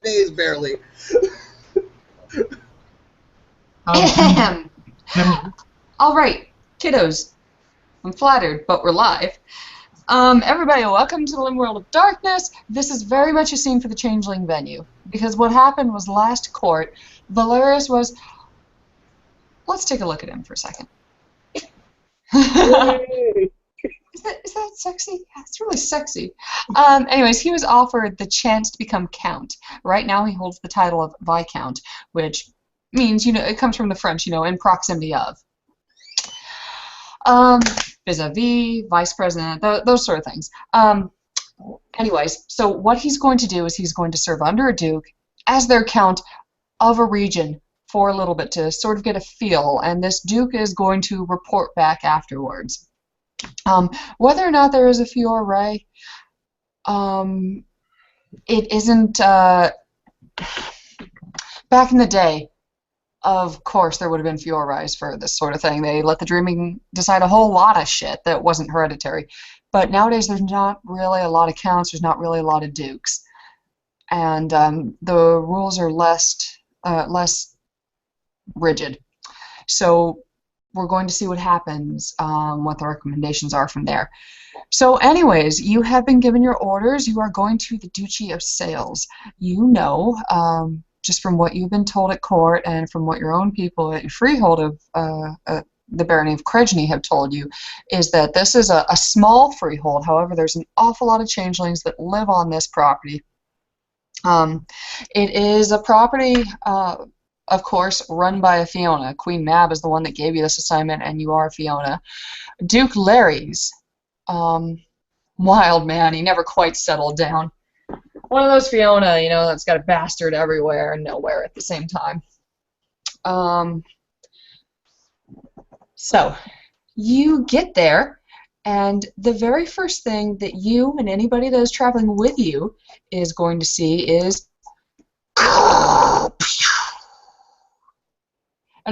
days, barely. All right, kiddos. I'm flattered, but we're live. Everybody, welcome to the Lim World of Darkness. This is very much a scene for the Changeling venue, because what happened was last court, Valarius was... Let's take a look at him for a second. Is that sexy? Yeah, it's really sexy. Anyways, he was offered the chance to become count. Right now he holds the title of Viscount, which means, you know, it comes from the French, you know, in proximity of. Vis-a-vis, vice president, those sort of things. Anyways, so what he's going to do is he's going to serve under a duke as their count of a region for a little bit to sort of get a feel, and this duke is going to report back afterwards. Whether or not there is a fiore, it isn't, back in the day, of course there would have been fiores for this sort of thing. They let the dreaming decide a whole lot of shit that wasn't hereditary. But nowadays there's not really a lot of counts, there's not really a lot of dukes. And the rules are less rigid. So we're going to see what happens, what the recommendations are from there. So anyways, you have been given your orders. You are going to the Duchy of Sails. You know, just from what you've been told at court and from what your own people at freehold of the barony of Krejny have told you, is that this is a small freehold. However, there's an awful lot of changelings that live on this property. It is a property, of course, run by a Fiona. Queen Mab is the one that gave you this assignment, and you are a Fiona. Duke Larys, wild man, he never quite settled down. One of those Fiona, you know, that's got a bastard everywhere and nowhere at the same time. So, you get there, and the very first thing that you and anybody that is traveling with you is going to see is an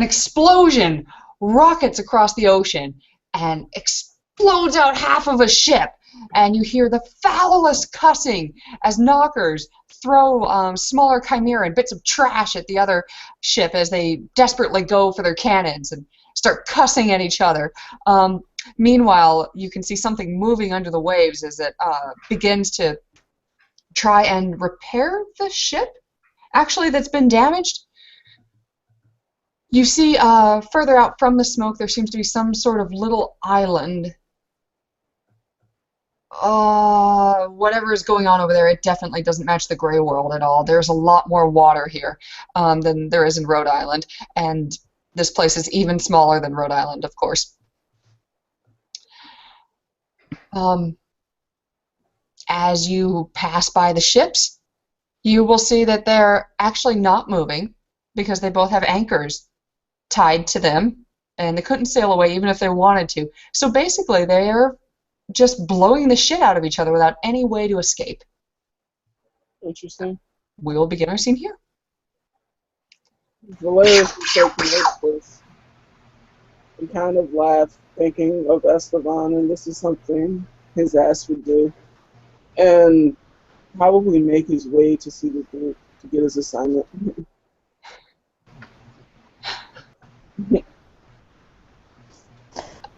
explosion rockets across the ocean and explodes out half of a ship. And you hear the foulest cussing as Nockers throw smaller chimera and bits of trash at the other ship as they desperately go for their cannons and start cussing at each other. Meanwhile, you can see something moving under the waves as it begins to try and repair the ship, actually, that's been damaged. You see further out from the smoke there seems to be some sort of little island. Whatever is going on over there, it definitely doesn't match the Grey World at all. There's a lot more water here than there is in Rhode Island, and this place is even smaller than Rhode Island, of course. As you pass by the ships, you will see that they're actually not moving because they both have anchors tied to them, and they couldn't sail away even if they wanted to. So basically, they're just blowing the shit out of each other without any way to escape. Interesting. We will begin our scene here. Valarius is taking this and kind of laughed, thinking of Esteban, and this is something his ass would do. And probably make his way to see the group to get his assignment.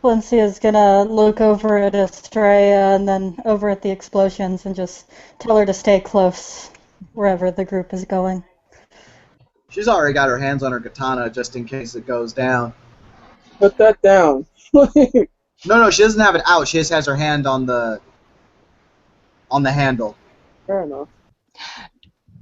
Valencia's gonna look over at Astraea and then over at the explosions and just tell her to stay close wherever the group is going. She's already got her hands on her katana just in case it goes down. Put that down. No, she doesn't have it out. She just has her hand on the handle. Fair enough.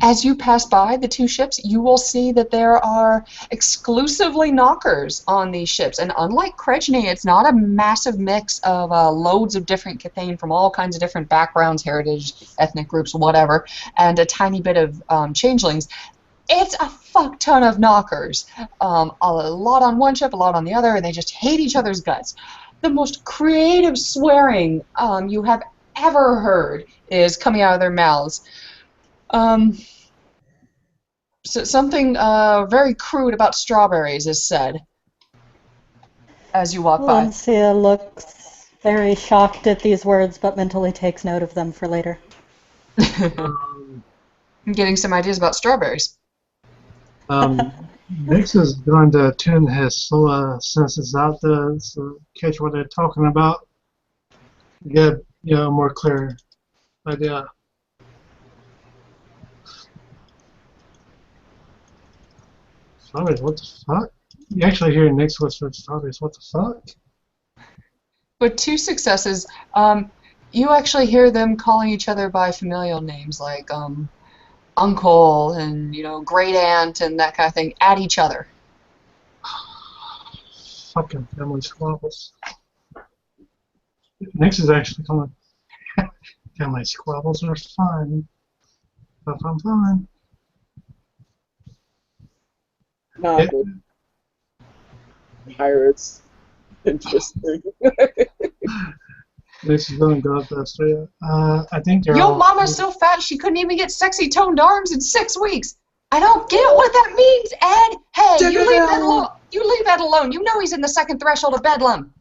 As you pass by the two ships, you will see that there are exclusively Nockers on these ships. And unlike Krejny, it's not a massive mix of loads of different Cathane from all kinds of different backgrounds, heritage, ethnic groups, whatever, and a tiny bit of changelings. It's a fuck ton of Nockers. A lot on one ship, a lot on the other, and they just hate each other's guts. The most creative swearing you have ever heard is coming out of their mouths. So something very crude about strawberries is said as you walk by. Valencia looks very shocked at these words, but mentally takes note of them for later. I'm getting some ideas about strawberries. Nix is going to tune his senses out to catch what they're talking about. Get a more clear idea. Strawberries, what the fuck? You actually hear Nix whisper, strawberries, what the fuck? With 2 successes, you actually hear them calling each other by familial names like uncle and great aunt and that kind of thing at each other. Fucking family squabbles. Nix is actually calling. Family squabbles are fun. Fun. Nah, Yeah. but pirates. Interesting. Nix is going to go up to Astraea. I think they're Yo, all... mama's so fat she couldn't even get sexy toned arms in 6 weeks. I don't get what that means, Ed. Hey, you leave that alone. You leave that alone. You know he's in the second threshold of bedlam.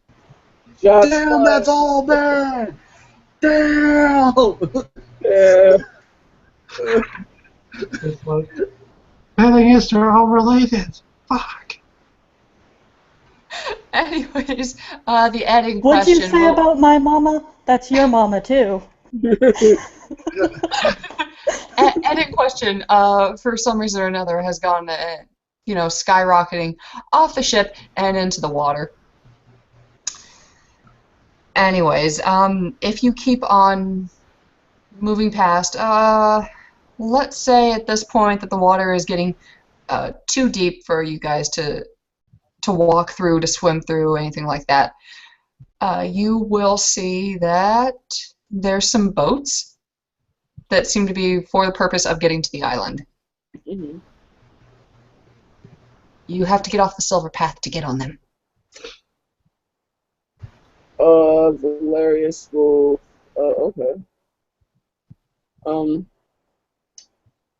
Damn, that's all bad. Damn. Yeah. It's like, the thing is, they're all related. Fuck. Anyways, the Ed in What'd you question. say about my mama? That's your mama, too. Ed in question, for some reason or another, has gone, skyrocketing off the ship and into the water. Anyways, if you keep on moving past, let's say at this point that the water is getting too deep for you guys to walk through, to swim through, anything like that, you will see that there's some boats that seem to be for the purpose of getting to the island. Mm-hmm. You have to get off the silver path to get on them. Valarius will. Okay.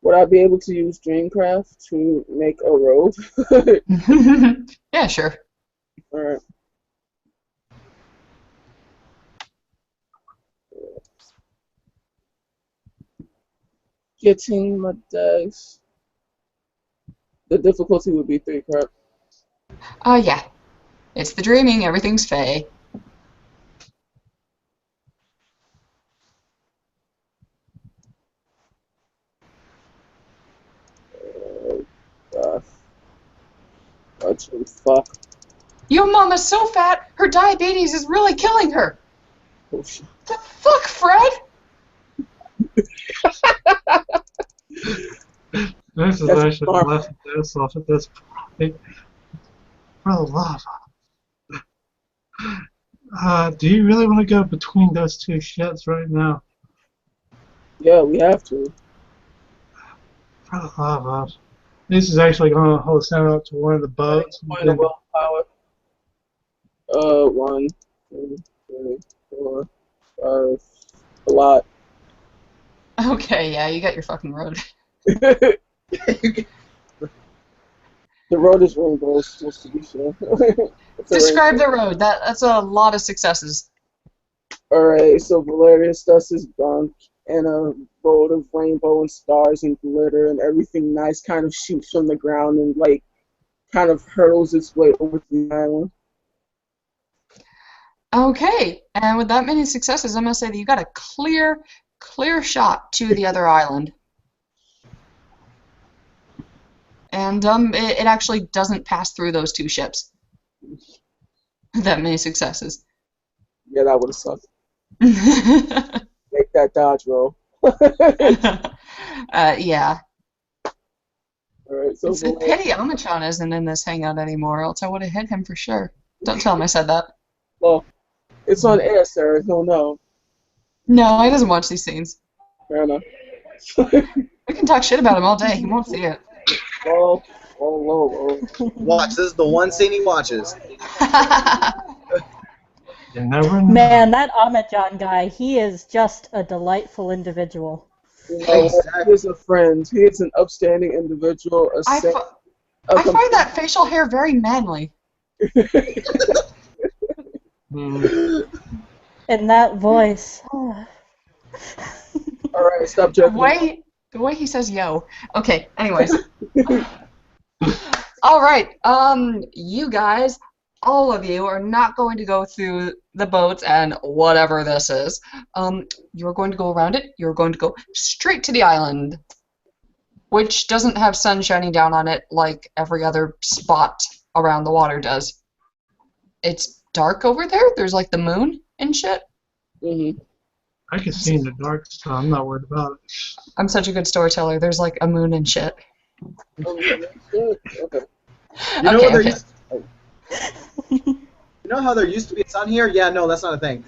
Would I be able to use Dreamcraft to make a road? Yeah, sure. Alright. Getting my dice. The difficulty would be 3, correct? Yeah. It's the dreaming, everything's fey. Gosh. Fuck. Your mama's so fat, her diabetes is really killing her. Oh shit. The fuck, Fred? This is That's actually smart. laughing this off at this point. For the love of... do you really want to go between those 2 ships right now? Yeah, we have to. For the love of... This is actually going to hold Sam up to one of the boats. Point of willpower. 1, 2, 3, 4, 5. A lot. Okay, yeah, you got your fucking road. The road is rainbows, just to be sure. Describe the road. That's a lot of successes. Alright, so Valarius does his bunk, and a road of rainbow and stars and glitter and everything nice kind of shoots from the ground and, like, kind of hurtles its way over to the island. Okay, and with that many successes, I'm going to say that you got a clear shot to the other island. And it actually doesn't pass through those 2 ships. That many successes. Yeah, that would have sucked. Make that dodge roll. Yeah. Alright, so It's a pity Amachan isn't in this hangout anymore, else I would have hit him for sure. Don't tell him I said that. well, it's on air, sir. He'll know. No, he doesn't watch these scenes. Fair enough. We can talk shit about him all day. He won't see it. Whoa. Watch, this is the one scene he watches. You never know. Man, that Ahmed-John guy, he is just a delightful individual. You know, he is a friend. He is an upstanding individual. I find that facial hair very manly. And that voice. Alright, stop The joking. The way he says yo. Okay, anyways. All right, you guys, all of you are not going to go through the boats and whatever this is. You're going to go around it. You're going to go straight to the island, which doesn't have sun shining down on it like every other spot around the water does. It's dark over there. There's like the moon and shit. Mm-hmm. I can see in the dark, so I'm not worried about it. I'm such a good storyteller. There's like a moon and shit. Okay. You know Okay, what okay. You know how there used to be a sun here? Yeah, no, that's not a thing.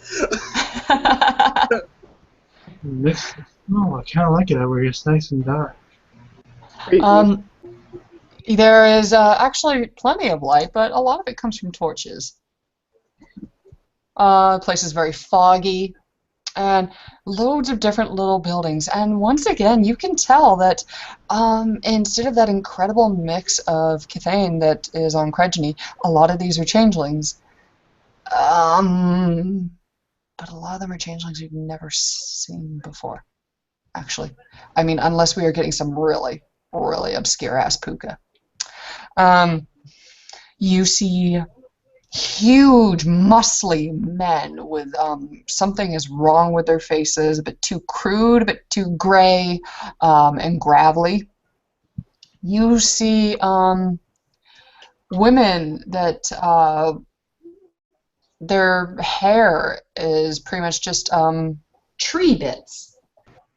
No, I kind of like it over here. It's nice and dark. There is actually plenty of light, but a lot of it comes from torches. The place is very foggy, and loads of different little buildings. And once again, you can tell that instead of that incredible mix of Cathane that is on Cregeny, a lot of these are changelings. But a lot of them are changelings you've never seen before, actually. I mean, unless we are getting some really, really obscure-ass puka. You see huge, muscly men with something is wrong with their faces, a bit too crude, a bit too gray, and gravelly. You see women that their hair is pretty much just tree bits,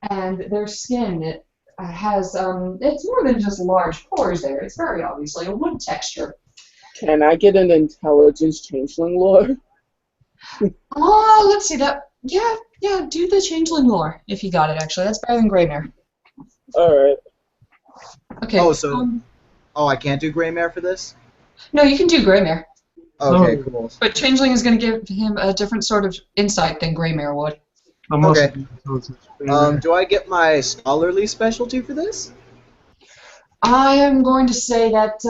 and their skin, it has it's more than just large pores there. It's very obviously a wood texture. Can I get an intelligence changeling lore? Oh, let's see that. Yeah, do the changeling lore if you got it. Actually, that's better than Greymare. All right. Okay. Oh, so I can't do Greymare for this? No, you can do Greymare, Okay, cool. but changeling is going to give him a different sort of insight than Greymare would. I'm also Okay. Do I get my scholarly specialty for this? I am going to say that.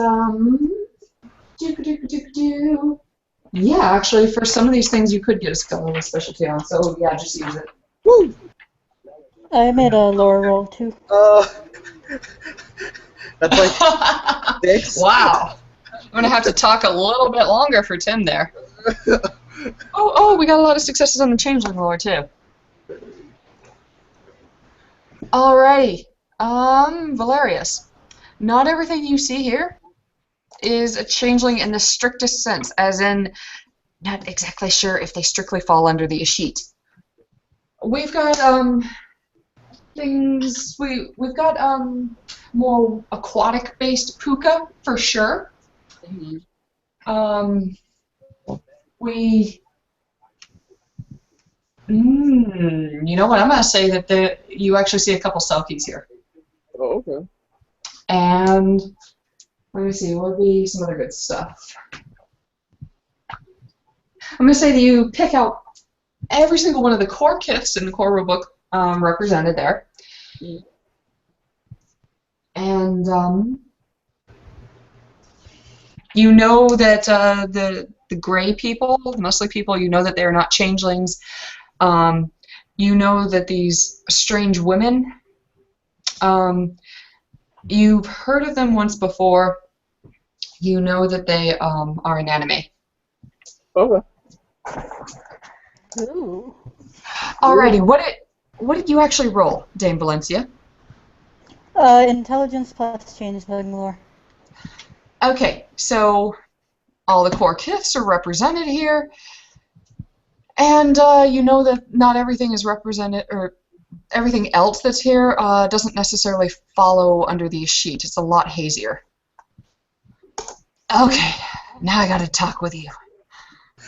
Yeah, actually, for some of these things, you could get a scholarly specialty on. So yeah, just use it. Woo! I made a lore roll too. That's like 6. Wow. I'm going to have to talk a little bit longer for Tim there. Oh, we got a lot of successes on the changeling lore, too. Alrighty. Valarius. Not everything you see here is a changeling in the strictest sense, as in not exactly sure if they strictly fall under the Ashit. We've got things we've got more aquatic based puka for sure. You know what? I'm gonna say that you actually see a couple selkies here. Oh, okay. And let me see, what would be some other good stuff? I'm gonna say that you pick out every single one of the core kiths in the core rulebook represented there. And you know that the gray people, the muscly people, you know that they're not changelings. You know that these strange women, you've heard of them once before. You know that they are an anime. Okay. Ooh. Alrighty, what did you actually roll, Dame Valencia? Intelligence plus changeling lore. Okay, so all the core kiths are represented here, and you know that not everything is represented, or everything else that's here doesn't necessarily follow under the sheet. It's a lot hazier. Okay, now I gotta talk with you.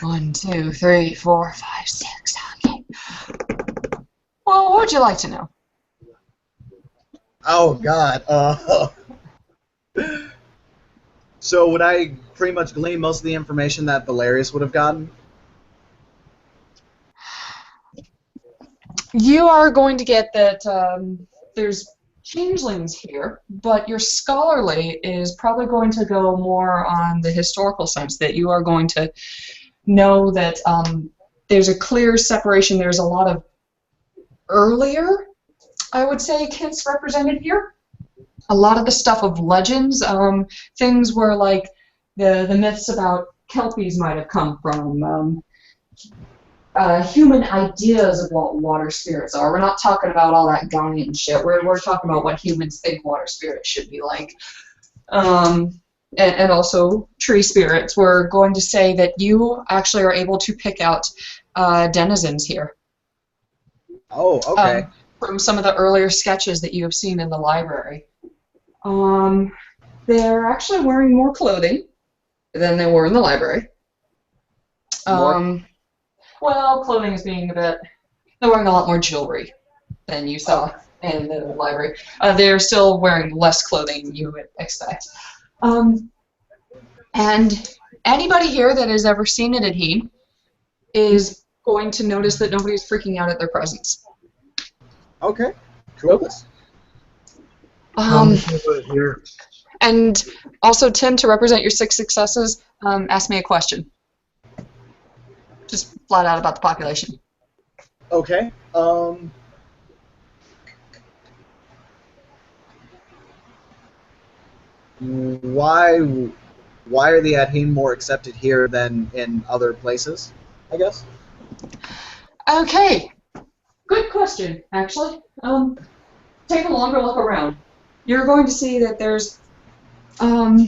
1, 2, 3, 4, 5, 6. Okay. Well, what would you like to know? Oh God. So would I pretty much glean most of the information that Valarius would have gotten? You are going to get that there's changelings here, but your scholarly is probably going to go more on the historical sense, that you are going to know that there's a clear separation. There's a lot of earlier I would say kinks represented here. A lot of the stuff of legends, things where like the myths about Kelpies might have come from, human ideas of what water spirits are. We're not talking about all that Ghanaian shit. We're talking about what humans think water spirits should be like. And also tree spirits. We're going to say that you actually are able to pick out denizens here. Oh, okay. From some of the earlier sketches that you have seen in the library. They're actually wearing more clothing than they were in the library. Well, clothing is being a bit... They're wearing a lot more jewelry than you saw in the library. They're still wearing less clothing than you would expect. And anybody here that has ever seen an Adhene is going to notice that nobody's freaking out at their presence. Okay. Cool. Here. And also, Tim, to represent your 6 successes, ask me a question. Just flat out about the population. Okay. Why are the Adhene more accepted here than in other places, I guess? Okay. Good question, actually. Take a longer look around. You're going to see that there's a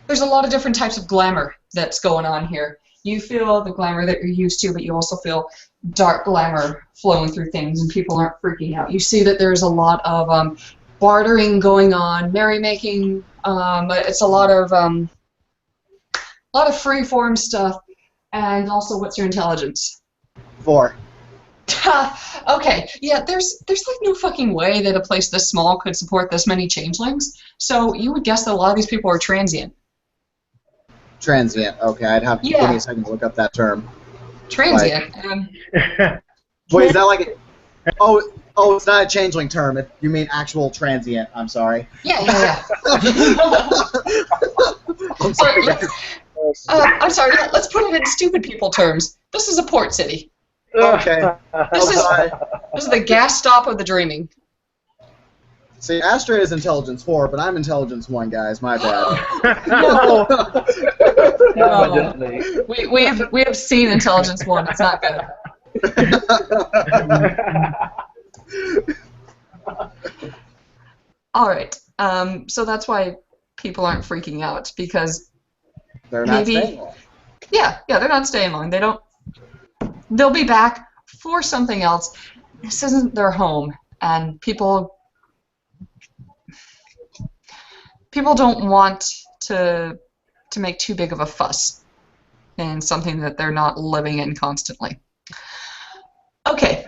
lot of different types of glamour that's going on here. You feel the glamour that you're used to, but you also feel dark glamour flowing through things, and people aren't freaking out. You see that there's a lot of bartering going on, merrymaking. It's a lot of free-form stuff, and also, what's your intelligence? 4. Okay, yeah, there's like no fucking way that a place this small could support this many changelings. So you would guess that a lot of these people are transient. Transient. Okay, I'd have to give me a second to look up that term. Transient. Wait, is that like a... Oh, it's not a changeling term. You mean actual transient. I'm sorry. Yeah. I'm sorry. I'm sorry. Let's put it in stupid people terms. This is a port city. Okay. This is the gas stop of the dreaming. See, Astraea is intelligence 4, but I'm intelligence 1, guys. My bad. No. Evidently. We have seen intelligence 1. It's not good. All right. So that's why people aren't freaking out, because They're not staying long. Yeah, they're not staying long. They'll be back for something else. This isn't their home, and people don't want to make too big of a fuss in something that they're not living in constantly. Okay.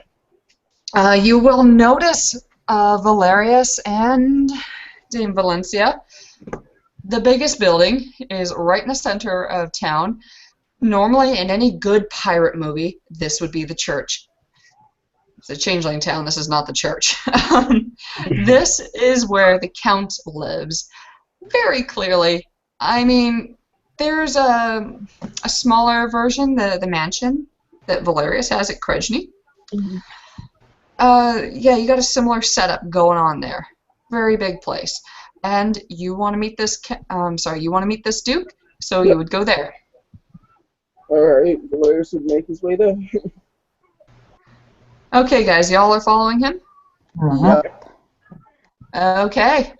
You will notice Valarius and Valencia. The biggest building is right in the center of town. Normally, in any good pirate movie, this would be the church. It's a changeling town. This is not the church. This is where the Count lives. Very clearly. I mean, there's a smaller version, the mansion that Valarius has at Krejny. Mm-hmm. Yeah, you got a similar setup going on there. Very big place. And you want to meet this you want to meet this Duke, so you would go there. Alright, Larys would make his way there. Okay, guys, y'all are following him? Yep. Okay.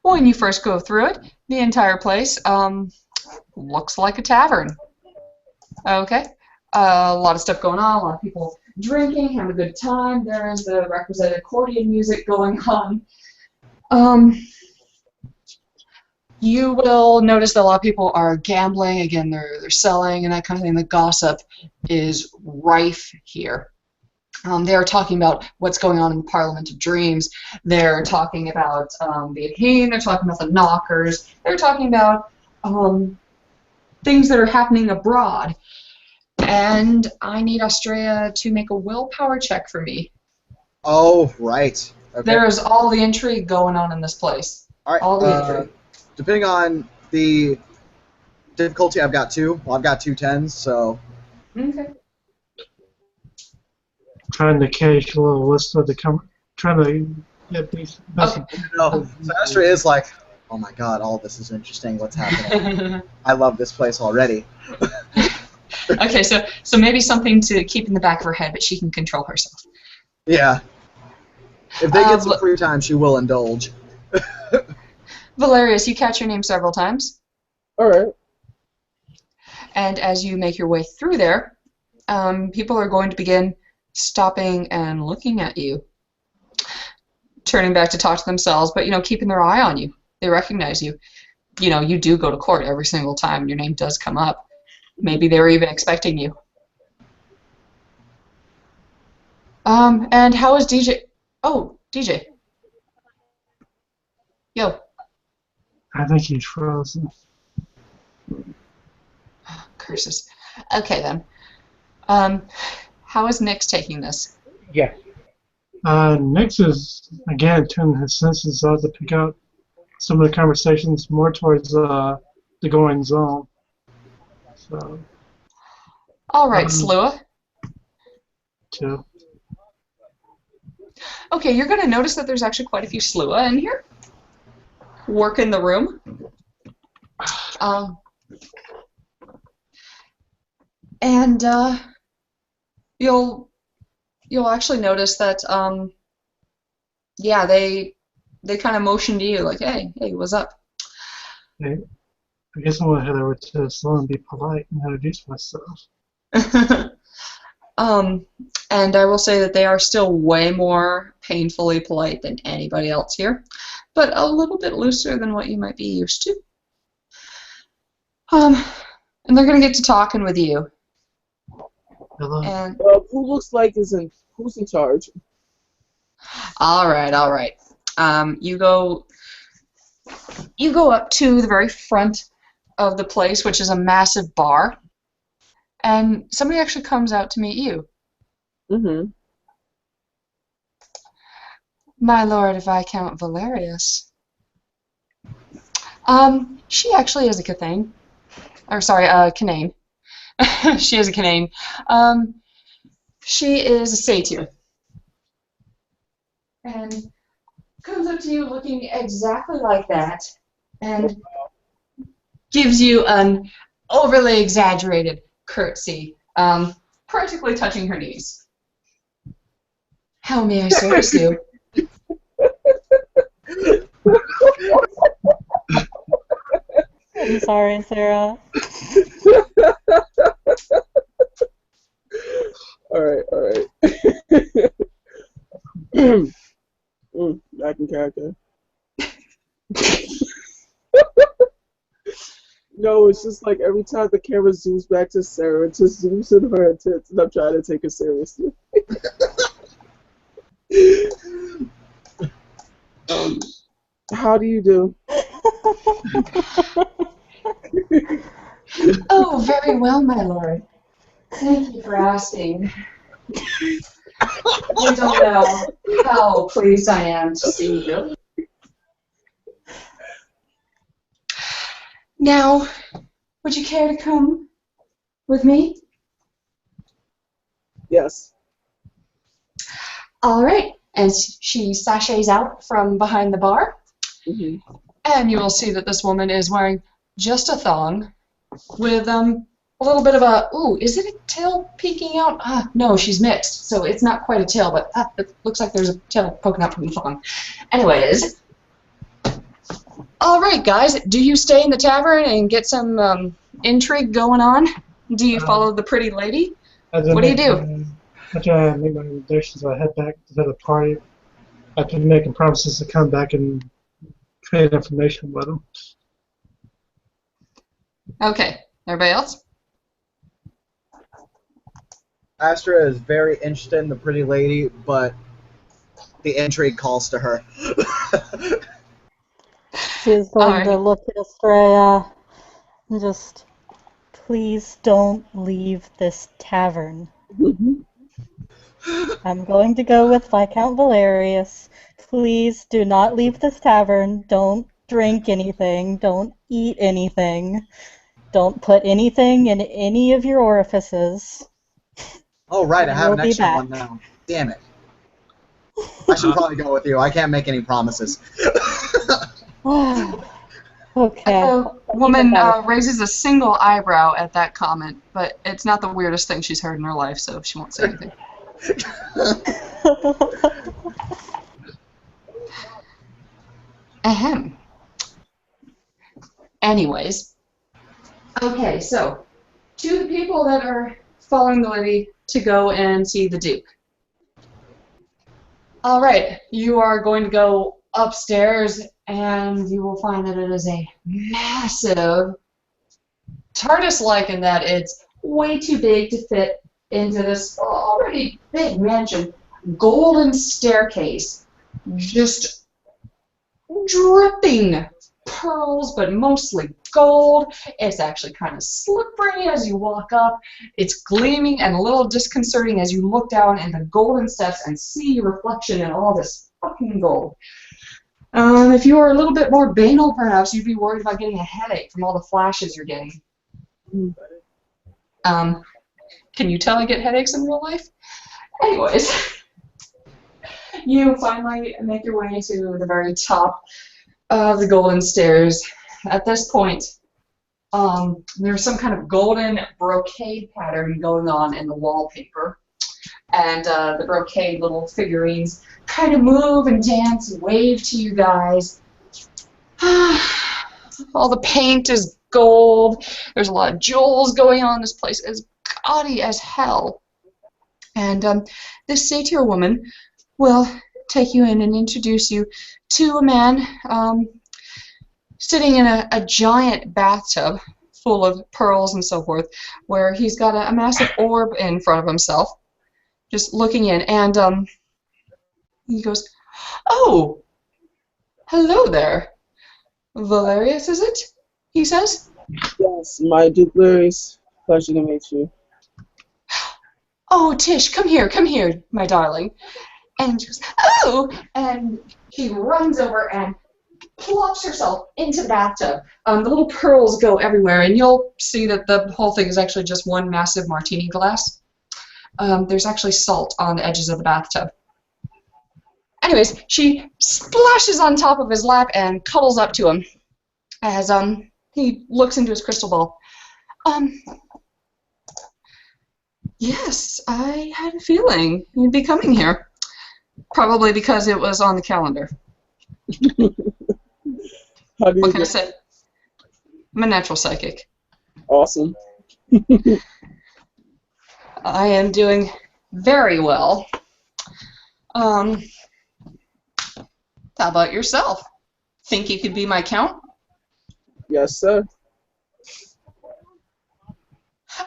When you first go through it, the entire place looks like a tavern. Okay. A lot of stuff going on, a lot of people drinking, having a good time. There is the requisite accordion music going on. You will notice that a lot of people are gambling. Again, they're selling and that kind of thing. The gossip is rife here. They're talking about what's going on in the Parliament of Dreams. They're talking about the Adhene. They're talking about the Nockers. They're talking about things that are happening abroad. And I need Astraea to make a willpower check for me. Oh, right. Okay. There is all the intrigue going on in this place. All right. All the intrigue. Depending on the difficulty, I've got 2. Well, I've got 2 10s, so... Okay. trying to catch a little list of the trying to get these. Okay. No, so Astraea is like, oh my god, all this is interesting. What's happening? I love this place already. Okay, so maybe something to keep in the back of her head, but she can control herself. Yeah. If they get some free time, she will indulge. Valarius, you catch your name several times. All right. And as you make your way through there, people are going to begin stopping and looking at you, turning back to talk to themselves, but, keeping their eye on you. They recognize you. You do go to court every single time. Your name does come up. Maybe they were even expecting you. And how is DJ? Oh, DJ. Yo. I think he's frozen. Curses. Okay, then. How is Nyx taking this? Yeah. Nyx is, again, turning his senses out to pick out some of the conversations more towards the goings on. So. All right, Slua. Two. Okay, you're going to notice that there's actually quite a few Slua in here. Work in the room. And you'll actually notice that they kind of motion to you like, hey, what's up? Hey, I guess I'm gonna head over to Sloan and be polite and introduce myself. And I will say that they are still way more painfully polite than anybody else here, but a little bit looser than what you might be used to. And they're gonna get to talking with you. Hello. And Who looks like who's in charge? all right. You go up to the very front of the place, which is a massive bar, and somebody actually comes out to meet you. Mm-hmm. My lord Viscount Valarius. She actually is a Cathane. Or sorry, Canane. She is a Canane. She is a satyr. And comes up to you looking exactly like that, and gives you an overly exaggerated curtsy, practically touching her knees. How may I service you? I'm sorry, Sarah. All right. Back in character. No, it's just like every time the camera zooms back to Sarah, it just zooms in her tits, and I'm trying to take it seriously. How do you do? Oh, very well, my lord. Thank you for asking. I don't know how pleased I am to see you. Now, would you care to come with me? Yes. All right. And she sachets out from behind the bar. Mm-hmm. And you will see that this woman is wearing just a thong with a little bit of a, ooh, is it a tail peeking out? No, she's mixed, so it's not quite a tail, but it looks like there's a tail poking out from the thong. Anyways, all right, guys, do you stay in the tavern and get some intrigue going on? Do you follow the pretty lady? What do you do? After I make my introductions, I head back to the party after making promises to come back and trade information with them. Okay, everybody else? Astraea is very interested in the pretty lady, but the intrigue calls to her. She's going to look at Astraea and just, please don't leave this tavern. I'm going to go with Viscount Valarius. Please do not leave this tavern. Don't drink anything. Don't eat anything. Don't put anything in any of your orifices. Oh, right, I have an We'll be extra back. one now. Damn it. I should probably go with you. I can't make any promises. Okay. The woman raises a single eyebrow at that comment, but it's not the weirdest thing she's heard in her life, so she won't say anything. Ahem. Anyways. Okay, so, to the people that are following the lady to go and see the Duke. Alright, you are going to go upstairs, and you will find that it is a massive TARDIS-like in that it's way too big to fit into this already big mansion. Golden staircase, just dripping pearls, but mostly gold. It's actually kind of slippery as you walk up. It's gleaming and a little disconcerting as you look down in the golden steps and see your reflection in all this fucking gold. If you were a little bit more banal, perhaps, you'd be worried about getting a headache from all the flashes you're getting. Can you tell I get headaches in real life? Anyways, you finally make your way to the very top of the golden stairs. At this point, there's some kind of golden brocade pattern going on in the wallpaper. And the brocade little figurines kind of move and dance and wave to you guys. All the paint is gold. There's a lot of jewels going on. This place is gaudy as hell. And this satyr woman will take you in and introduce you to a man sitting in a giant bathtub full of pearls and so forth, where he's got a massive orb in front of himself, just looking in, and he goes, "Oh, hello there. Valarius, is it?" he says. Yes, my Duke Larys. Pleasure to meet you. "Oh, Tish, come here, my darling." And she goes, "Oh!" And she runs over and plops herself into the bathtub. The little pearls go everywhere, and you'll see that the whole thing is actually just one massive martini glass. There's actually salt on the edges of the bathtub. Anyways, she splashes on top of his lap and cuddles up to him as he looks into his crystal ball. Yes, I had a feeling you'd be coming here. Probably because it was on the calendar. What can I say? I'm a natural psychic. Awesome. I am doing very well. How about yourself? Think you could be my count? Yes, sir.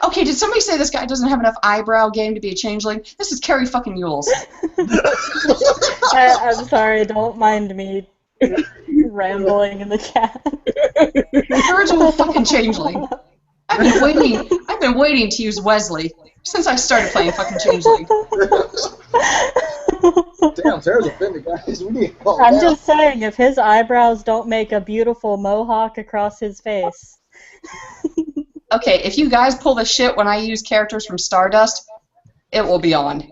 Okay, did somebody say this guy doesn't have enough eyebrow game to be a changeling? This is Carrie fucking Mules. I'm sorry, don't mind me rambling in the chat. Original fucking changeling. I've been waiting to use Wesley since I started playing fucking changeling. Damn, Sarah's offended, guys. We need to calm I'm down. just saying, if his eyebrows don't make a beautiful mohawk across his face. Okay, if you guys pull the shit when I use characters from Stardust, it will be on.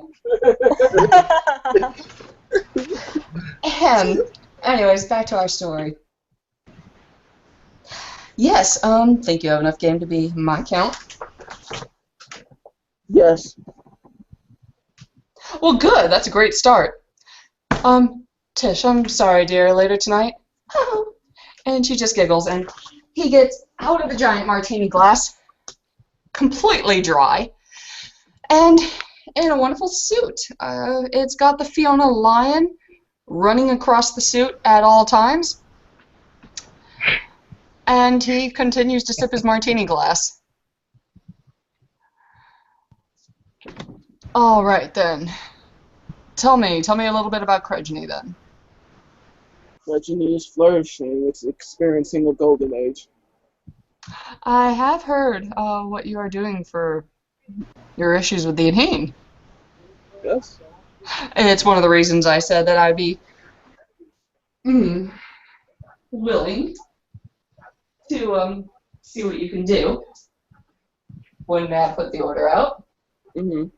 Anyways, back to our story. Yes, think you have enough game to be my count? Yes. Well, good. That's a great start. Tish, I'm sorry, dear. Later tonight? And she just giggles, and he gets out of the giant martini glass, completely dry, and in a wonderful suit. It's got the Fiona lion running across the suit at all times, and he continues to sip his martini glass. All right, then. Tell me a little bit about Crejony, then. Crejony is flourishing. It's experiencing a golden age. I have heard what you are doing for your issues with the Inhane. Yes. And it's one of the reasons I said that I'd be willing to see what you can do when Mab put the order out. Mm-hmm.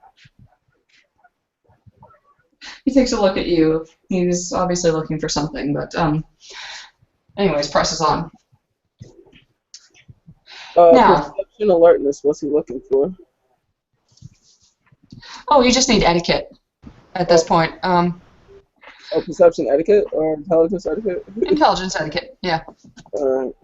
He takes a look at you. He's obviously looking for something, but anyways, presses on. Now, perception alertness. What's he looking for? oh, you just need etiquette at this point. Oh, perception etiquette or intelligence etiquette? Intelligence etiquette, yeah. Alright.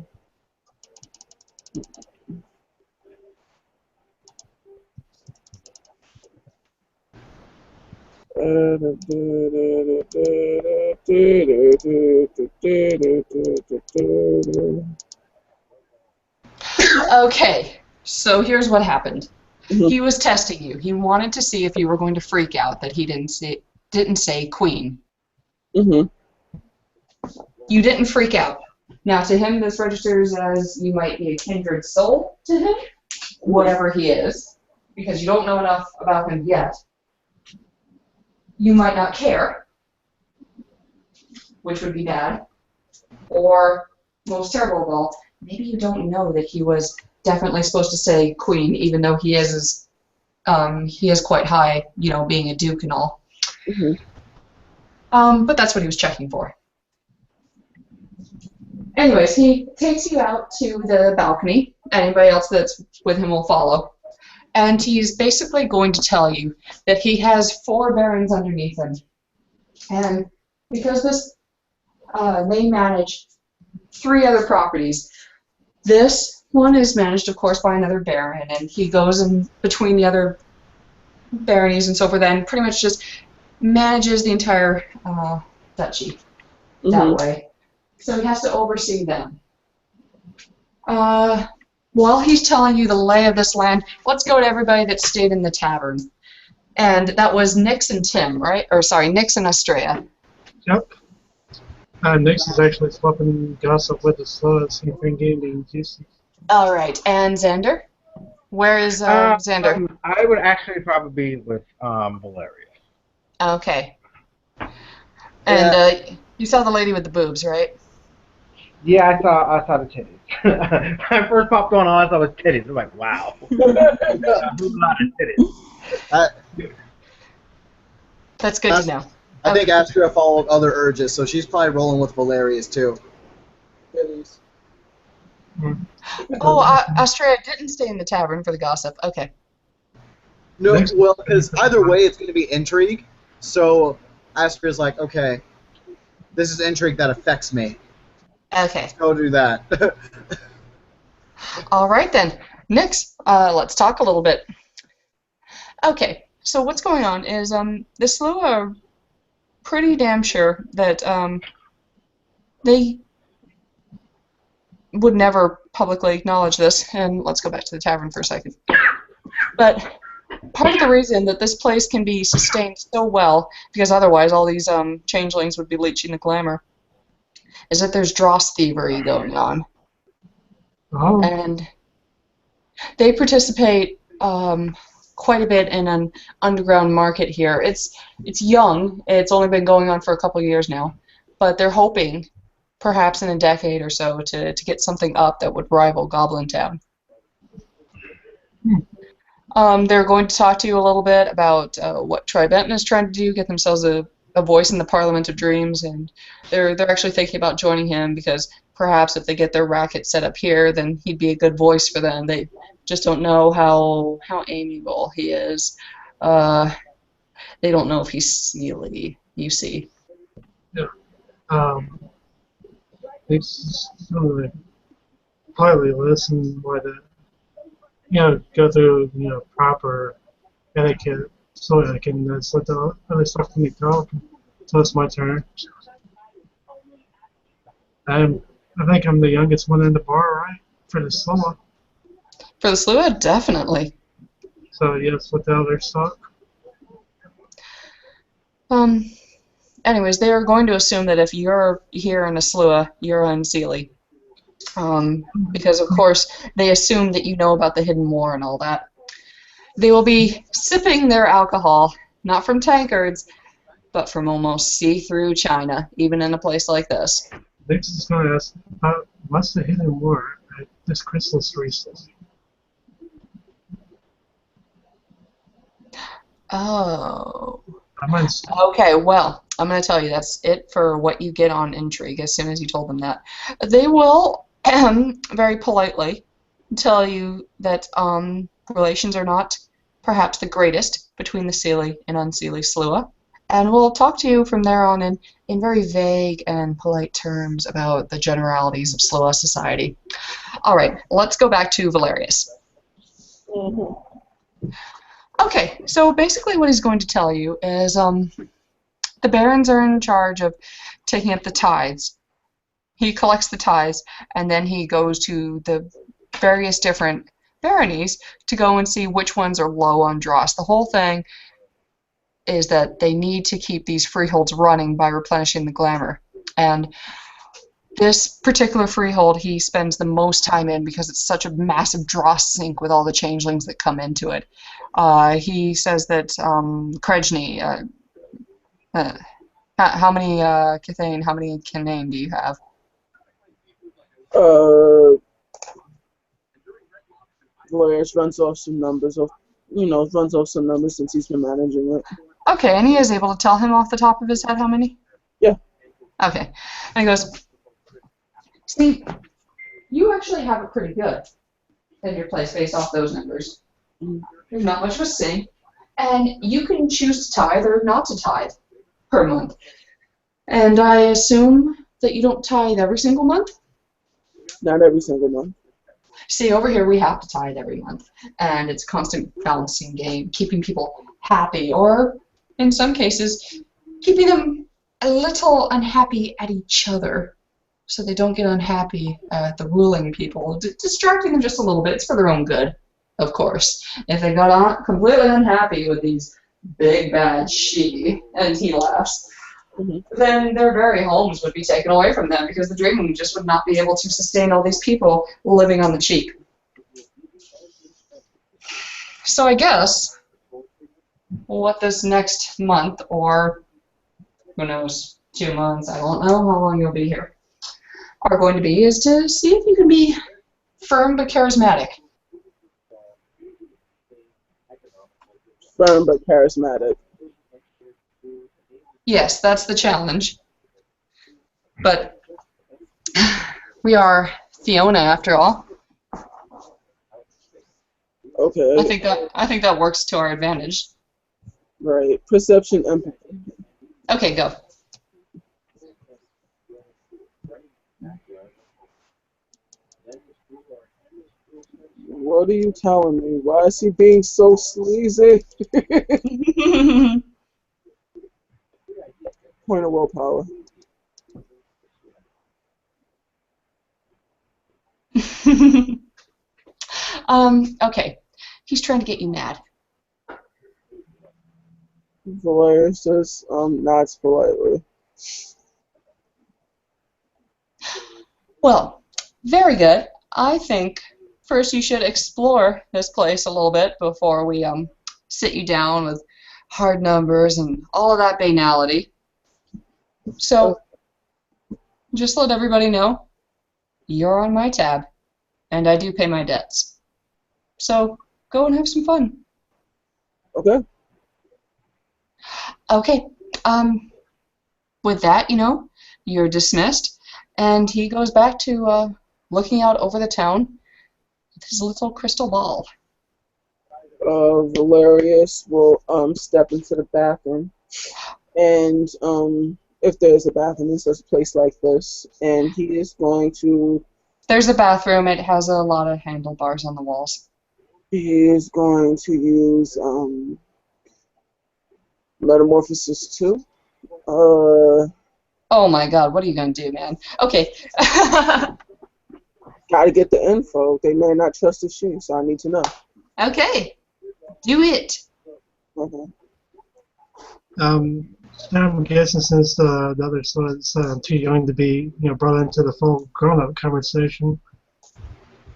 Okay, so here's what happened. He was testing you. He wanted to see if you were going to freak out that he didn't say queen. Mm-hmm. You didn't freak out. Now, to him, this registers as you might be a kindred soul to him, whatever he is, because you don't know enough about him yet. You might not care, which would be bad. Or, most terrible of all, maybe you don't know that he was definitely supposed to say queen, even though he is quite high, you know, being a duke and all. Mm-hmm. But that's what he was checking for. Anyways, he takes you out to the balcony. Anybody else that's with him will follow. And he's basically going to tell you that he has 4 barons underneath him. And because they manage 3 other properties. This one is managed, of course, by another baron, and he goes in between the other baronies and so forth, and pretty much just manages the entire duchy that way. So he has to oversee them. While he's telling you the lay of this land, let's go to everybody that stayed in the tavern. And that was Nix and Tim, right? Or sorry, Nix and Astraea. Yep. Nix is actually swapping gossip with the slowest and being juicy. All right, and Zander? Where is Zander? I would actually probably be with Valarius. Okay. And you saw the lady with the boobs, right? Yeah, I saw the titties. When I first popped on, all I saw was titties. I'm like, wow. A lot of titties. That's good to know. I think Astraea followed other urges, so she's probably rolling with Valarius too. Oh, Astraea didn't stay in the tavern for the gossip. Okay. No, well, because either way, it's going to be intrigue. So Astraea's like, okay, this is intrigue that affects me. Okay. Let's go do that. All right then. Nix, let's talk a little bit. Okay, so what's going on is the Slew are pretty damn sure that they would never publicly acknowledge this, and let's go back to the tavern for a second. But part of the reason that this place can be sustained so well, because otherwise all these changelings would be leeching the glamour, is that there's dross thievery going on. Oh. And they participate quite a bit in an underground market here. It's young. It's only been going on for a couple of years now, but they're hoping, perhaps in a decade or so, to get something up that would rival Goblin Town. They're going to talk to you a little bit about what Tribenton is trying to do, get themselves a voice in the Parliament of Dreams, and they're actually thinking about joining him because perhaps if they get their racket set up here, then he'd be a good voice for them. They just don't know how amiable he is. They don't know if he's steely, you see. Yeah. It's probably listen why go through proper etiquette so I can just let the other stuff to me talk. So it's my turn. I think I'm the youngest one in the bar, right? For the solo. For the Slua, definitely. So yes, let the others talk. Anyways, they are going to assume that if you're here in a Slua, you're unseelie. Because, of course, they assume that you know about the Hidden War and all that. They will be sipping their alcohol, not from tankards, but from almost see-through China, even in a place like this. Next is going to ask, what's the Hidden War at this Christmas recently? Oh. Okay, well, I'm going to tell you that's it for what you get on intrigue as soon as you told them that. They will, very politely, tell you that relations are not perhaps the greatest between the Seelie and unseelie Slua, and we'll talk to you from there on in very vague and polite terms about the generalities of Slua society. All right, let's go back to Valarius. Okay, so basically what he's going to tell you is the barons are in charge of taking up the tithes. He collects the tithes, and then he goes to the various different baronies to go and see which ones are low on dross. The whole thing is that they need to keep these freeholds running by replenishing the glamour. And this particular freehold he spends the most time in because it's such a massive dross sink with all the changelings that come into it. He says that Krejny, how many Cathane, how many Canaan do you have? Larys runs off some numbers since he's been managing it. Okay, and he is able to tell him off the top of his head how many? Yeah. Okay. And he goes, see, you actually have it pretty good in your place based off those numbers. There's not much of a sink, and you can choose to tithe or not to tithe per month. And I assume that you don't tithe every single month? Not every single month. See, over here we have to tithe every month, and it's a constant balancing game, keeping people happy, or in some cases, keeping them a little unhappy at each other, so they don't get unhappy at the ruling people, distracting them just a little bit. It's for their own good, of course. If they got completely unhappy with these big bad she, and he laughs, then their very homes would be taken away from them because the dreaming just would not be able to sustain all these people living on the cheap. So I guess what this next month, or who knows, 2 months, I don't know how long you'll be here, are going to be is to see if you can be firm but charismatic. Firm but charismatic. Yes, that's the challenge. But we are Fiona after all. Okay. I think that works to our advantage. Right. Perception, empathy. Okay, go. What are you telling me? Why is he being so sleazy? Point of willpower. Okay. He's trying to get you mad. Valarius just nods politely. Well, very good. I think first you should explore this place a little bit before we sit you down with hard numbers and all of that banality. So, just let everybody know, you're on my tab, and I do pay my debts. So, go and have some fun. Okay. Okay. With that, you're dismissed, and he goes back to looking out over the town with his little crystal ball. Valarius will step into the bathroom, and if there's a bathroom in such a place like this, and he is going to... There's a bathroom. It has a lot of handlebars on the walls. He is going to use Metamorphosis 2. Oh my god, what are you going to do, man? Okay. Gotta get the info. They may not trust the she, so I need to know. Okay. Do it. Okay. I'm guessing since the other son's too young to be, brought into the full grown-up conversation,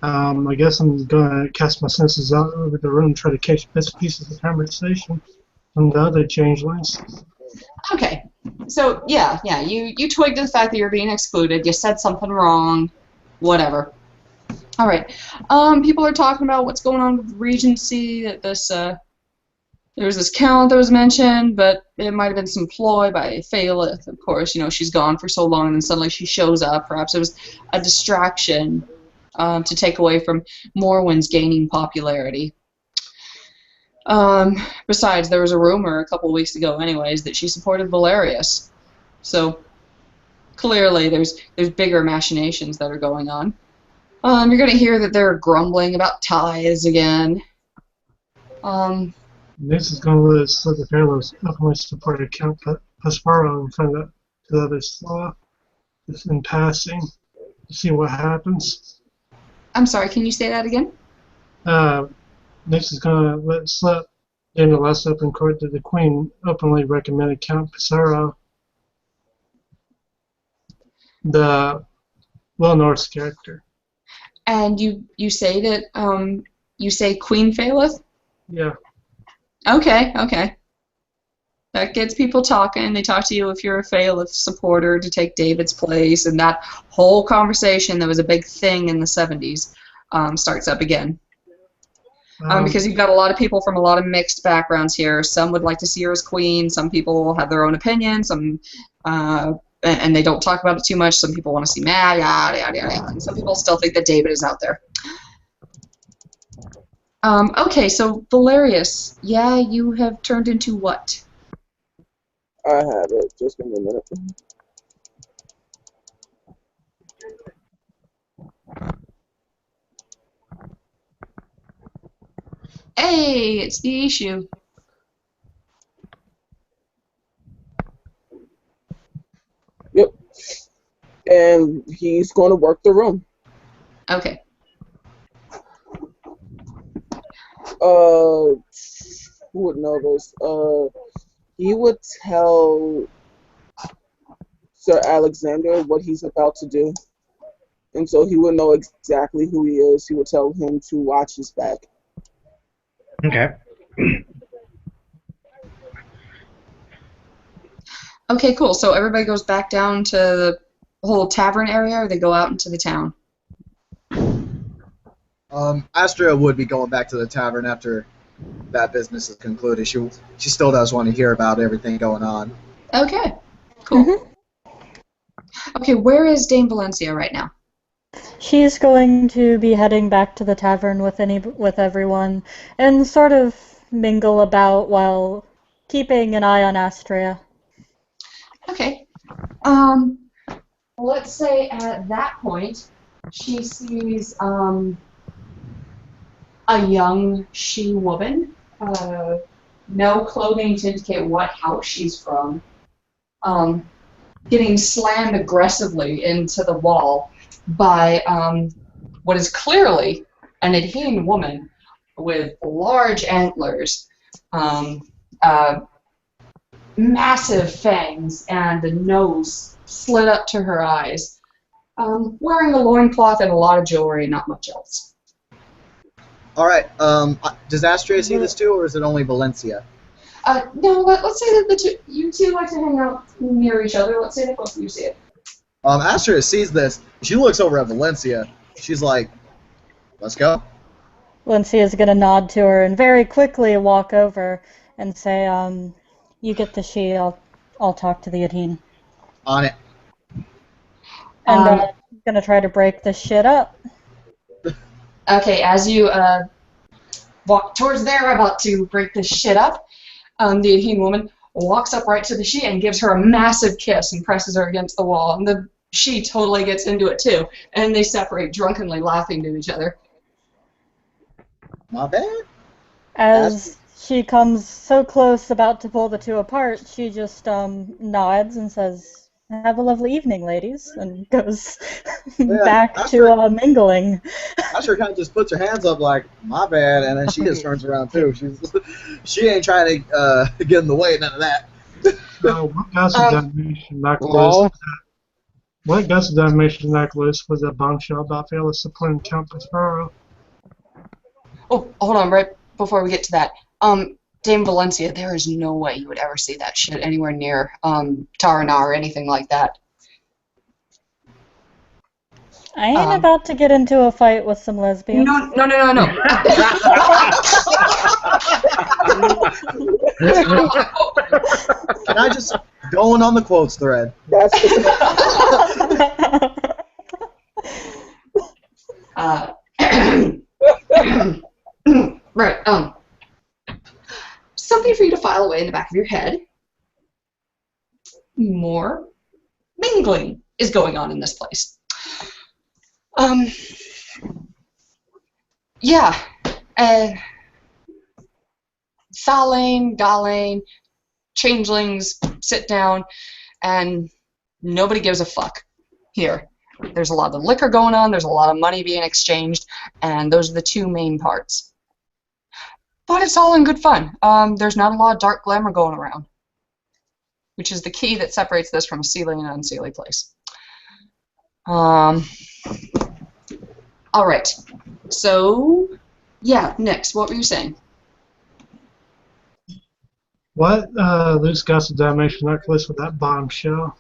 I guess I'm gonna cast my senses out over the room, try to catch bits and pieces of conversation from the other changelings. Okay. So yeah, you twigged the fact that you're being excluded. You said something wrong. Whatever. All right. People are talking about what's going on with Regency. That this There was this count that was mentioned, but it might have been some ploy by Phalith. Of course, you know, she's gone for so long, and then suddenly she shows up. Perhaps it was a distraction to take away from Morwen's gaining popularity. Besides, there was a rumor a couple of weeks ago, anyways, that she supported Valarius. So clearly, there's bigger machinations that are going on. You're going to hear that they're grumbling about tithes again. This is going to let us let the Pharaohs openly support Count Pasparo in front of the others, just in passing, to see what happens. I'm sorry, can you say that again? This is going to let slip in the last open court that the Queen openly recommended Count Pissarro, the Norse character. And you say that you say Queen Phalith? Yeah. Okay. That gets people talking. They talk to you if you're a Phalith supporter to take David's place, and that whole conversation that was a big thing in the 70s starts up again. Because you've got a lot of people from a lot of mixed backgrounds here. Some would like to see her as queen. Some people have their own opinions. Some and they don't talk about it too much. Some people want to see Mab, yada, yada, yada. And some people still think that David is out there. Okay, so Valarius, yeah, you have turned into what? I have it. Just give me a minute. Hey, it's the issue. Yep. And he's going to work the room. Okay. Who would know this? He would tell Sir Alexander what he's about to do. And so he would know exactly who he is. He would tell him to watch his back. Okay. Okay, cool. So everybody goes back down to the whole tavern area, or they go out into the town? Astraea would be going back to the tavern after that business is concluded. She still does want to hear about everything going on. Okay, cool. Okay, where is Dame Valencia right now? She's going to be heading back to the tavern with everyone and sort of mingle about while keeping an eye on Astraea. Okay. Let's say at that point she sees a young she-woman, no clothing to indicate what house she's from, getting slammed aggressively into the wall by what is clearly an Adhene woman with large antlers, massive fangs, and a nose slit up to her eyes, wearing a loincloth and a lot of jewelry, not much else. All right. Does Astraea see this too, or is it only Valencia? No, let's say that you two like to hang out near each other. Let's say that both of you see it. Astraea sees this. She looks over at Valencia. She's like, let's go. Valencia's going to nod to her and very quickly walk over and say, you get the she, I'll talk to the Adhene. On it. And going to try to break this shit up. Okay, as you walk towards there, about to break this shit up, the Adhene woman walks up right to the she and gives her a massive kiss and presses her against the wall. And the she totally gets into it too. And they separate, drunkenly laughing to each other. My bad. As she comes so close, about to pull the two apart, she just nods and says, "Have a lovely evening, ladies," and goes back to mingling. Astraea kind of just puts her hands up like, my bad, and then she just turns around too. She ain't trying to get in the way, none of that. What Gossip Damnation necklace? What Gossip Damnation necklace was a bombshell about Phalith supporting Count Pasparo? Oh, hold on, right before we get to that. Dame Valencia, there is no way you would ever see that shit anywhere near Tarana or anything like that. I ain't about to get into a fight with some lesbians. No. Can I just going on the quotes thread? That's right. Something for you to file away in the back of your head. More mingling is going on in this place. Yeah. Thalane, Galane, changelings sit down, and nobody gives a fuck here. There's a lot of liquor going on, there's a lot of money being exchanged, and those are the two main parts. But it's all in good fun. There's not a lot of dark glamour going around, which is the key that separates this from a sealy and unsealy place. Alright. So, yeah, Nix, what were you saying? What loose gossip damnation necklace with that bombshell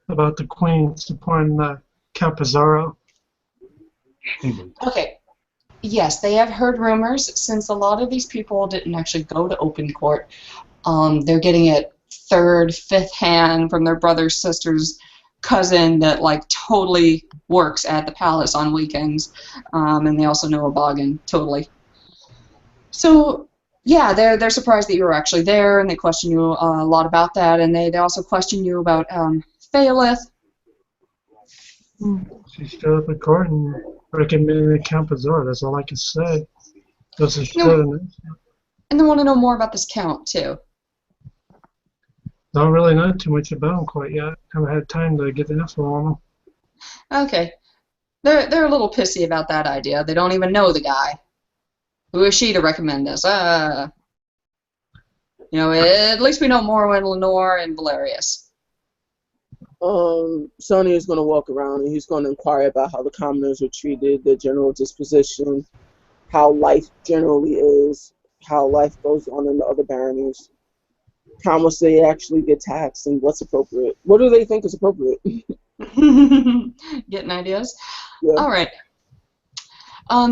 about the Queen supporting Count Pizarro? Okay. Yes, they have heard rumors. Since a lot of these people didn't actually go to open court, they're getting it third, fifth hand from their brother's sister's cousin that like totally works at the palace on weekends, and they also know a boggin totally. So yeah, they're surprised that you were actually there, and they question you a lot about that, and they also question you about Phalith. She showed up in court and recommended Count Pizarro. That's all I can say. And they want to know more about this count too. Don't really know too much about him quite yet. Haven't had time to get the info on him. Okay. They're a little pissy about that idea. They don't even know the guy. Who is she to recommend this? You know, at least we know more than Lenore and Valarius. Sonny is going to walk around and he's going to inquire about how the commoners are treated, their general disposition, how life generally is, how life goes on in the other baronies, how much they actually get taxed, and what's appropriate. What do they think is appropriate? Getting ideas? Yeah. All right.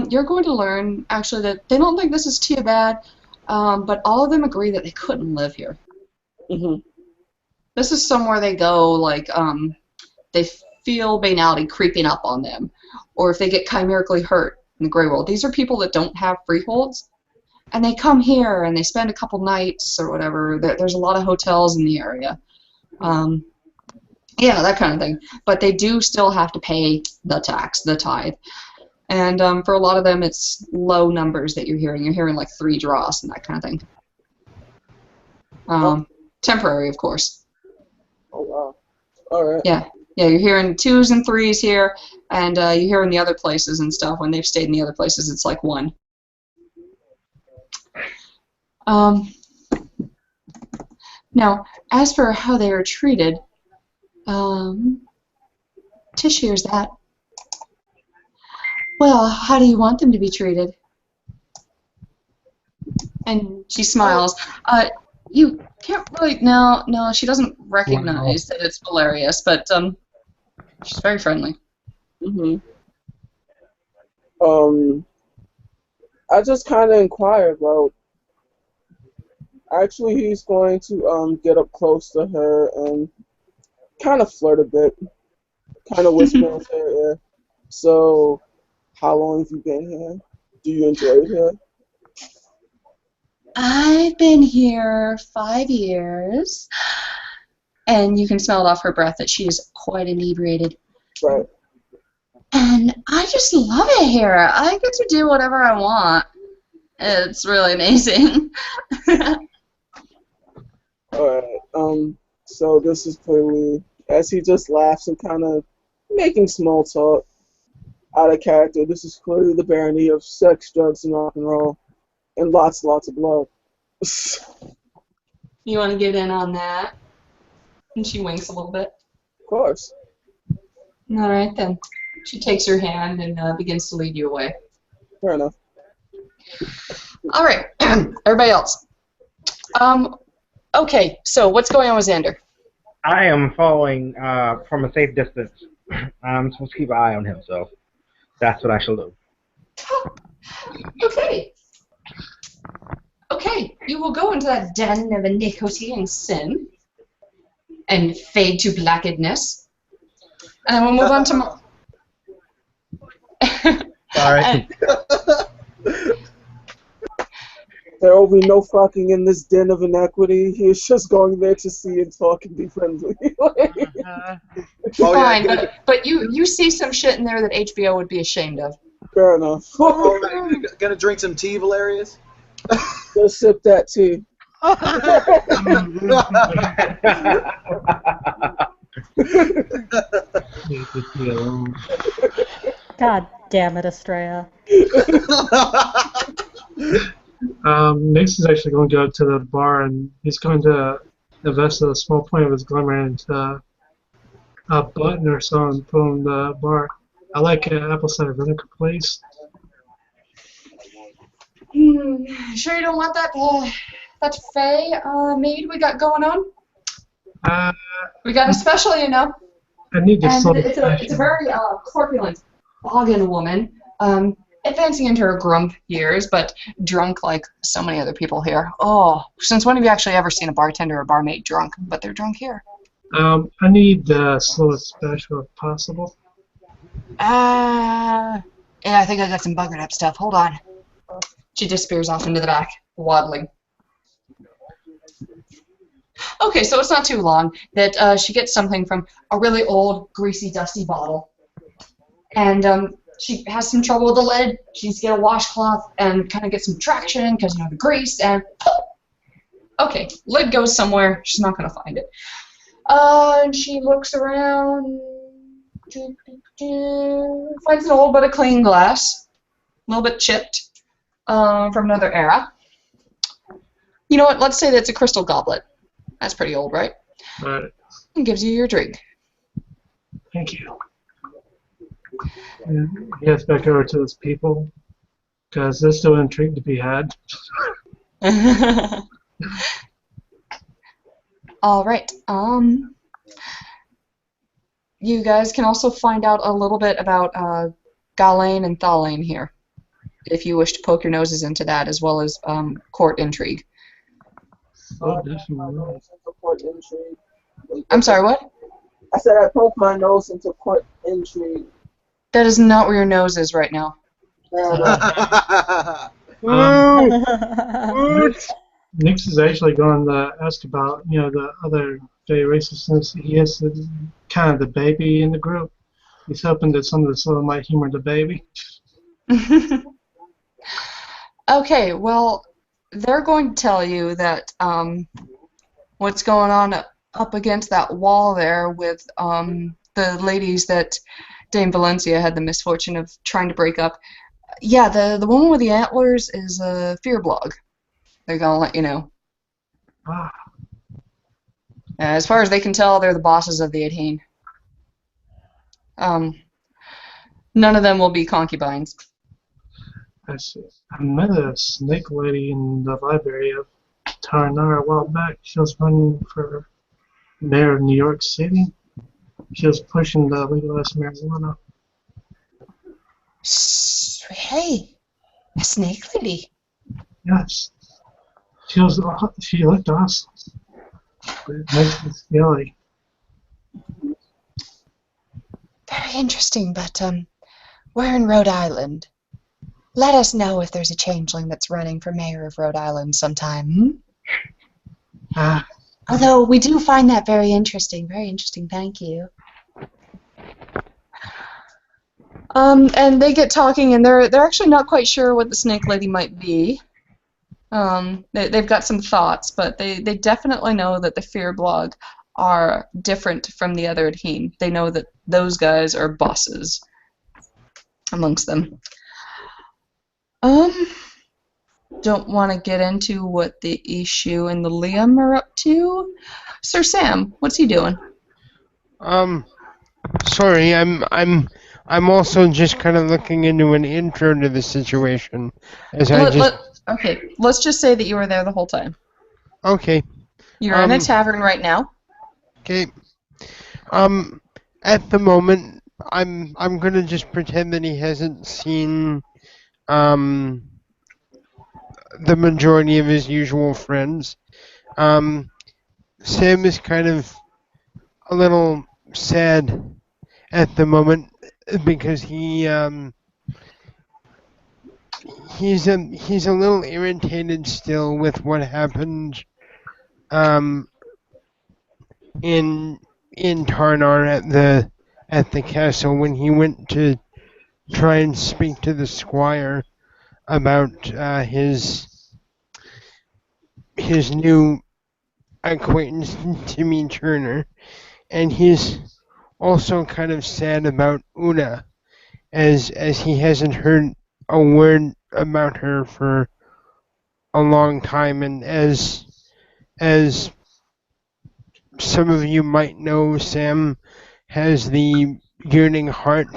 You're going to learn, actually, that they don't think this is too bad, but all of them agree that they couldn't live here. Mm-hmm. This is somewhere they go, like, they feel banality creeping up on them, or if they get chimerically hurt in the Grey World. These are people that don't have freeholds, and they come here and they spend a couple nights or whatever. There's a lot of hotels in the area. Yeah, that kind of thing. But they do still have to pay the tax, the tithe. And for a lot of them, it's low numbers that you're hearing. You're hearing like 3 draws and that kind of thing. Temporary, of course. Oh, wow. All right. Yeah, you're hearing 2s and 3s here, and you hear in the other places and stuff. When they've stayed in the other places, it's like 1. Now, as for how they are treated, Tish hears that. Well, how do you want them to be treated? And she smiles. You can't really... No, she doesn't recognize that it's Valarius, but she's very friendly. Mm-hmm. I just kind of inquire about... Actually, he's going to get up close to her and kind of flirt a bit. Kind of whisper into her ear. So, how long have you been here? Do you enjoy it here? I've been here 5 years, and you can smell it off her breath that she is quite inebriated. Right. And I just love it here. I get to do whatever I want. It's really amazing. Alright, so this is clearly, as he just laughs and kind of making small talk out of character, this is clearly the barony of sex, drugs, and rock and roll. And lots of blood. You want to get in on that? And she winks a little bit. Of course. All right, then. She takes your hand and begins to lead you away. Fair enough. All right, everybody else. Okay, so what's going on with Zander? I am following from a safe distance. I'm supposed to keep an eye on him, so that's what I shall do. Okay. Okay, you will go into that den of iniquity and sin and fade to blackedness. And then we'll move on to... Sorry. There will be no fucking in this den of inequity. He's just going there to see and talk and be friendly. Fine, but you see some shit in there that HBO would be ashamed of. Fair enough. Gonna drink some tea, Valarius? Go sip that tea. God damn it, Astraea. Nix is actually going to go to the bar and he's going to invest a small point of his glimmer into a button or something from the bar. I like apple cider vinegar, please. Sure you don't want that Fey mead we got going on? We got a special, you know. I need to and it's a very corpulent Boggin woman, advancing into her grump years, but drunk like so many other people here. Oh, since when have you actually ever seen a bartender or barmaid drunk? But they're drunk here. I need the slowest special if possible. Yeah, I think I got some buggered up stuff. Hold on. She disappears off into the back, waddling. Okay, so it's not too long that she gets something from a really old, greasy, dusty bottle. And she has some trouble with the lid. She needs to get a washcloth and kind of get some traction because, you know, the grease. And okay, lid goes somewhere. She's not going to find it. And she looks around. Finds an old but a clean glass. A little bit chipped from another era. You know what? Let's say that's a crystal goblet. That's pretty old, right? Right. And gives you your drink. Thank you. And he heads back over to his people, because there's still intrigue to be had. All right. You guys can also find out a little bit about Ghislaine and Thalaine here, if you wish to poke your noses into that, as well as court intrigue. Court intrigue. I'm sorry, what? I said I poked my nose into court intrigue. That is not where your nose is right now. Nix is actually going to ask about, you know, the other gay races, since he is kind of the baby in the group. He's hoping that some of the soul might humor the baby. Okay, well, they're going to tell you that what's going on up against that wall there with the ladies that Dame Valencia had the misfortune of trying to break up. Yeah, the woman with the antlers is a fear blog. They're going to let you know. As far as they can tell, they're the bosses of the 18. None of them will be concubines. I see. I met a snake lady in the library of Tarnar a while back. She was running for mayor of New York City. She was pushing the legalized marijuana. Hey, a snake lady. Yes. She looked awesome. But it makes me silly. Very interesting, but we're in Rhode Island. Let us know if there's a changeling that's running for mayor of Rhode Island sometime. Although we do find that very interesting. Very interesting, thank you. And they get talking, and they're actually not quite sure what the snake lady might be. They've got some thoughts, but they definitely know that the Fear Blog are different from the other team. They know that those guys are bosses amongst them. Don't want to get into what the Ishu and the Liam are up to. Sir Sam, what's he doing? Sorry, I'm also just kind of looking into an intro to the situation. Okay, let's just say that you were there the whole time. Okay. You're in a tavern right now. Okay. At the moment, I'm gonna just pretend that he hasn't seen the majority of his usual friends. Sam is kind of a little sad at the moment because he's a little irritated still with what happened in Tarnar at the castle when he went to try and speak to the squire about his new acquaintance Timmy Turner, and he's also kind of sad about Una, as he hasn't heard a word about her for a long time, and as some of you might know, Sam has the yearning heart,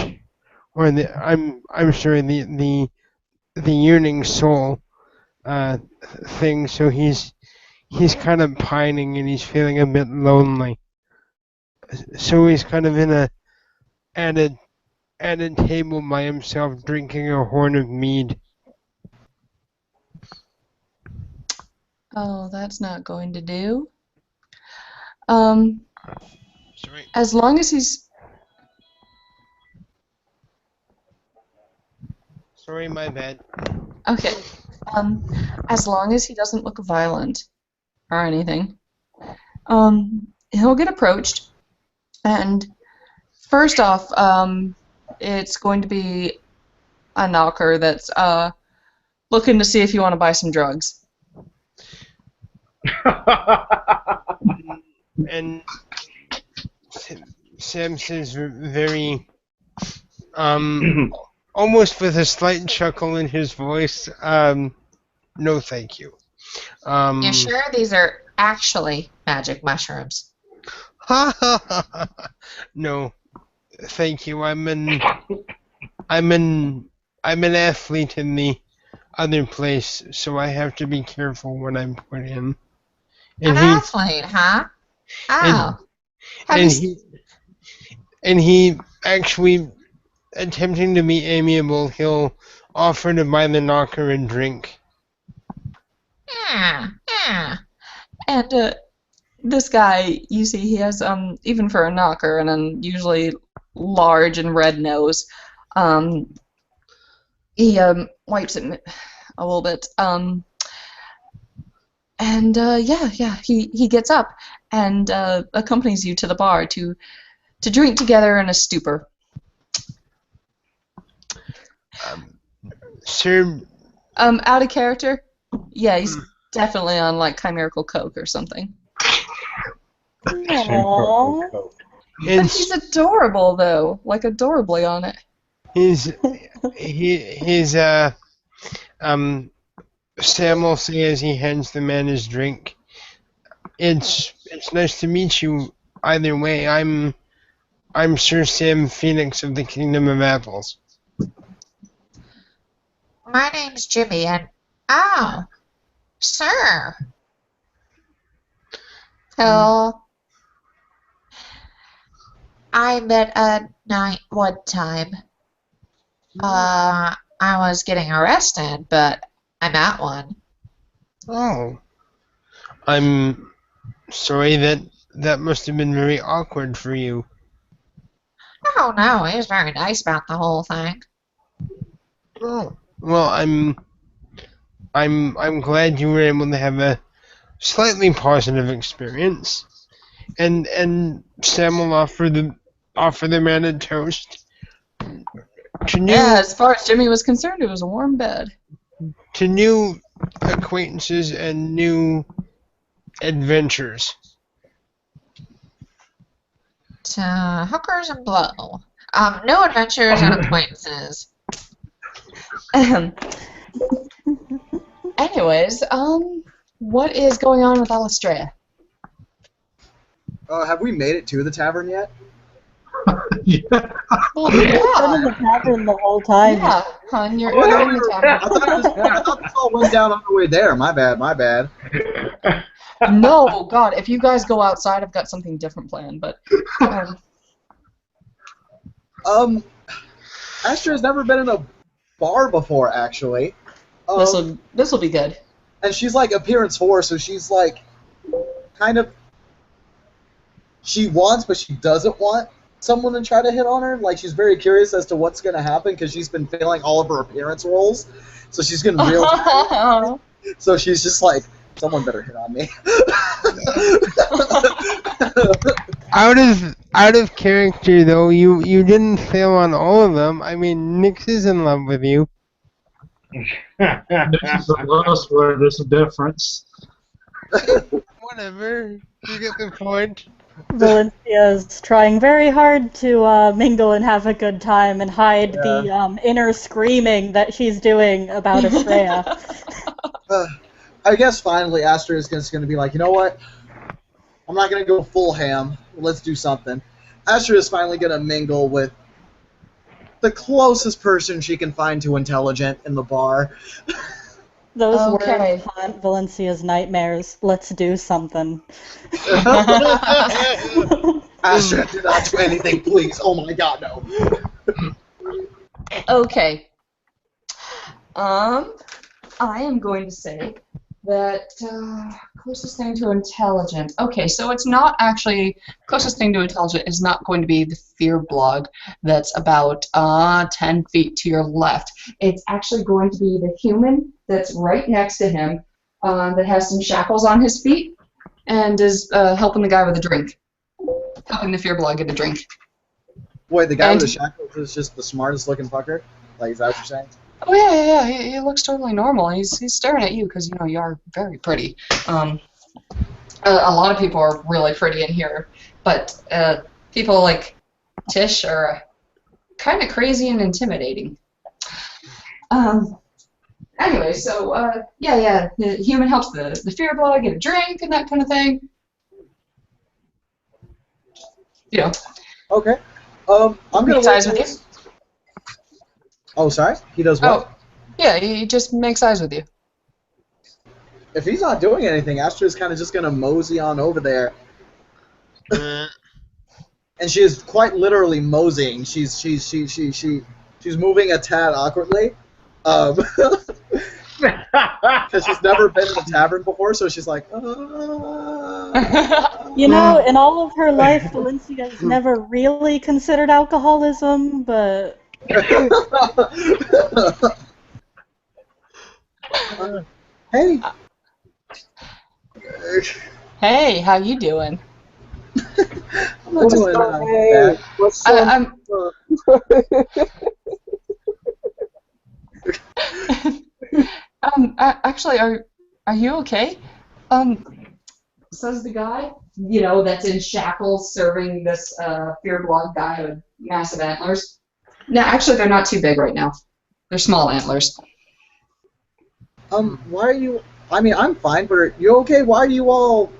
or I'm sure the yearning soul thing. So he's kind of pining and he's feeling a bit lonely. So he's kind of at a table by himself, drinking a horn of mead. Oh, that's not going to do. Sorry. As long as he's... Sorry, my bad. Okay. As long as he doesn't look violent or anything, he'll get approached, and first off, it's going to be a knocker that's looking to see if you want to buy some drugs. And Sam says very, almost with a slight chuckle in his voice, no thank you. You sure these are actually magic mushrooms? No, thank you. I'm an athlete in the other place, so I have to be careful what I put in. An athlete, huh? Oh. And he actually, attempting to be amiable, he'll offer to buy the knocker a drink. Yeah. And this guy, you see, he has even for a knocker, an unusually large and red nose. He wipes it a little bit. He gets up and accompanies you to the bar to drink together in a stupor. Sir. Out of character? Yeah, he's definitely on like chimerical coke or something. Aww. But he's adorable though, like adorably on it. Sam will say as he hands the man his drink, it's nice to meet you either way. I'm Sir Sam Phoenix of the Kingdom of Apples. My name's Jimmy, and oh, sir. So I met a knight one time. I was getting arrested, but I'm at one. Oh. I'm sorry that must have been very awkward for you. Oh no, he was very nice about the whole thing. Oh. Well, I'm glad you were able to have a slightly positive experience. And Sam will offer the man a toast. As far as Jimmy was concerned, it was a warm bed. To new acquaintances and new adventures. To hookers and blow. No adventures and acquaintances. Anyways, what is going on with Astraea? Have we made it to the tavern yet? Yeah. Well, We've been in the tavern the whole time. Yeah, hon, you're in the tavern. I thought this all went down on the way there. My bad. No, God, if you guys go outside, I've got something different planned, but... Astraea's never been in a bar before, actually. This will be good. And she's like appearance 4, so she's like kind of. She wants, but she doesn't want someone to try to hit on her. Like, she's very curious as to what's going to happen because she's been failing all of her appearance rolls. So she's getting real tired. So she's just like, someone better hit on me. Out of character, though, you didn't fail on all of them. I mean, Nyx is in love with you. This is the last word. There's a difference. Whatever. You get the point. Valencia is trying very hard to mingle and have a good time and hide the inner screaming that she's doing about Astraea. I guess finally Astraea is just going to be like, you know what? I'm not going to go full ham. Let's do something. Astraea is finally going to mingle with the closest person she can find to intelligent in the bar. Those words haunt Valencia's nightmares. Let's do something. Astraea, do not do anything, please. Oh my god, no. Okay. I am going to say that closest thing to intelligent. Okay, so it's not actually closest thing to intelligent is not going to be the fear blog that's about 10 feet to your left. It's actually going to be the human that's right next to him that has some shackles on his feet and is helping the guy with a drink. Helping the fear blog get a drink. Wait, the guy with the shackles is just the smartest looking fucker? Like, is that what you're saying? Oh yeah. He looks totally normal. He's staring at you because you know you are very pretty. A lot of people are really pretty in here, but people like Tish are kind of crazy and intimidating. Anyway, so the human helps the fear blog get a drink and that kind of thing. You know. Okay. I'm gonna make eyes with you. Oh, sorry? He does what? Oh, yeah, he just makes eyes with you. If he's not doing anything, Astraea's kind of just going to mosey on over there. And she is quite literally moseying. She's moving a tad awkwardly. Because she's never been in a tavern before, so she's like, You know, in all of her life, Valencia's never really considered alcoholism, but... Hey. Hey, how you doing? I'm not doing bad. What's up? Actually, are you okay? Says the guy, you know, that's in shackles serving this fear blog guy with massive antlers. No, actually, they're not too big right now. They're small antlers. Why are you... I mean, I'm fine, but are you okay? Why are you all...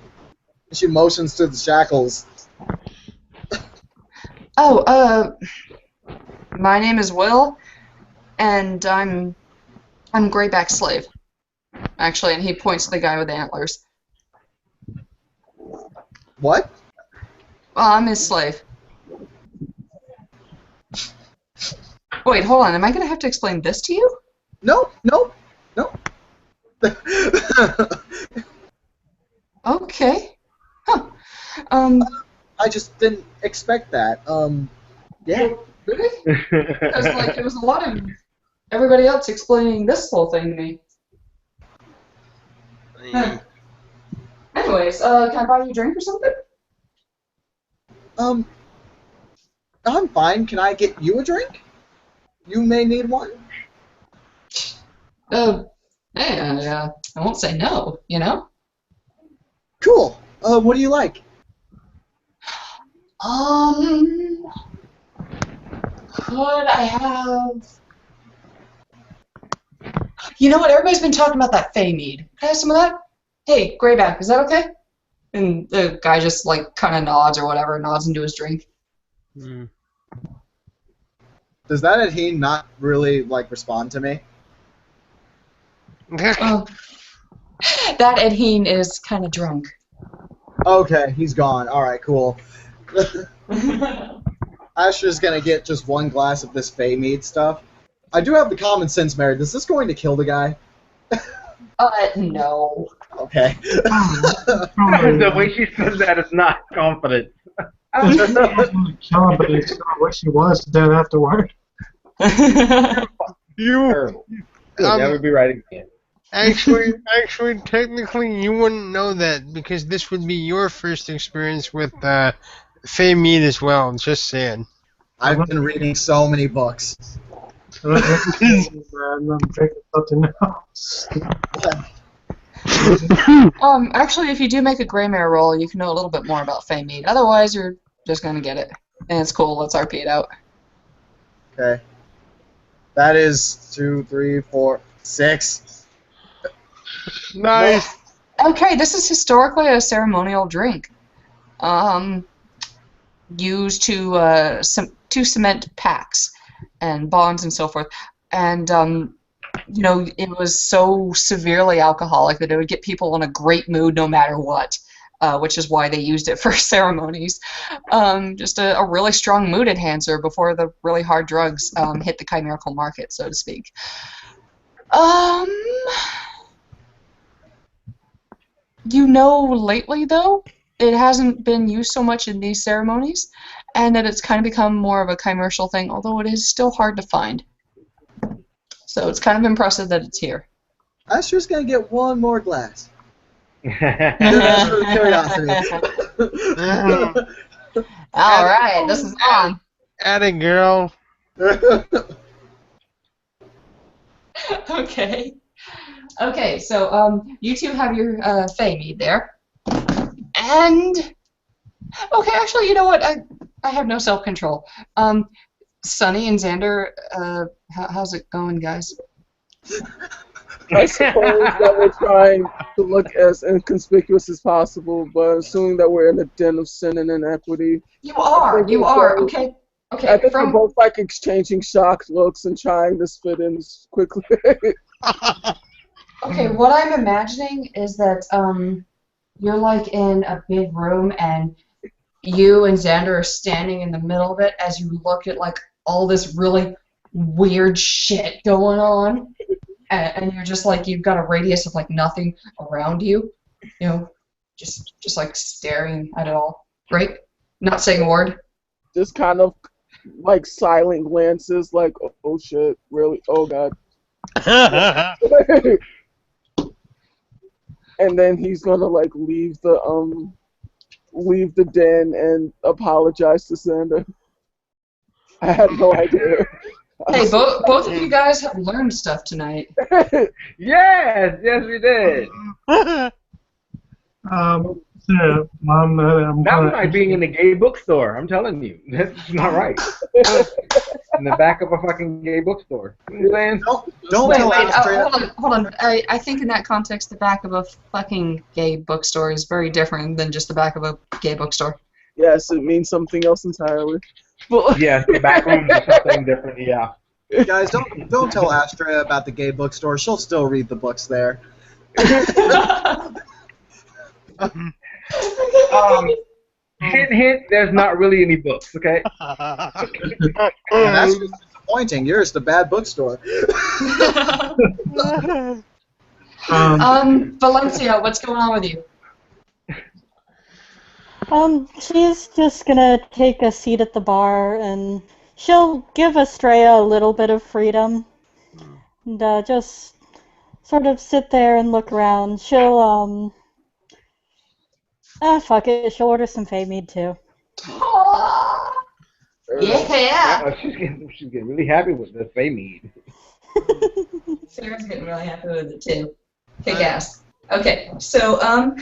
She motions to the shackles. Oh, my name is Will, and I'm Greyback's slave. Actually, and he points to the guy with the antlers. What? Well, I'm his slave. Wait, hold on. Am I going to have to explain this to you? No. Okay. Huh. I just didn't expect that. Yeah. Really? Because, like, there was a lot of everybody else explaining this whole thing to me. Anyways, can I buy you a drink or something? I'm fine. Can I get you a drink? You may need one. I won't say no, you know? Cool. What do you like? Could I have... You know what? Everybody's been talking about that Fey mead. Can I have some of that? Hey, Greyback, is that okay? And the guy just, like, kind of nods or whatever, nods into his drink. Does that Adheen not really, like, respond to me? That Adheen is kind of drunk. Okay, he's gone. Alright, cool. Astraea's gonna get just one glass of this Fey mead stuff. I do have the common sense, Mary. Is this going to kill the guy? No. Okay. The way she says that is not confident. It's not gonna kill him, but he's gonna wish he was dead afterward. Terrible. Good, that would be right again. Actually, technically, you wouldn't know that because this would be your first experience with Fey Mead as well. Just saying. I've been reading so many books. I'm drinking something else. Actually, if you do make a Grey Mare roll, you can know a little bit more about Fey Mead. Otherwise, you're just gonna get it. And it's cool, let's RP it out. Okay. That is 2, 3, 4, 6. Nice. Okay, this is historically a ceremonial drink. Used to cement pacts and bonds and so forth. And you know, it was so severely alcoholic that it would get people in a great mood no matter what, which is why they used it for ceremonies. Just a really strong mood enhancer before the really hard drugs hit the chimerical market, so to speak. You know, lately, though, it hasn't been used so much in these ceremonies, and that it's kind of become more of a chimerical thing, although it is still hard to find. So it's kind of impressive that it's here. Astraea's gonna get one more glass. Just for curiosity. All right, this is on. Atta girl. Okay. Okay, so you two have your Fey Mead there. And okay, actually, you know what? I have no self-control. Sunny and Zander, how's it going, guys? I suppose that we're trying to look as inconspicuous as possible, but assuming that we're in a den of sin and inequity. You are. Okay. Okay. I think we're both like exchanging shocked looks and trying to spit in quickly. Okay, what I'm imagining is that you're like in a big room and you and Zander are standing in the middle of it as you look at like all this really weird shit going on, and you're just like, you've got a radius of like nothing around you, you know, just like staring at it all, right? Not saying a word. Just kind of like silent glances, like, oh shit, really? Oh god. And then he's gonna like leave the den and apologize to Zander. I had no idea. Hey, both of you guys have learned stuff tonight. Yes, we did. Yeah, I'm that was like being in a gay bookstore. I'm telling you, that's not right. In the back of a fucking gay bookstore. You know what I'm saying? Don't Wait, tell Astraea. hold on. I think in that context, the back of a fucking gay bookstore is very different than just the back of a gay bookstore. Yes, it means something else entirely. Yes, the back room is something different. Yeah. Guys, don't tell Astraea about the gay bookstore. She'll still read the books there. Hint, there's not really any books, okay? That's just disappointing. Yours the bad bookstore. Valencia, what's going on with you? She's just gonna take a seat at the bar and she'll give Astraea a little bit of freedom. And just sort of sit there and look around. She'll, fuck it, she'll order some Fey Mead too. Yeah! She's getting really happy with the Fey Mead. Sarah's getting really happy with it too. Kick ass. Okay, so,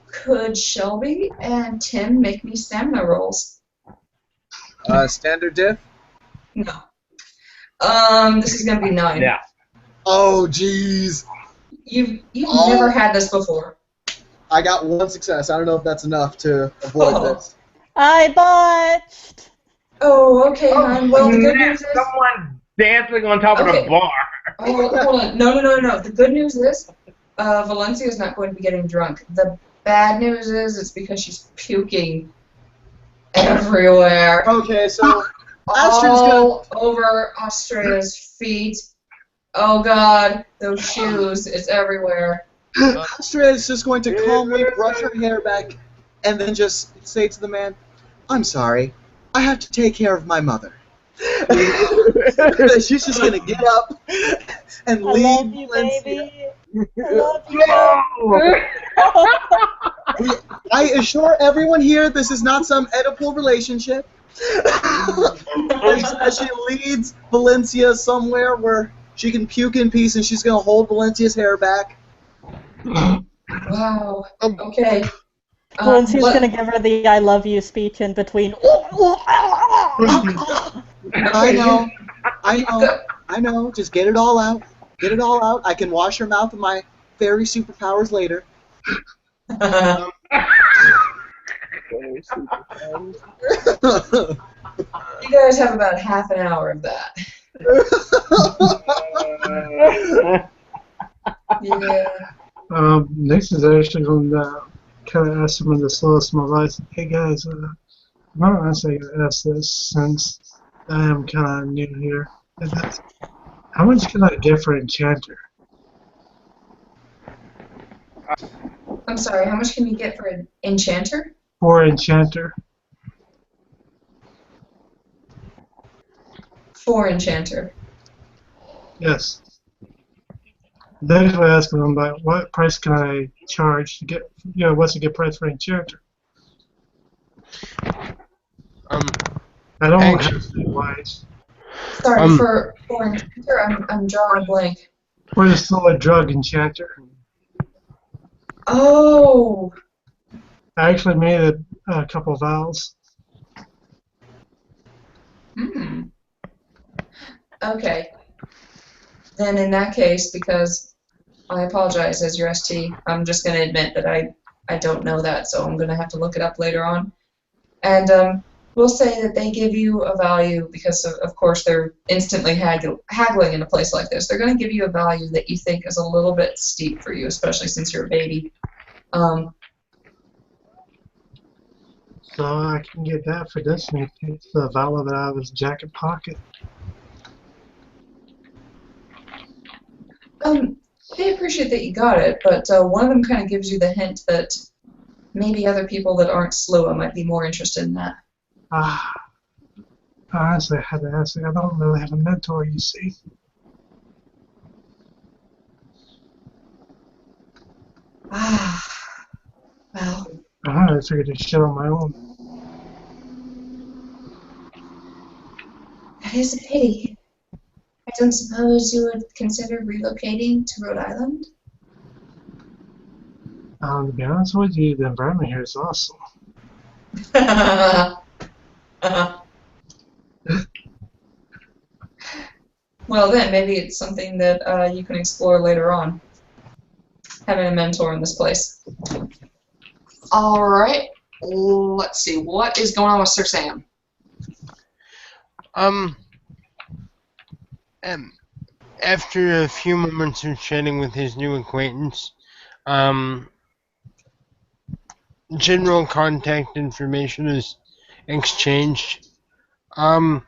could Shelby and Tim make me stamina rolls? Standard diff? No. This is gonna be 9. Yeah. Oh, jeez. You've never had this before. I got 1 success. I don't know if that's enough to avoid this. I botched! Oh, okay, hon. Well, the good news is... Someone dancing on top of a bar. Oh, hold on. No. The good news is Valencia is not going to be getting drunk. The bad news is it's because she's puking everywhere. Okay, so all over Astraea's feet. Oh God, those shoes! It's everywhere. Astraea is just going to calmly brush her hair back and then just say to the man, "I'm sorry, I have to take care of my mother." She's just going to get up and leave. I love you, baby. I love you. I assure everyone here this is not some Oedipal relationship. As she leads Valencia somewhere where she can puke in peace, and she's going to hold Valencia's hair back. Wow. Okay. Valencia's going to give her the I love you speech in between. I know. Just get it all out. Get it all out. I can wash her mouth with my fairy superpowers later. You guys have about half an hour of that. Yeah. Next is actually going to kind of ask someone the slowest of my life. Hey guys, I'm not honestly going to ask this since I am kind of new here. How much can I get for Enchanter? I'm sorry, how much can you get for an Enchanter? For Enchanter. For Enchanter. Yes. That's what I asked them about. What price can I charge to get? What's a good price for Enchanter? I don't want to say wise. Sorry, for Enchanter, I'm drawing a blank. For the solid drug Enchanter. Oh. I actually made a couple vials. Hmm. Okay. Then in that case, because I apologize as your ST, I'm just going to admit that I don't know that, so I'm going to have to look it up later on. And we'll say that they give you a value because, of course, they're instantly haggling in a place like this. They're going to give you a value that you think is a little bit steep for you, especially since you're a baby. So I can get that for this one. It's the vial that out of his jacket pocket. They appreciate that you got it, but one of them kind of gives you the hint that maybe other people that aren't Slua might be more interested in that. Honestly, I had to ask. I don't really have a mentor, you see. Well. I figured to shit on my own. That is a pity. I don't suppose you would consider relocating to Rhode Island? To be honest with you, the environment here is awesome. Well then, maybe it's something that you can explore later on. Having a mentor in this place. Alright, let's see, what is going on with Sir Sam? After a few moments of chatting with his new acquaintance, general contact information is exchanged. I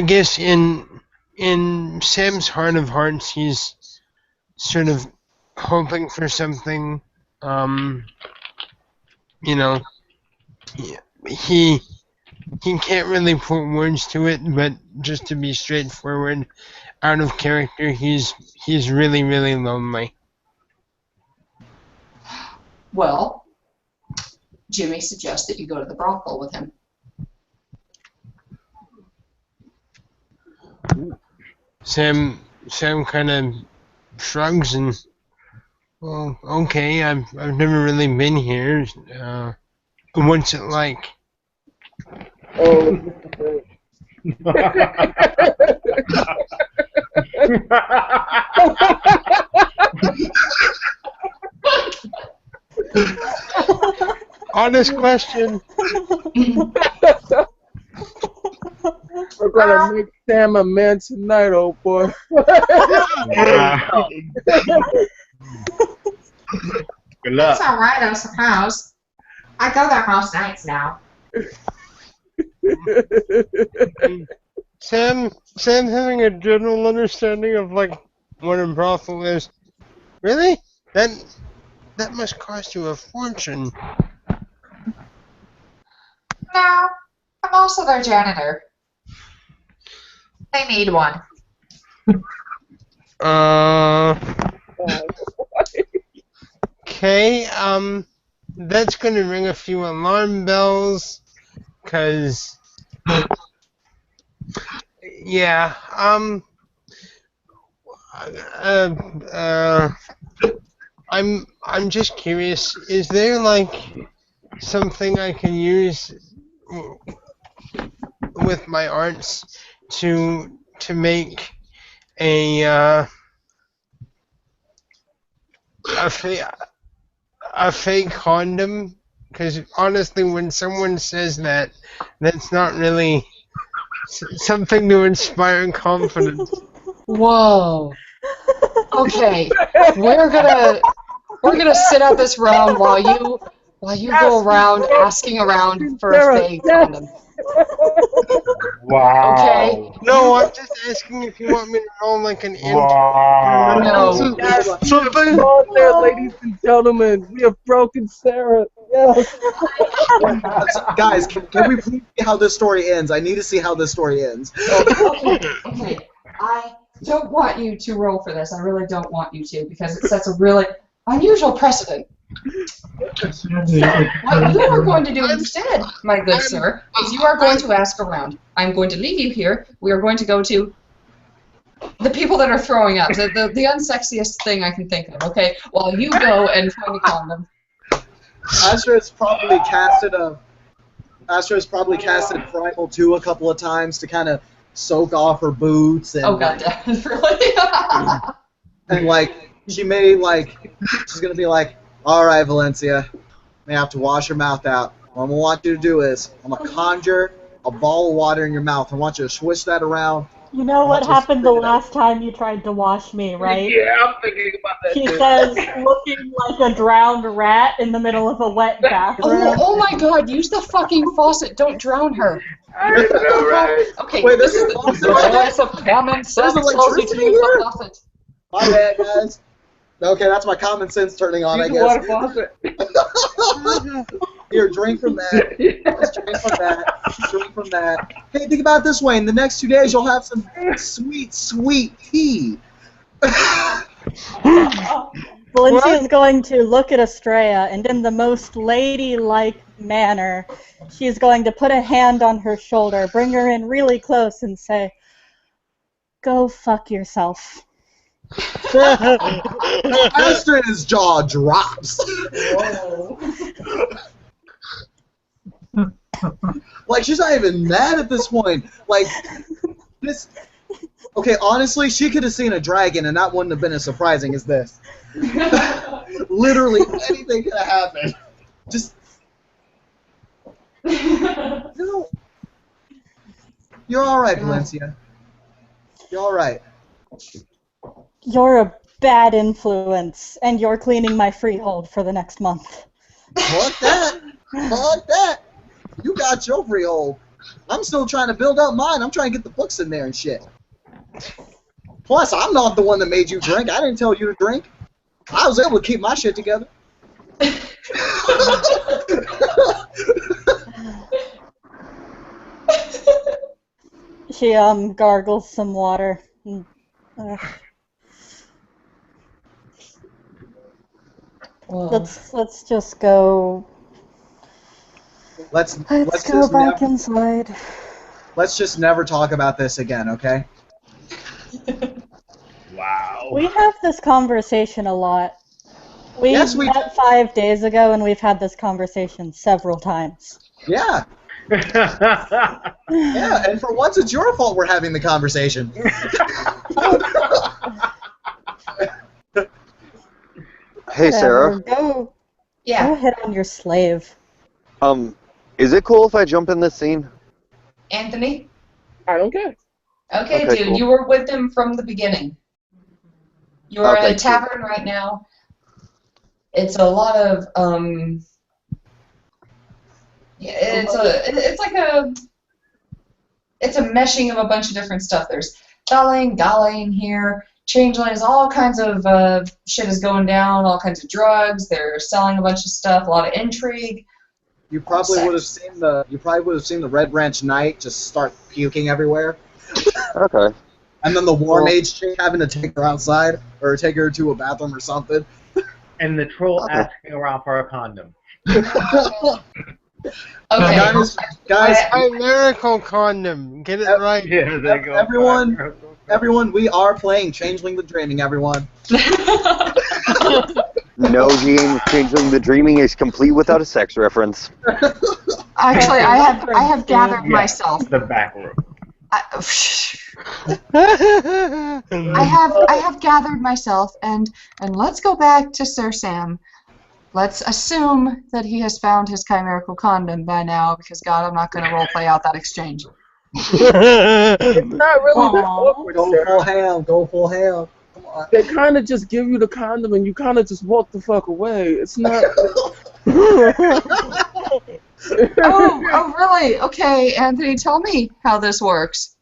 guess in Sam's heart of hearts, he's sort of hoping for something. He can't really put words to it, but just to be straightforward, out of character, he's really, really lonely. Well, Jimmy suggests that you go to the brothel with him. Sam kind of shrugs and, well, okay, I've never really been here. What's it like? Oh, Honest question. we're gonna make Sam a man tonight, old boy. Good luck. It's alright, I suppose. I go there most nights now. Sam having a general understanding of like what a brothel is. Really? That must cost you a fortune. No, I'm also their janitor. They need one. Okay, that's gonna ring a few alarm bells, cause, yeah, I'm just curious, is there, like, something I can use with my arts to make a fake condom? Because honestly, when someone says that, that's not really something to inspire confidence. Whoa. Okay, we're gonna sit out this round while you go around asking around for a fake condom. Wow. Okay. No, I'm just asking if you want me to roll like an int. Wow. No. Yes, Something. go there, ladies and gentlemen. We have broken Sarah. Yes. Guys, can we please see how this story ends? I need to see how this story ends. Okay. I don't want you to roll for this. I really don't want you to, because it sets a really unusual precedent. So, what you are going to do instead, my good sir, is you are going to ask around. I'm going to leave you here. We are going to go to the people that are throwing up, the unsexiest thing I can think of, okay? While you go and find a condom. Astraea's probably casted Primal 2 a couple of times to kind of soak off her boots and. Oh god, really? And like she's gonna be like, all right, Valencia, you may have to wash your mouth out. What I'm gonna want you to do is I'm gonna conjure a ball of water in your mouth. I want you to swish that around. You know what happened the last time you tried to wash me, right? Yeah, I'm thinking about that. She says, looking like a drowned rat in the middle of a wet bathroom. Oh my god, use the fucking faucet, don't drown her. I know, right? Okay, Wait, this is there's the voice of common sense tells you to use the faucet. My bad, guys. Okay, that's my common sense turning on, I Use the guess. water faucet. Here, drink from that. Just drink from that. Drink from that. Hey, think about it this way. In the next 2 days, you'll have some sweet, sweet tea. Valencia's going to look at Astraea, and in the most ladylike manner, she's going to put a hand on her shoulder, bring her in really close, and say, "Go fuck yourself." Astraea's jaw drops. Whoa. Like, she's not even mad at this point. Like, this... Okay, honestly, she could have seen a dragon, and that wouldn't have been as surprising as this. Literally, anything could have happened. Just... No. You're alright, Valencia. You're alright. You're a bad influence, and you're cleaning my freehold for the next month. Fuck that. Fuck that. You got your freehold. I'm still trying to build up mine. I'm trying to get the books in there and shit. Plus, I'm not the one that made you drink. I didn't tell you to drink. I was able to keep my shit together. She gargles some water. Let's just go. Let's go back inside. Let's just never talk about this again, okay? Wow. We have this conversation a lot. We met 5 days ago, and we've had this conversation several times. Yeah. Yeah, and for once it's your fault we're having the conversation. Hey, Sarah. Go hit on your slave. Is it cool if I jump in this scene? Anthony? I don't care. Okay, Okay, dude, cool. you were with him from the beginning. You are at a tavern right now. It's a lot of, yeah, it's like a it's a meshing of a bunch of different stuff. There's Thaling, Galain here, Changelings, all kinds of shit is going down, all kinds of drugs. They're selling a bunch of stuff, a lot of intrigue. You probably would have seen the Red Branch Knight just start puking everywhere. Okay. And then the War Mage chick having to take her outside or take her to a bathroom or something. And the troll asking around for a condom. Okay. Guys, A miracle condom. Get it right. Yeah, there you go. Everyone, we are playing Changeling the Dreaming, everyone. No game of Changeling the Dreaming is complete without a sex reference. Actually, I have gathered myself. The back room. I have gathered myself, and let's go back to Sir Sam. Let's assume that he has found his chimerical condom by now, because God, I'm not going to roleplay out that exchange. It's not really that awkward. Go full ham. Go full ham. Come on. They kind of just give you the condom and you kind of just walk the fuck away. It's not. Oh, really? Okay, Anthony, tell me how this works.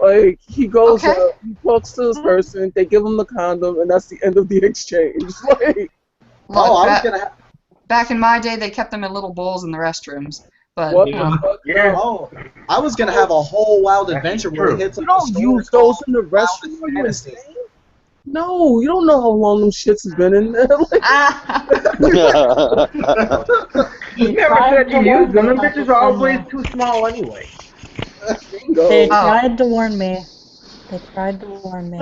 Like, he goes Okay. up, he talks to this person, they give him the condom, and that's the end of the exchange. Like, Look, back in my day, they kept them in little bowls in the restrooms. But what the fuck? Yeah. Oh, I was gonna have a whole wild adventure where he hits You up don't use those in the restroom. Are you insane? No, you don't know how long them shits have been in there. You never said you used them. Them bitches are always too small anyway. They tried to warn me. They tried to warn me.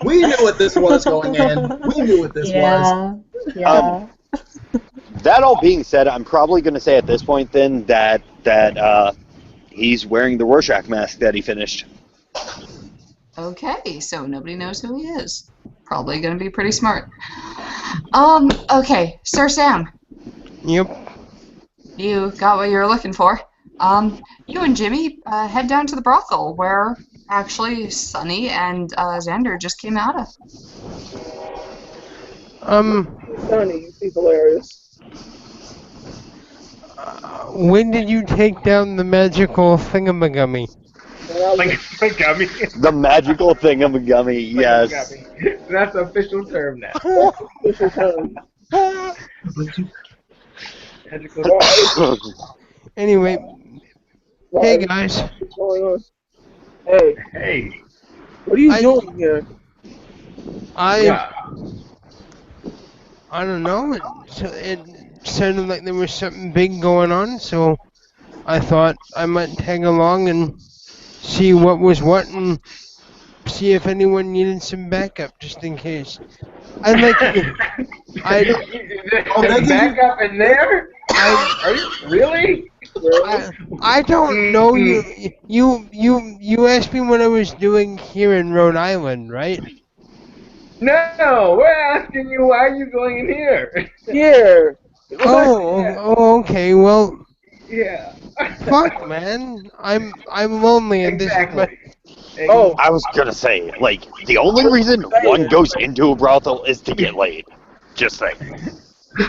We knew what this was going in. We knew what this was. Yeah. That all being said, I'm probably going to say at this point then that he's wearing the Rorschach mask that he finished. Okay, so nobody knows who he is. Probably going to be pretty smart. Okay, Sir Sam. Yep. You got what you were looking for. You and Jimmy head down to the brothel, where actually Sunny and Zander just came out of. Sunny, you see Valarius. When did you take down the magical thingamagummy? Thingamagummy. The magical thingamagummy, yes. That's an official term now. Official term. Anyway, hey guys. What's going on? Hey. What are you doing here? I don't know. It sounded like there was something big going on, so I thought I might tag along and see what was what and see if anyone needed some backup, just in case. I'd like to. Backup in there? Are you really? I don't know you. You asked me what I was doing here in Rhode Island, right? No, we're asking you why are you going in here? Here. Oh, okay. Well, yeah. Fuck, man. I'm lonely in this. Oh, I was gonna say, like, the only reason one goes into a brothel is to get laid. Just saying.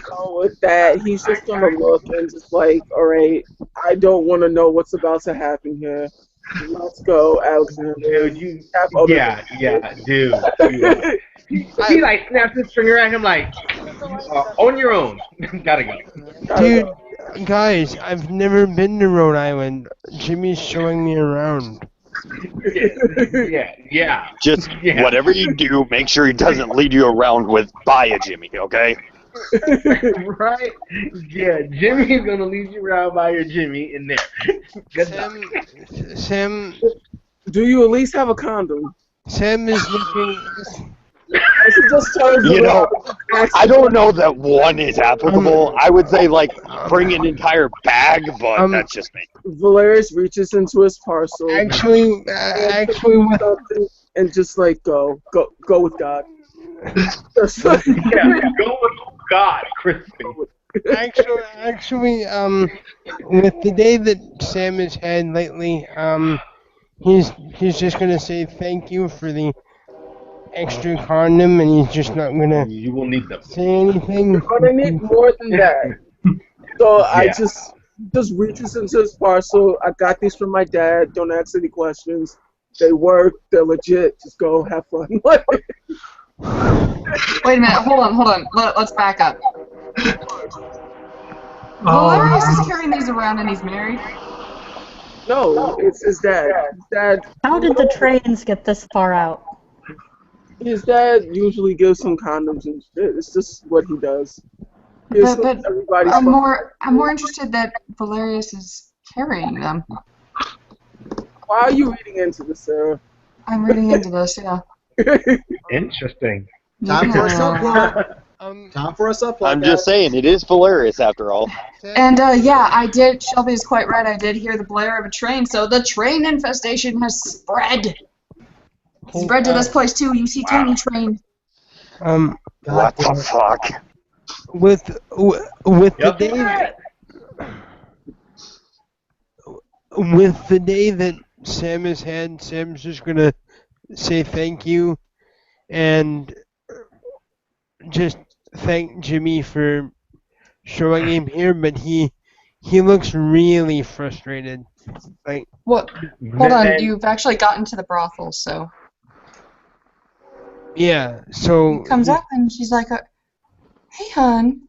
So with that, he's just gonna look and just like, alright, I don't want to know what's about to happen here. Let's go, Alexander. Dude, you have dude. He like snaps his finger at him like, on your own. Gotta go. Dude, guys, I've never been to Rhode Island. Jimmy's showing me around. Yeah. Just whatever you do, make sure he doesn't lead you around with "Buy a Jimmy," okay? Right? Yeah, Jimmy's gonna lead you around by your Jimmy in there. Good Sam, do you at least have a condom? Sam is looking. You know, I don't know that one is applicable. I would say, like, bring an entire bag, but that's just me. Valarius reaches into his parcel. Actually, and just like go with God. Go with God, Crispy. Actually, with the day that Sam has had lately, he's just gonna say thank you for the extra condom, and he's just not gonna. You will need them. Say anything. You're gonna need more than that. So I just just reaches into his parcel. I got these from my dad. Don't ask any questions. They work. They're legit. Just go have fun. Wait a minute. Hold on. Let's back up. Valarius is carrying these around and he's married? No, it's his dad. His dad. How did the trains get this far out? His dad usually gives him condoms and shit. It's just what he does. But I'm more interested that Valarius is carrying them. Why are you reading into this, Sarah? I'm reading into this, yeah. Interesting. Time for a subplot. Time for a subplot. I'm just saying, it is Valarius after all. And yeah, I did. Shelby is quite right. I did hear the blare of a train, so the train infestation has spread. Spread to this place too. You see Tiny Train. What the fuck? With the day that Sam has had, Sam's just gonna say thank you and just thank Jimmy for showing him here, but he looks really frustrated. Like what? Hold on, you've actually gotten to the brothel, so. Yeah, so he comes up and she's like, "Hey, hon,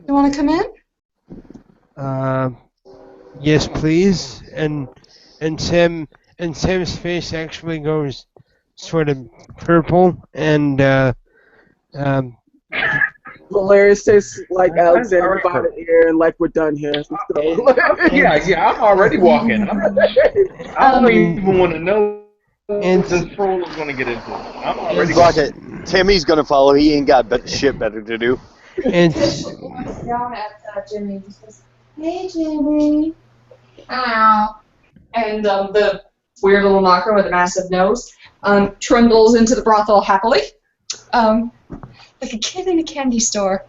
you want to come in?" Yes, please. And Sam's face actually goes sort of purple, and Valarius says like Alexander by the ear, and like we're done here. Let's go. yeah, I'm already walking. I don't even want to know. And this troll is going to get into it. I'm already Fuck it. Timmy's going to follow. He ain't got shit better to do. And down at Jimmy and says, "Hey, Jimmy." Hello. And the weird little knocker with a massive nose trundles into the brothel happily, like a kid in a candy store.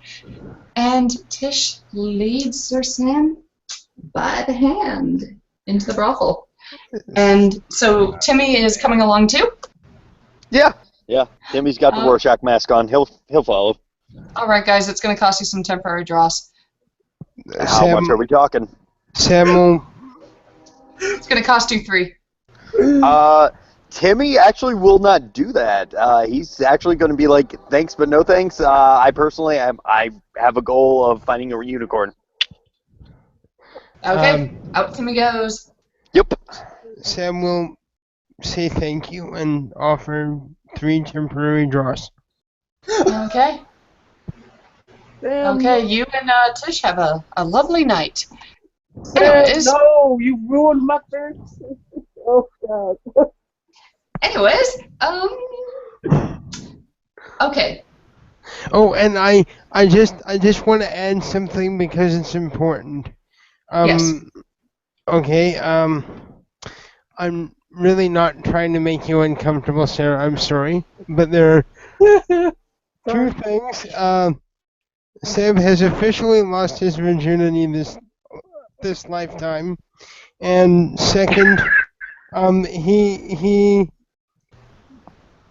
And Tish leads Sir Sam by the hand into the brothel. And so Timmy is coming along too? Yeah. Yeah. Timmy's got the Rorschach mask on. He'll follow. Alright guys, it's gonna cost you some temporary draws. How much are we talking? Sam will... It's gonna cost you 3. Timmy actually will not do that. He's actually going to be like, thanks but no thanks. I personally I have a goal of finding a unicorn. Okay, out Timmy goes. Yep. Sam will say thank you and offer 3 temporary draws. Okay. Okay, you and Tish have a lovely night. Anyways, no, you ruined my face. Oh God. Anyways, okay. Oh, and I just want to add something because it's important. Yes. Okay. I'm really not trying to make you uncomfortable, Sarah. I'm sorry, but there are 2 things. Sam has officially lost his virginity this lifetime, and second,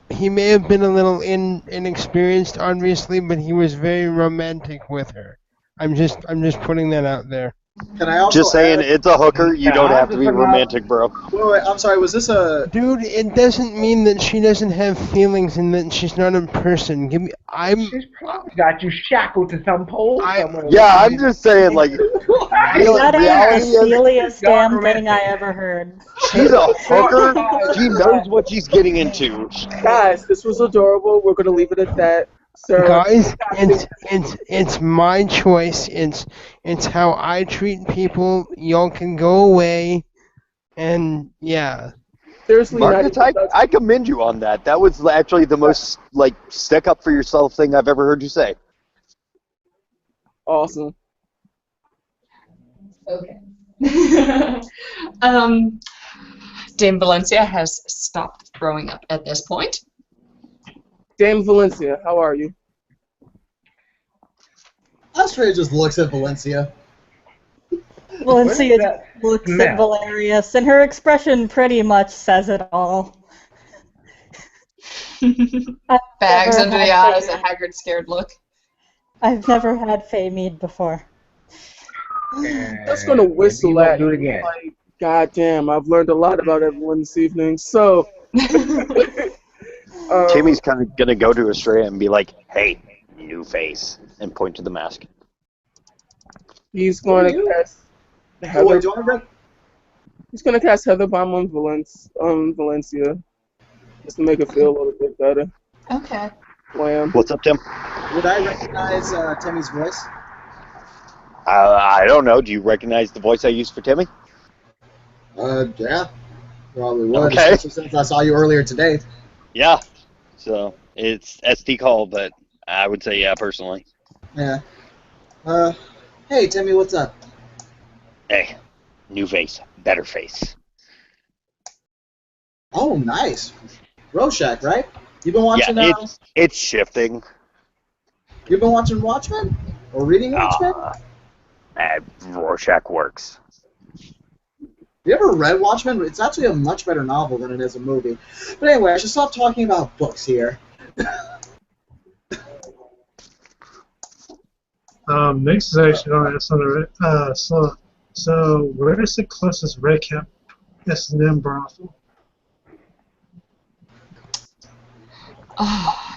he may have been a little inexperienced, obviously, but he was very romantic with her. I'm just putting that out there. Can I also just saying, it's a hooker. You don't have to be romantic, bro. Wait, I'm sorry. Was this a... Dude, it doesn't mean that she doesn't have feelings and that she's not a person. She's probably got you shackled to some pole somewhere. Yeah, I'm just saying, like... That is the silliest damn thing I ever heard. She's a hooker. She knows what she's getting into. Guys, this was adorable. We're gonna leave it at that. Sir, guys, it's my choice. It's how I treat people. Y'all can go away, and yeah. Seriously, Marcus, I commend you on that. That was actually the most like stick up for yourself thing I've ever heard you say. Awesome. Okay. Dame Valencia has stopped throwing up at this point. Dame Valencia, how are you? Astraea just looks at Valencia. Valencia looks at Valarius, and her expression pretty much says it all. Bags under the eyes, a haggard, scared look. I've never had Fey mead before. Just gonna whistle won't at do it you again. like, God damn, I've learned a lot about everyone this evening. So, Timmy's kind of gonna go to Astraea and be like, "Hey, new face," and point to the mask. he's going to cast Heather. do I He's going to cast Heather Bomb on Valencia, just to make it feel a little bit better. Okay. Wham. What's up, Tim? Would I recognize Timmy's voice? I don't know. Do you recognize the voice I used for Timmy? Yeah. Probably would, Okay. especially since I saw you earlier today. Yeah. So it's SD call, but I would say yeah, personally. Yeah. Hey, Timmy, what's up? Hey, new face, better face. Oh, nice. Rorschach, right? You've been watching, Yeah, it's shifting. you've been watching Watchmen? Or reading Watchmen? Rorschach works. You ever read Watchmen? It's actually a much better novel than it is a movie. But anyway, I should stop talking about books here. Next is actually going to ask on the so where is the closest red cap S&M brothel?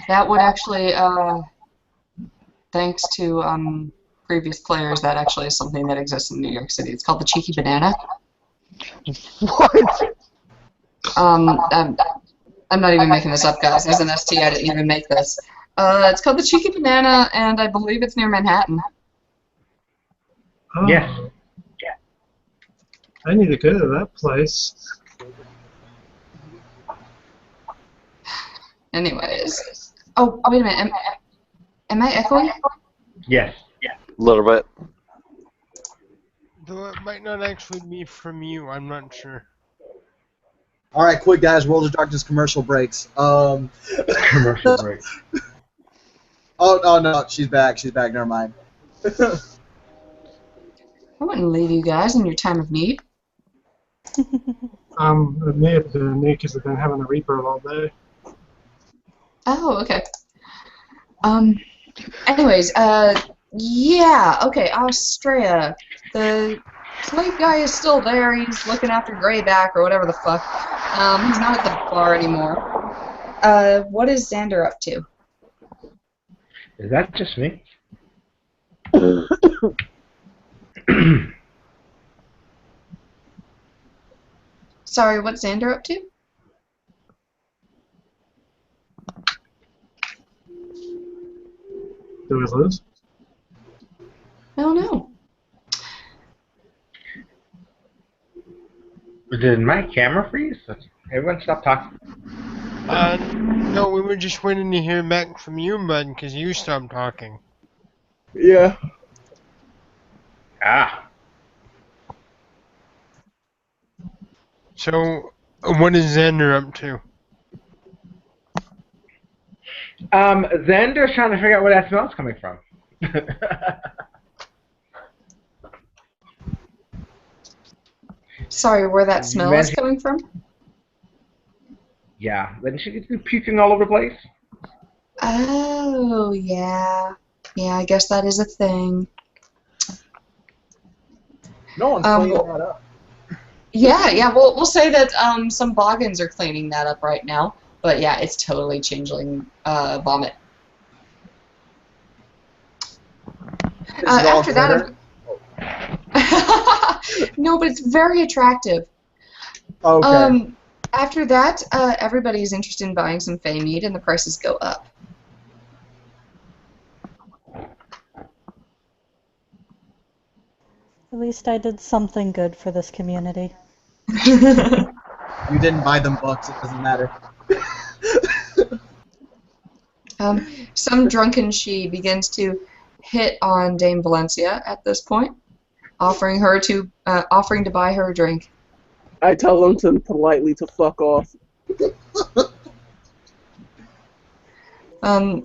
That would actually, thanks to previous players, that actually is something that exists in New York City. It's called the Cheeky Banana. What? I'm not even making this up, guys. There's an ST. I didn't even make this. It's called the Cheeky Banana, and I believe it's near Manhattan. Oh, Yes. Yeah. I need to go to that place. Anyways. Oh, wait a minute. Am I echoing? Yes. A little bit. Though it might not actually be from you, I'm not sure. All right, quick, guys. World of Darkness commercial breaks. Commercial break. Oh, no, she's back. She's back. Never mind. I wouldn't leave you guys in your time of need. It may have been me because I've been having a rebirth all day. Oh, okay. Anyways, yeah, okay, Astraea. The slave guy is still there. He's looking after Greyback or whatever the fuck. He's not at the bar anymore. What is Zander up to? Is that just me? Sorry, what's Zander up to? Do we lose? I don't know. Did my camera freeze? Everyone stop talking. No, we were just waiting to hear back from you, Bud, because you stopped talking. Yeah. Ah. So, what is Xander up to? Xander's trying to figure out where that smell's coming from. Sorry, where that smell is coming from? Yeah. Then she gets puking all over the place. Oh, yeah. Yeah, I guess that is a thing. No one's cleaning that up. Yeah, we'll say that some boggins are cleaning that up right now. But yeah, it's totally changeling vomit. After that, no, but it's very attractive. Okay. After that, everybody's interested in buying some Fey mead, and the prices go up. At least I did something good for this community. You didn't buy them books. It doesn't matter. Some drunken she begins to hit on Dame Valencia at this point, offering to buy her a drink. I tell him to politely to fuck off.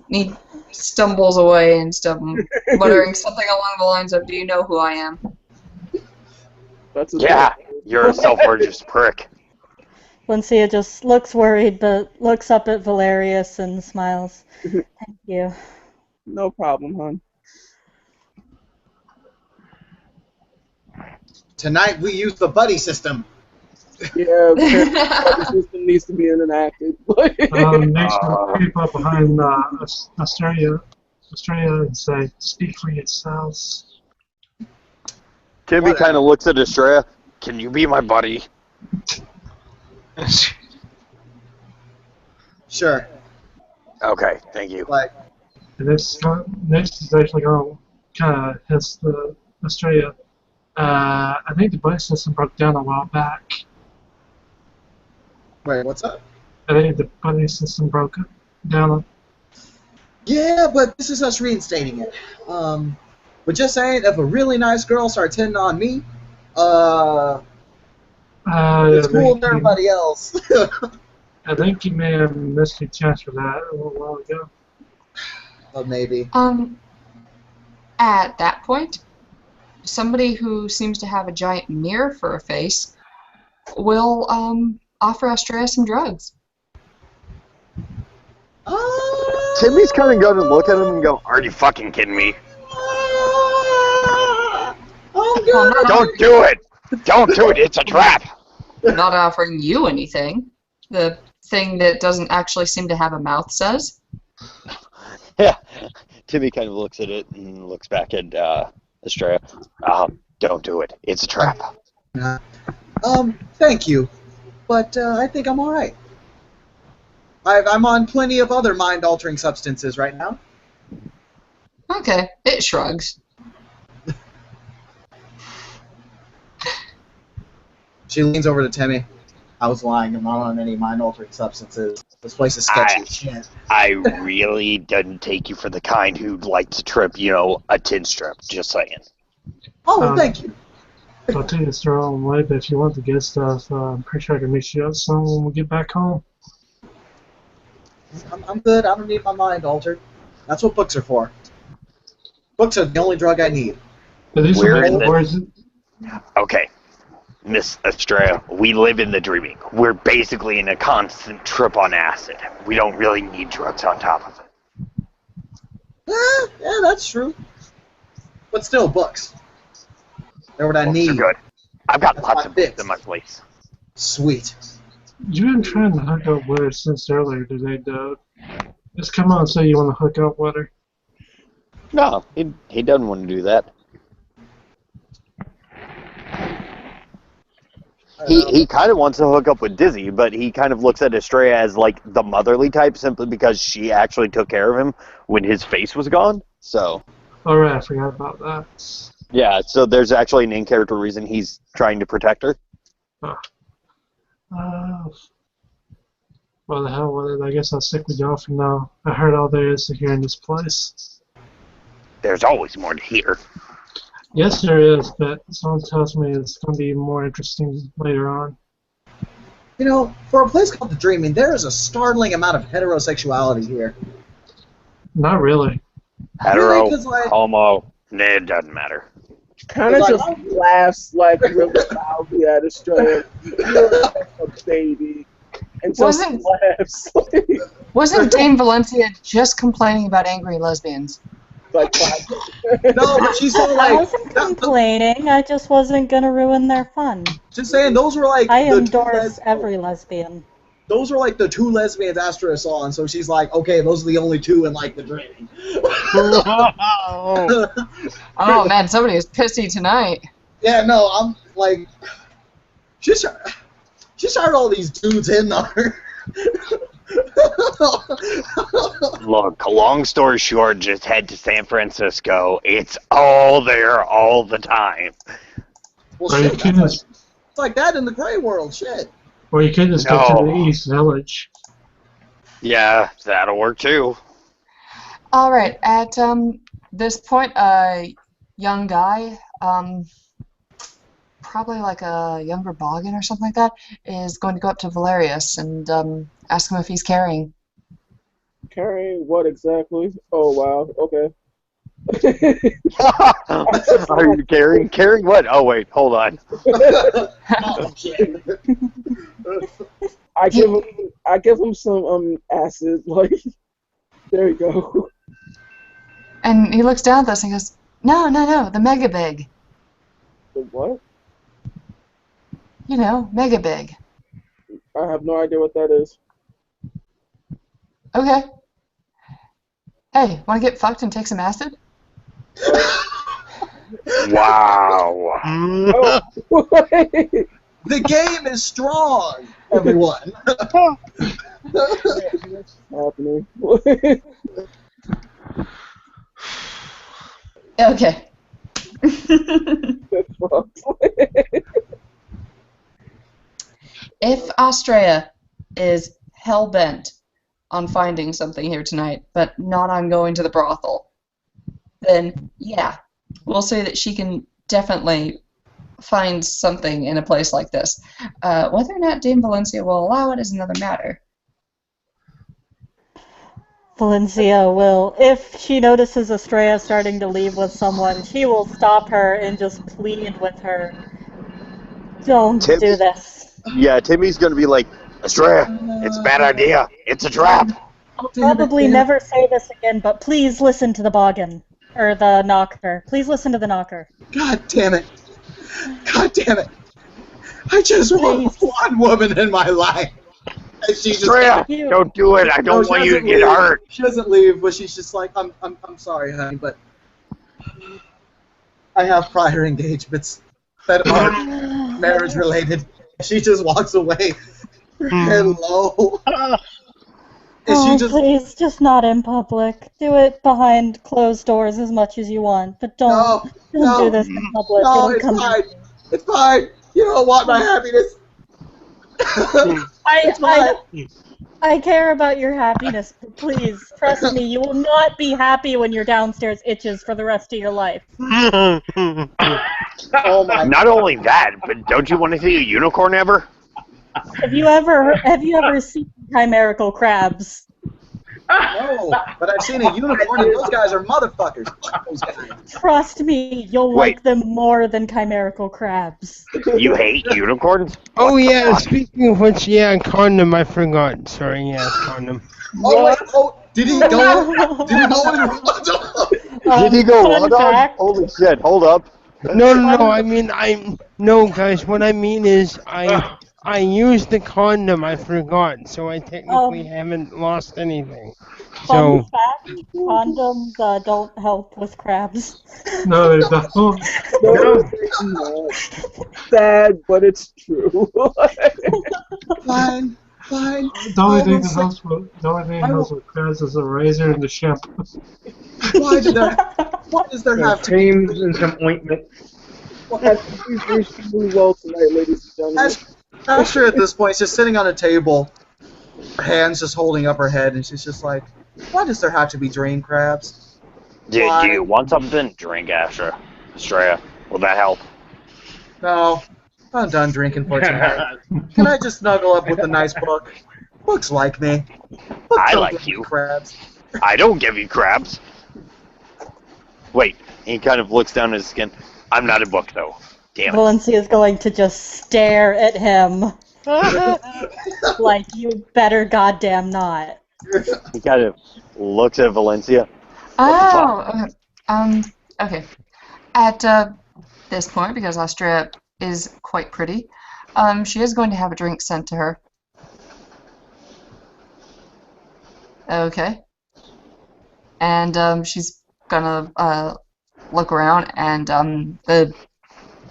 He stumbles away and muttering something along the lines of, "Do you know who I am?" Yeah, you're a self-righteous prick. Valencia just looks worried, but looks up at Valarius and smiles. Thank you. No problem, hon. Tonight we use the buddy system. Yeah, the system needs to be enacted. Next will creep up behind Astraea and say, "Speak for yourselves." Timmy kind of looks at Astraea. Can you be my buddy? Sure. Okay, thank you. Like, Next is actually going to kind of hiss the Astraea. I think the buddy system broke down a while back. wait, what's up? I think the buddy system broke down. Yeah, but this is us reinstating it. But just saying, if a really nice girl starts hitting on me, it's cool with everybody else. I think you may have missed your chance for that a little while ago. But maybe. At that point, somebody who seems to have a giant mirror for a face will offer Astraea some drugs. Timmy's kind of going to look at him and go, "Are you fucking kidding me? Don't do it! Don't do it! It's a trap!" Not offering you anything. The thing that doesn't actually seem to have a mouth says. Yeah. Timmy kind of looks at it and looks back at Astraea. Don't do it. It's a trap. Thank you. But I think I'm alright. I'm on plenty of other mind-altering substances right now. Okay, it shrugs. She leans over to Timmy. I was lying. I'm not on any mind-altering substances. This place is sketchy as shit. I really didn't take you for the kind who'd like to trip, a tin strip. Just saying. Oh, well, thank you. I'll take this the wrong way, but if you want to get stuff, I'm pretty sure I can meet you up some when we get back home. I'm good. I don't need my mind altered. That's what books are for. Books are the only drug I need. Okay, Miss Astraea, we live in the dreaming. We're basically in a constant trip on acid. We don't really need drugs on top of it. Yeah, that's true. But still, books. They're what I need. Books are good. I've got lots of books in my place. Sweet. You've been trying to hook up with her since earlier today, Doug. Just come on and say you want to hook up with her. No, he doesn't want to do that. He kind of wants to hook up with Dizzy, but he kind of looks at Astraea as like the motherly type simply because she actually took care of him when his face was gone. So. Alright, I forgot about that. Yeah, so there's actually an in-character reason he's trying to protect her. Well, the hell with it. I guess I'll stick with y'all for now. I heard all there is to hear in this place. There's always more to hear. Yes, there is, but someone tells me it's going to be more interesting later on. For a place called The Dreaming, there is a startling amount of heterosexuality here. Not really. Hetero, homo, it doesn't matter. Kind of just laughs like really loudly at Astraea. You're a baby. And just laughs. Wasn't Dame Valencia just complaining about angry lesbians? No, but she's so I wasn't complaining. I just wasn't gonna ruin their fun. Just saying, those were like. I endorse every lesbian. Those were like the two lesbians Astraea saw, and so she's like, okay, those are the only two in like The Dreaming. Oh man, somebody is pissy tonight. Yeah, no, I'm like, she started all these dudes hitting on her. Look, long story short, just head to San Francisco. It's all there all the time. Well, shit, it's like that in the gray world, shit. Or you could just go to the East Village. Yeah, that'll work too. Alright, at this point, a young guy, probably like a younger boggin or something like that, is going to go up to Valarius and ask him if he's carrying. Carrying what exactly? Oh, wow, okay. Are you carrying? Carrying what? Oh, wait, hold on. I give him some acid, like, there you go. And he looks down at this and goes, no, the mega big. The what? you know, mega big. I have no idea what that is. Okay. Hey, want to get fucked and take some acid? Wow. Oh, The game is strong, everyone. what's happening? Okay. If Astraea is hell-bent on finding something here tonight, but not on going to the brothel, then yeah, we'll say that she can definitely find something in a place like this. Whether or not Dame Valencia will allow it is another matter. Valencia will, if she notices Astraea starting to leave with someone, she will stop her and just plead with her. Don't do this. Yeah, Timmy's gonna be like, Astraea, it's a bad idea. It's a trap. I'll probably never say this again, but please listen to the boggin. Or the knocker. Please listen to the knocker. God damn it. God damn it. I just want one woman in my life. And she just Astraea, don't do it. I don't want you to get hurt. She doesn't leave, but she's just like, I'm sorry, honey, but I have prior engagements that aren't marriage related. She just walks away. Hello. Please, just not in public. Do it behind closed doors as much as you want, but don't do this in public. No, it's fine. It's fine. You don't want my happiness. I care about your happiness, but please, trust me, you will not be happy when your downstairs itches for the rest of your life. Oh my Not only that, but don't you want to see a unicorn ever? Have you ever seen chimerical crabs? No, but I've seen a unicorn, and those guys are motherfuckers. Fuck those guys. Trust me, you'll like them more than chimerical crabs. You hate unicorns? Oh yeah, speaking of which, yeah, condom, I forgot. Sorry, yeah, condom. Did he go? Did he go in? Did he go fun fact. Holy shit, hold up. No, I mean, no, guys, what I mean is, I used the condom, I forgot, so I technically haven't lost anything. Fun fact, condoms don't help with crabs. No, they don't. No, sad, but it's true. Fine. The only thing that helps with crabs is a razor and the shampoo. Why does there have to be creams and some ointment? You're doing well tonight, ladies and gentlemen. Asher at this point is just sitting on a table, her hands just holding up her head, and she's just like, why does there have to be dream crabs? Do you want something? Drink, Astraea. Will that help? No, I'm done drinking for tonight. Can I just snuggle up with a nice book? Books like me. Books I don't like give me you. Crabs. I don't give you crabs. Wait, he kind of looks down his skin. I'm not a book, though. Damn it. Valencia is going to just stare at him. Like, you better goddamn not. He kind of looks at Valencia. Okay. At this point, because Astraea is quite pretty, she is going to have a drink sent to her. Okay. And she's gonna look around, and the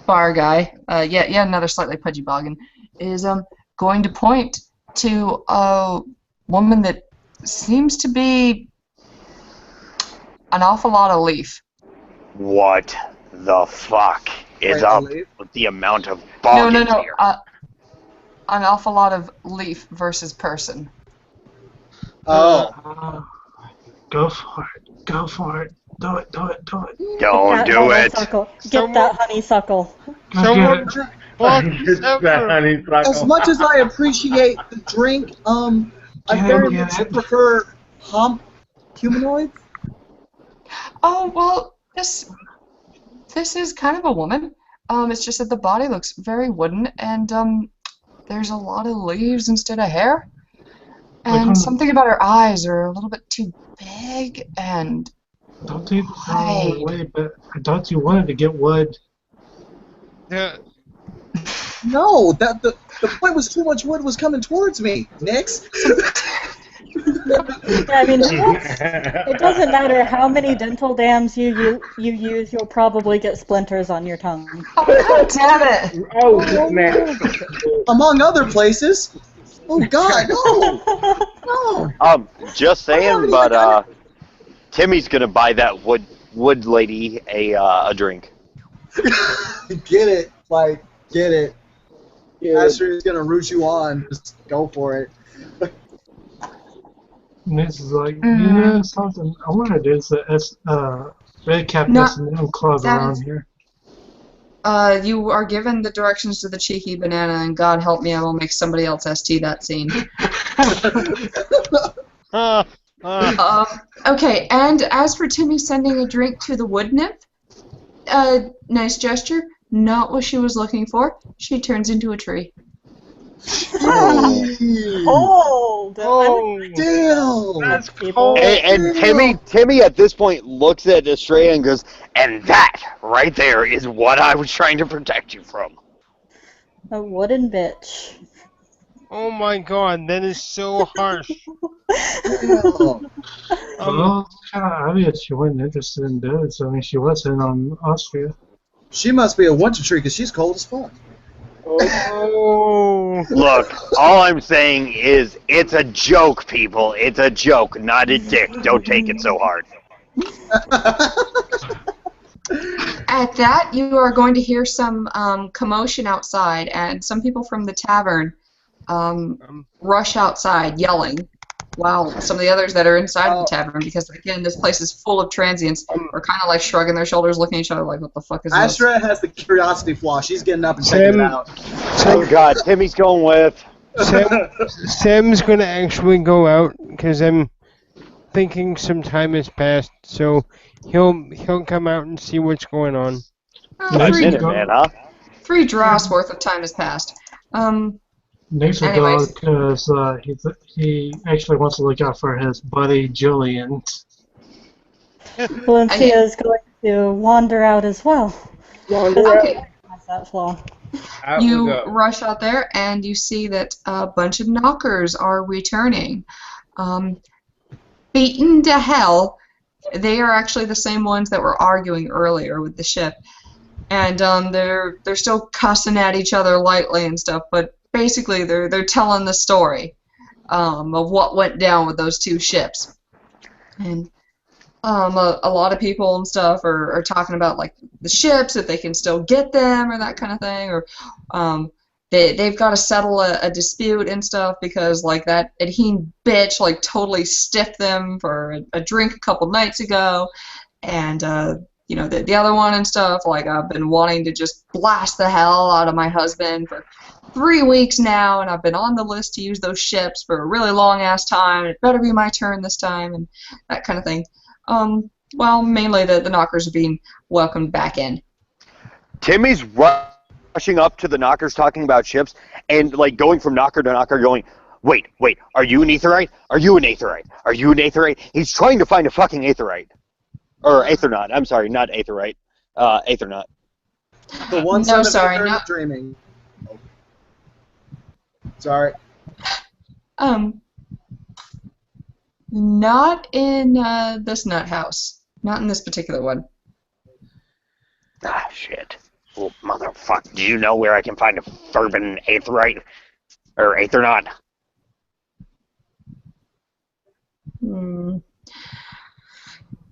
bar guy, another slightly pudgy boggin, is going to point to a woman that seems to be an awful lot of leaf. What the fuck is up with the amount of boggins here? An awful lot of leaf versus person. Oh. Go for it. Go for it. Do it. Don't do it. Get that honeysuckle. Someone As much as I appreciate the drink, I very much prefer humanoids. Oh, well, this is kind of a woman. It's just that the body looks very wooden, and there's a lot of leaves instead of hair. And something about her eyes are a little bit too big and don't you want to get wood? The No, the point was too much wood was coming towards me, Nix. Yeah, I mean, it doesn't matter how many dental dams you use, you'll probably get splinters on your tongue. Oh, damn it! Oh, snap. Among other places. Oh God, no! No! Just saying, but Timmy's gonna buy that wood lady a drink. Get it, like, get it. Astraea's gonna root you on. Just go for it. Nix is like, you know something? I wonder if there's a red cap S&M club around here. You are given the directions to the cheeky banana, and God help me, I will make somebody else ST that scene. Okay, and as for Timmy sending a drink to the wood nymph, nice gesture, not what she was looking for. She turns into a tree. Oh, damn! That's cool. And Timmy at this point looks at Astraea and goes, "And that right there is what I was trying to protect you from." A wooden bitch. Oh my God, that is so harsh. Well, it's kind of obvious she wasn't interested in dudes. I mean, she was in on Astraea. She must be a winter tree because she's cold as fuck. Oh. Look, all I'm saying is it's a joke, people. It's a joke, not a dick. Don't take it so hard. At that, you are going to hear some commotion outside, and some people from the tavern rush outside yelling, while some of the others that are inside of the tavern, because again, this place is full of transients, are kind of like shrugging their shoulders, looking at each other like, what the fuck is this? Astraea has the curiosity flaw. She's getting up and checking it out. Oh God, Timmy's going with. Sam's gonna actually go out because I'm thinking some time has passed, so he'll come out and see what's going on. Three draws worth of time has passed. Nix will go because he actually wants to look out for his buddy Julian. Valencia is going to wander out as well. That flaw. You rush out there and you see that a bunch of knockers are returning. Beaten to hell. They are actually the same ones that were arguing earlier with the ship. And they're still cussing at each other lightly and stuff, but basically they're telling the story of what went down with those two ships. And a lot of people and stuff are talking about like the ships, if they can still get them or that kind of thing, or they've got to settle a dispute and stuff because like that Adheen bitch like totally stiffed them for a drink a couple nights ago, and you know the other one and stuff, like I've been wanting to just blast the hell out of my husband for 3 weeks now, and I've been on the list to use those ships for a really long ass time. It better be my turn this time, and that kind of thing. Well, mainly the knockers are being welcomed back in. Timmy's rushing up to the knockers talking about ships and like going from knocker to knocker going, wait, are you an aetherite? Are you an aetherite? Are you an aetherite? He's trying to find a fucking aetherite. Or aethernaut. I'm sorry, not aetherite. Aethernaut. The one no, son sorry, of not dreaming. Sorry. Not in this nut house. Not in this particular one. Ah, shit. Well, motherfucker. Do you know where I can find a fervent aetherite? Or aethernaut?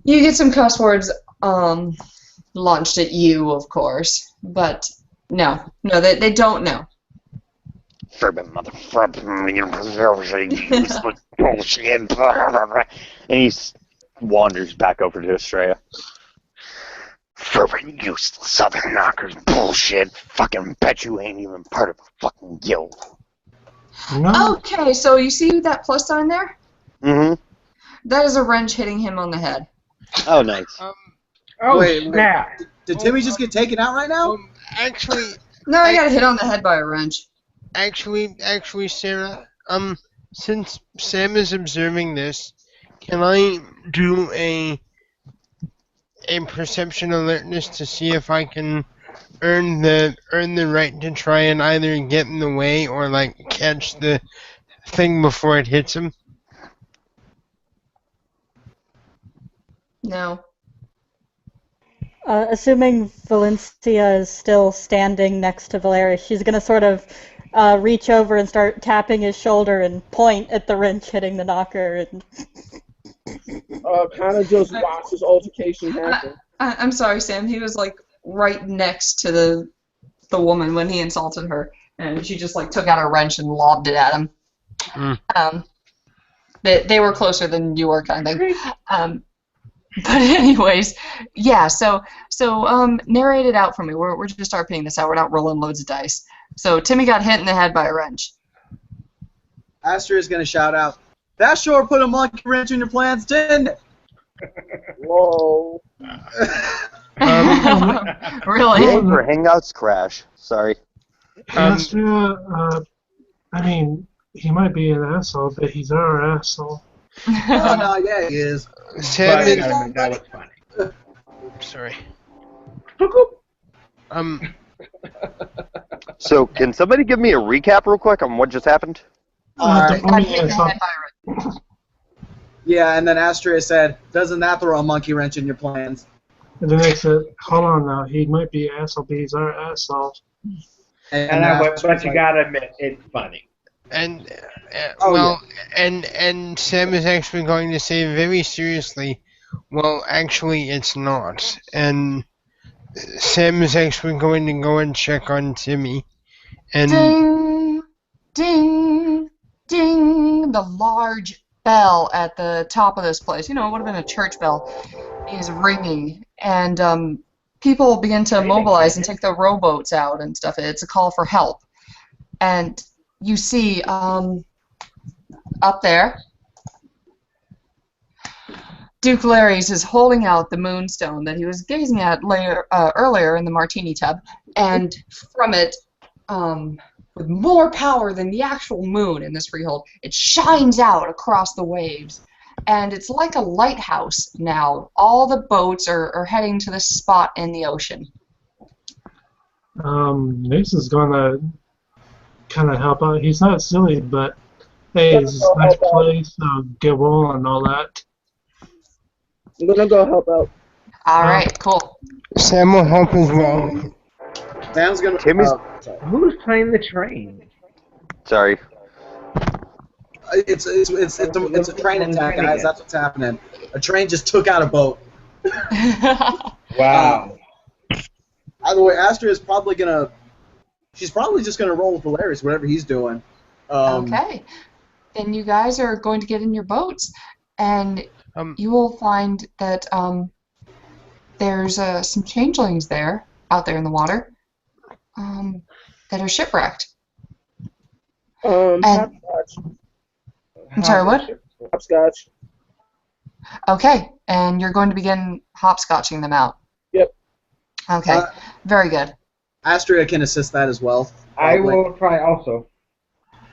You get some cuss words launched at you, of course. But no, they don't know. Fervent motherfucker. Useless bullshit. And he wanders back over to Astraea. Fervent useless southern knockers bullshit. Fucking bet you ain't even part of a fucking guild. No. Okay, so you see that plus sign there? Mm-hmm. That is a wrench hitting him on the head. Oh, nice. Wait, did Timmy just get taken out right now? Actually... No, I got hit on the head by a wrench. Actually, Sarah, since Sam is observing this, can I do a perception alertness to see if I can earn the right to try and either get in the way or like catch the thing before it hits him? No. Assuming Valencia is still standing next to Valarius, she's going to sort of reach over and start tapping his shoulder and point at the wrench hitting the knocker. And kind of just watch this altercation happen. I'm sorry, Sam. He was like right next to the woman when he insulted her, and she just like took out a wrench and lobbed it at him. They were closer than you were, kind of thing. But anyways, yeah. So narrate it out for me. We're just RPing this out. We're not rolling loads of dice. So Timmy got hit in the head by a wrench. Astraea is gonna shout out, "That sure put a monkey wrench in your plans, didn't it?" Whoa. Really? For Hangouts crash. Sorry. Astraea, I mean, he might be an asshole, but he's our asshole. Oh, no, yeah, he is. Sam is... That was funny. Sorry. So, can somebody give me a recap real quick on what just happened? Alright. Got hit in the head by a wrench. Yeah, and then Astraea said, "Doesn't that throw a monkey wrench in your plans?" And then they said, hold on now, he might be an asshole, but he's our asshole. But you gotta admit, it's funny. And Oh, and Sam is actually going to say very seriously, well, actually, it's not. And Sam is actually going to go and check on Timmy. And Ding, ding, ding. The large bell at the top of this place, it would have been a church bell, is ringing, and people begin to mobilize and take the rowboats out and stuff. It's a call for help, and you see up there, Duke Larys is holding out the moonstone that he was gazing at earlier in the martini tub, and from it, with more power than the actual moon in this freehold, it shines out across the waves. And it's like a lighthouse now. All the boats are heading to this spot in the ocean. This is gonna kind of help out. He's not silly, but hey, this is a nice place, get well and all that. I'm gonna go help out. Alright, cool. Sam will help as well. Sam's gonna. Timmy's. Who's playing the train? Sorry. It's a train attack, guys. That's what's happening. A train just took out a boat. Wow. Either way, Astraea is probably gonna. She's probably just gonna roll with Valarius, whatever he's doing. Okay. Then you guys are going to get in your boats, and you will find that there's some changelings out there in the water, that are shipwrecked. Hopscotch. I'm sorry, what? Hopscotch. Okay, and you're going to begin hopscotching them out. Yep. Okay, very good. Astraea can assist that as well. I will try also.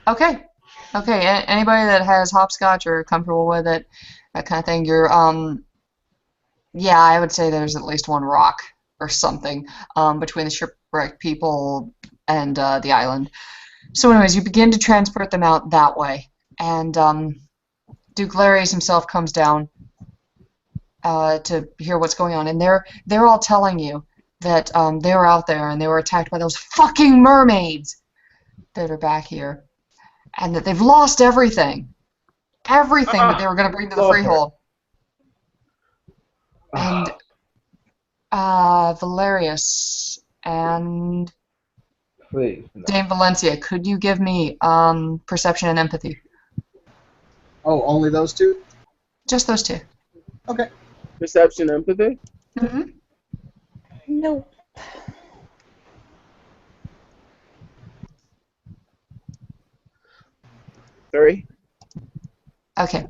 Okay. Anybody that has hopscotch or comfortable with it, that kind of thing, you're yeah, I would say there's at least one rock or something between the shipwrecked people and the island. So anyways, you begin to transport them out that way, and Duke Larys himself comes down to hear what's going on, and they're all telling you that they were out there and they were attacked by those fucking mermaids that are back here, and that they've lost everything that they were going to bring to the freehold. And Valarius and Please, no. Dame Valencia, could you give me perception and empathy? Oh, only those two? Just those two. Okay. Perception, empathy? Mm-hmm. Nope. Three. Okay.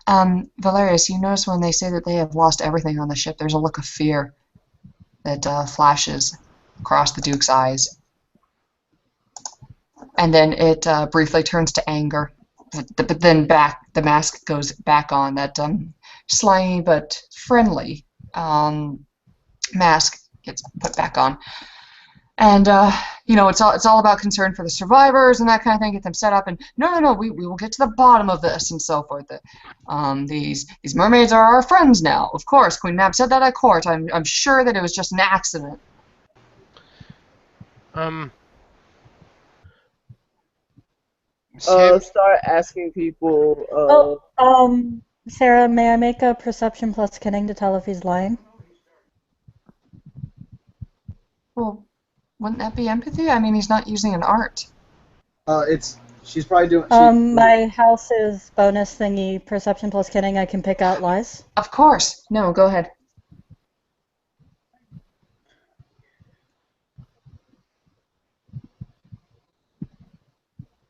Valarius, you notice when they say that they have lost everything on the ship, there's a look of fear that flashes across the Duke's eyes. And then it briefly turns to anger. But then the mask goes back on. That slimy but friendly mask gets put back on. And you know, it's all about concern for the survivors and that kind of thing. Get them set up, and no, we will get to the bottom of this and so forth. These mermaids are our friends now. Of course, Queen Mab said that at court. I'm sure that it was just an accident. Sam, Start asking people. Sarah, may I make a perception plus cunning to tell if he's lying? Well, wouldn't that be empathy? I mean, he's not using an art. She's probably doing. My house is bonus thingy, perception plus cunning. I can pick out lies. Of course. No, go ahead.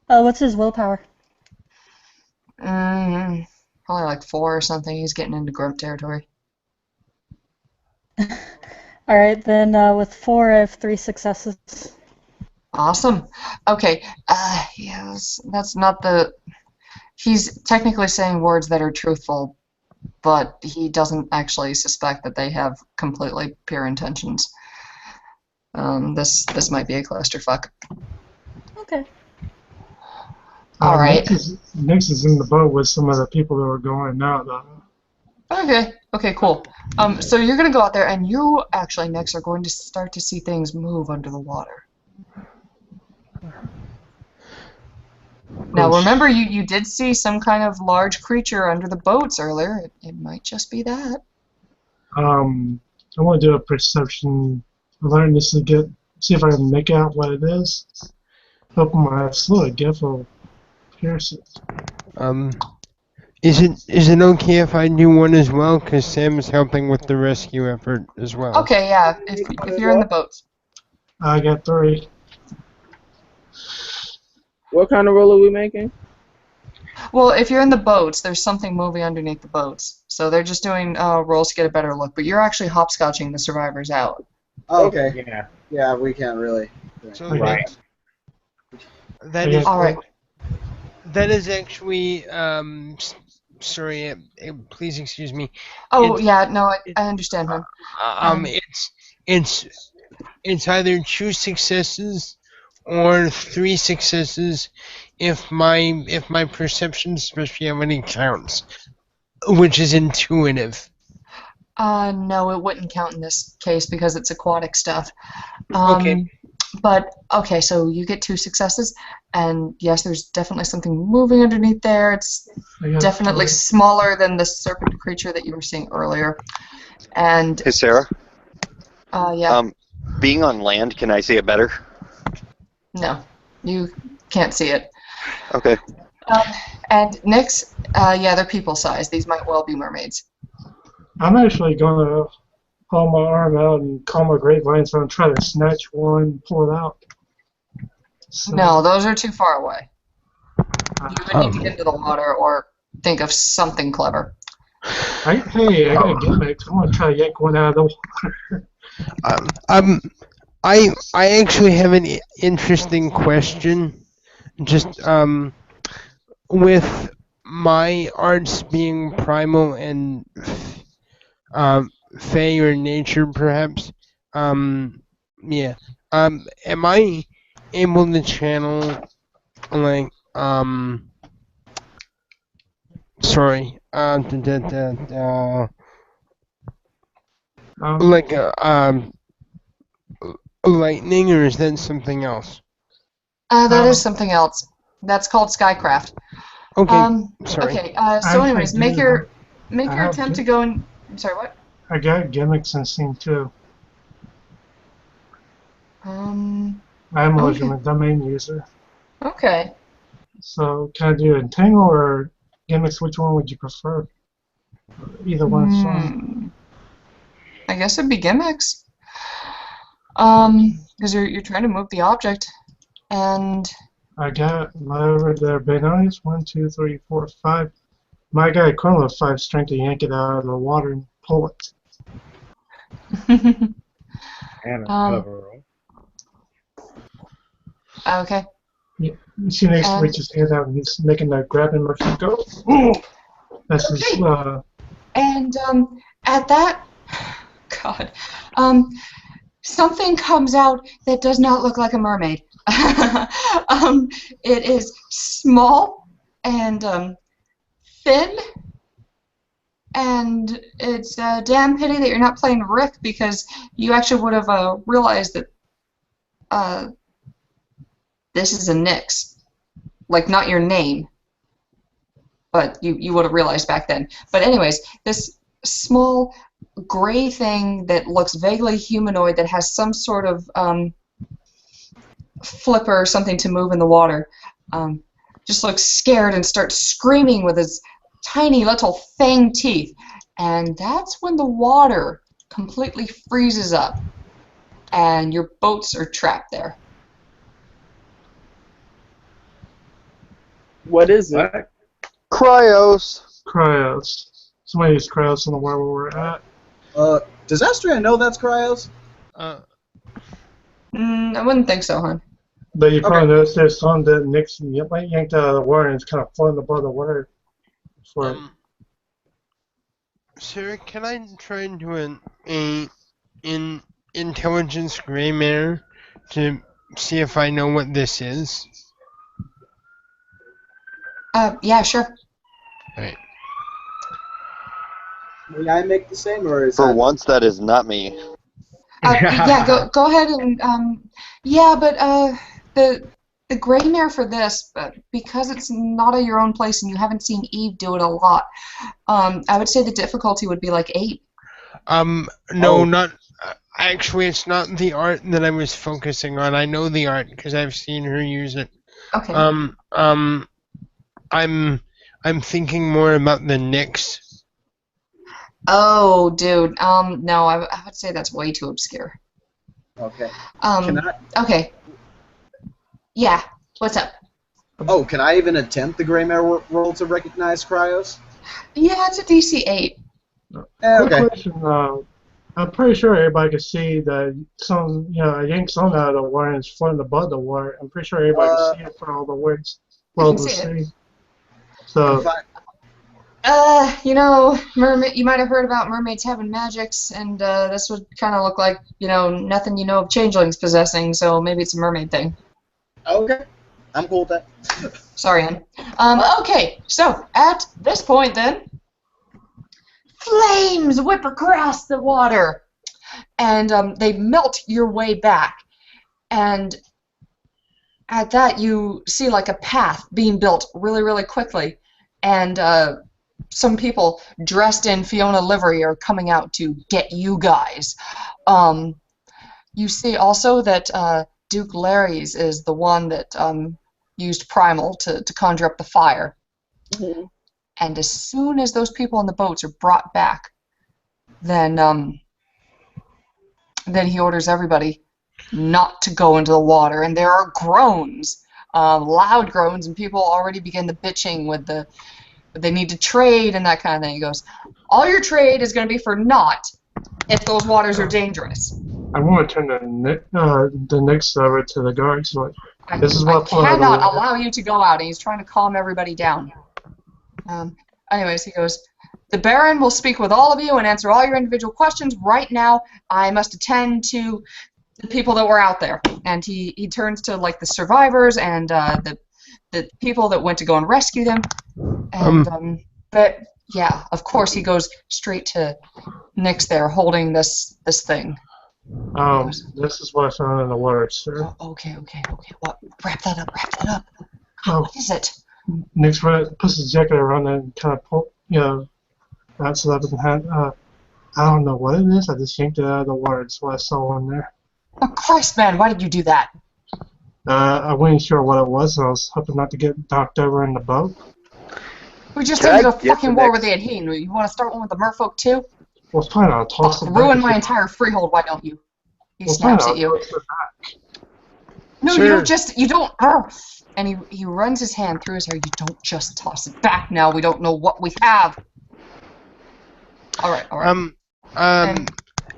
What's his willpower? Probably like 4 or something. He's getting into grump territory. All right, then with 4, I have 3 successes. Awesome. Okay. Yes, that's not the. He's technically saying words that are truthful, but he doesn't actually suspect that they have completely pure intentions. This might be a clusterfuck. Okay. All right. Nix is in the boat with some of the people that were going out. Okay, cool. So you're going to go out there, and you actually, Nix, are going to start to see things move under the water. Now, remember, you did see some kind of large creature under the boats earlier. It might just be that. I want to do a perception. Learn this to see if I can make out what it is. Open my eyes. Look, gift will pierce it. is it okay if I do one as well? Because Sam is helping with the rescue effort as well. Okay, yeah. If you're in the boats. I got 3. What kind of roll are we making? Well, if you're in the boats, there's something moving underneath the boats. So they're just doing rolls to get a better look. But you're actually hopscotching the survivors out. Oh, okay. Yeah. Yeah, we can't really. So Right. That is All right. That is actually sorry. Please excuse me. Oh yeah, no, I understand, hon. It's either 2 successes or 3 successes if my perception speciality counts, which is intuitive. No, it wouldn't count in this case because it's aquatic stuff. Okay. But, okay, so you get 2 successes, and yes, there's definitely something moving underneath there. It's definitely smaller than the serpent creature that you were seeing earlier. And, Hey, Sarah. yeah. Being on land, can I see it better? No, you can't see it. Okay. And Nyx, yeah, they're people-sized. These might well be mermaids. I'm actually going to hold my arm out and call my grapevine so I'm trying to snatch one and pull it out. So, No, those are too far away. You would need to get into the water or think of something clever. Hey, I got a gimmick. I'm going to try to yank one out of the water. I actually have an interesting question. Just with my arts being primal and fey or nature, perhaps. Yeah. Am I able to channel like sorry like lightning, or is that something else? That is something else. That's called Skycraft. Okay. Sorry. Okay. So, anyways, make your attempt to go and. I'm sorry. What? I got gimmicks in scene too. I'm a legitimate domain user. Okay. So can I do entangle or gimmicks? Which one would you prefer? Either one's fine. I guess it'd be gimmicks. Because you're trying to move the object, and. I got whatever their Benoni's 1, 2, 3, 4, 5. My guy equivalent of 5 strength to yank it out of the water and pull it. And a cover roll. Okay. Yeah. You see next to reach his hand out and he's making that grabbing motion. Go. Ooh! That's his. And at that, God. something comes out that does not look like a mermaid. It is small and thin, and it's a damn pity that you're not playing Rick, because you actually would have realized that this is a Nyx. Like, not your name, but you would have realized back then. But anyways, this small gray thing that looks vaguely humanoid that has some sort of flipper or something to move in the water just looks scared and starts screaming with his tiny little fang teeth. And that's when the water completely freezes up and your boats are trapped there. What is it? Cryos. Cryos. Somebody used Cryos on the where we're at. Does Astraea know that's Cryos? I wouldn't think so, hon. But you probably noticed there's some that Nyx yanked out of the water and it's kind of floating above the water. Sir, can I try and do an intelligence gray mare to see if I know what this is? Yeah, sure. Right. May I make the same, or is For once, that is not me. Yeah, go ahead and yeah, but the gray mare for this, because it's not at your own place and you haven't seen Eve do it a lot, I would say the difficulty would be like 8. No, not actually. It's not the art that I was focusing on. I know the art because I've seen her use it. Okay. I'm thinking more about the Nyx. Oh, dude. No, I would say that's way too obscure. Okay. Okay. Yeah. What's up? Oh, can I even attempt the Grey Mare roll to recognize Cryos? Yeah, it's a DC 8. Okay. Question, I'm pretty sure everybody can see that some, yanked some out of the water and it's floating above the water. I'm pretty sure everybody can see it for all the words. Well, to see. So. Mermaid. You might have heard about mermaids having magics, and this would kind of look like, nothing you know of changelings possessing. So maybe it's a mermaid thing. Okay, I'm cool with that. Sorry, hon. Okay, so at this point, then, flames whip across the water, and they melt your way back. And at that, you see like a path being built really, really quickly, and some people dressed in Fiona livery are coming out to get you guys. You see also that Duke Larys is the one that used Primal to conjure up the fire. Mm-hmm. And as soon as those people in the boats are brought back, then he orders everybody not to go into the water. And there are groans, loud groans, and people already begin the bitching with they need to trade and that kind of thing. He goes, all your trade is going to be for naught if those waters are dangerous. I want to turn the Nyx over to the guards. I what cannot allow you to go out, and he's trying to calm everybody down. Anyways, he goes, the Baron will speak with all of you and answer all your individual questions. Right now, I must attend to the people that were out there. And he turns to like the survivors and the people that went to go and rescue them. And but yeah, of course he goes straight to Nyx there, holding this thing. This is what I found in the water, sir. Oh, okay. What? Wrap that up. What is it? Nyx puts his jacket around and kind of pull, that's so that doesn't have. I don't know what it is. I just yanked it out of the water. That's what I saw in there. Oh Christ, man! Why did you do that? I wasn't sure what it was, and I was hoping not to get knocked over in the boat. We just ended a fucking war with the Adhene. You want to start one with the merfolk too? Well, it's fine. I'll toss it ruin my entire freehold. Why don't you? He snaps at you. No, sure. You don't. And he runs his hand through his hair. You don't just toss it back now. We don't know what we have. All right.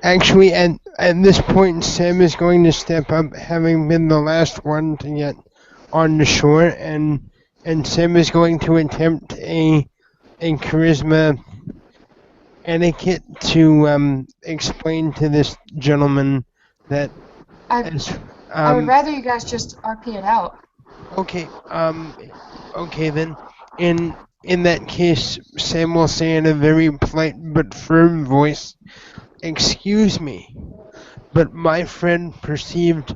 Actually, at this point, Sam is going to step up, having been the last one to get on the shore, and Sam is going to attempt a charisma etiquette to explain to this gentleman that I as would rather you guys just RP it out. Okay, okay then. In that case, Sam will say in a very polite but firm voice, "Excuse me, but my friend perceived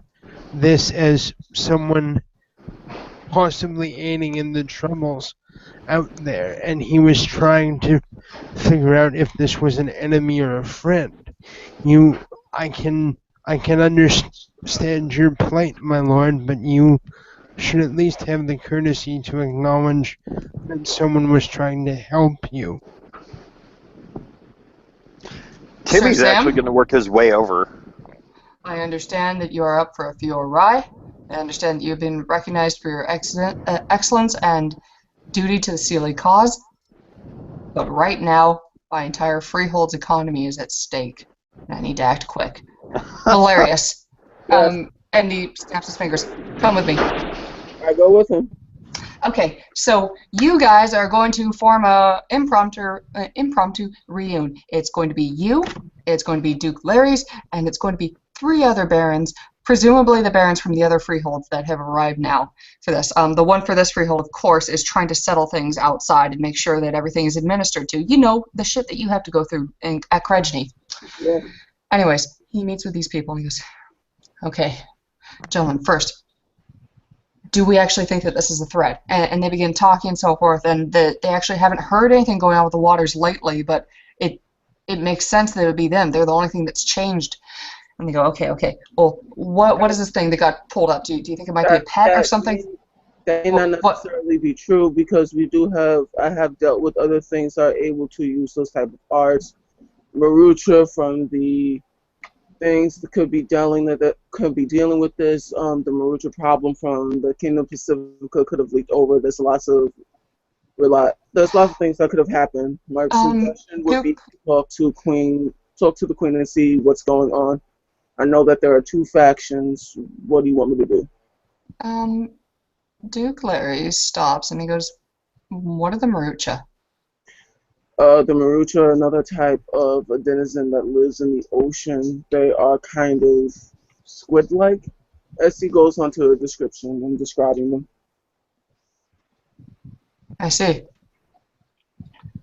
this as someone possibly aiding in the troubles out there, and he was trying to figure out if this was an enemy or a friend. I can understand your plight, my lord, but you should at least have the courtesy to acknowledge that someone was trying to help you." Timmy's Sir actually Sam? going to work his way over. I understand that you are up for a few awry. I understand that you have been recognized for your excellence and duty to the Sealy cause. But right now, my entire freehold's economy is at stake. And I need to act quick. Valarius. Yes. And he snaps his fingers. Come with me. I go with him. Okay, so you guys are going to form a impromptu reunion. It's going to be you, it's going to be Duke Larys, and it's going to be 3 other barons, presumably the barons from the other freeholds that have arrived now for this. The one for this freehold, of course, is trying to settle things outside and make sure that everything is administered to. You know, the shit that you have to go through at Kregny. Yeah. Anyways, he meets with these people and he goes, "Okay, gentlemen, first, do we actually think that this is a threat?" And they begin talking and so forth, and they actually haven't heard anything going on with the waters lately, but it makes sense that it would be them. They're the only thing that's changed. And they go, okay, well, what is this thing that got pulled up? Do you think it might be a pet or something? That may not necessarily be true, because I have dealt with other things that are able to use those type of arts. Marucha from the things that could be dealing with this. The Marucha problem from the Kingdom Pacifica could have leaked over. There's lots of things that could have happened. My suggestion would be to talk to the Queen and see what's going on. I know that there are 2 factions. What do you want me to do? Duke Larry stops and he goes, "What are the Marucha?" The Marucha are another type of a denizen that lives in the ocean. They are kind of squid-like, as he goes on to a description and describing them. I see.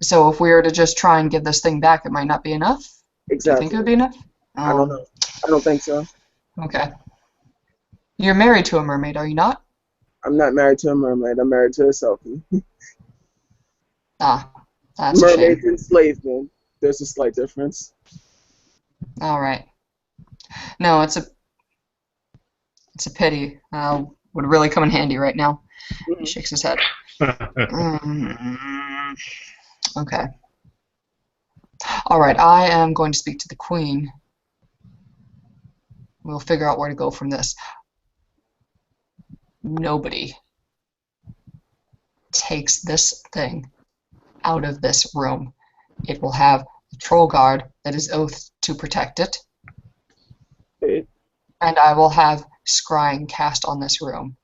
So if we were to just try and give this thing back, it might not be enough? Exactly. Do you think it would be enough? I don't know. I don't think so. Okay. You're married to a mermaid, are you not? I'm not married to a mermaid. I'm married to a selfie. That's mermaids and slave men. There's a slight difference. All right. No, it's a pity. Would really come in handy right now. He shakes his head. Okay. All right. I am going to speak to the Queen. We'll figure out where to go from this. Nobody takes this thing out of this room. It will have a troll guard that is oath to protect it. And I will have scrying cast on this room.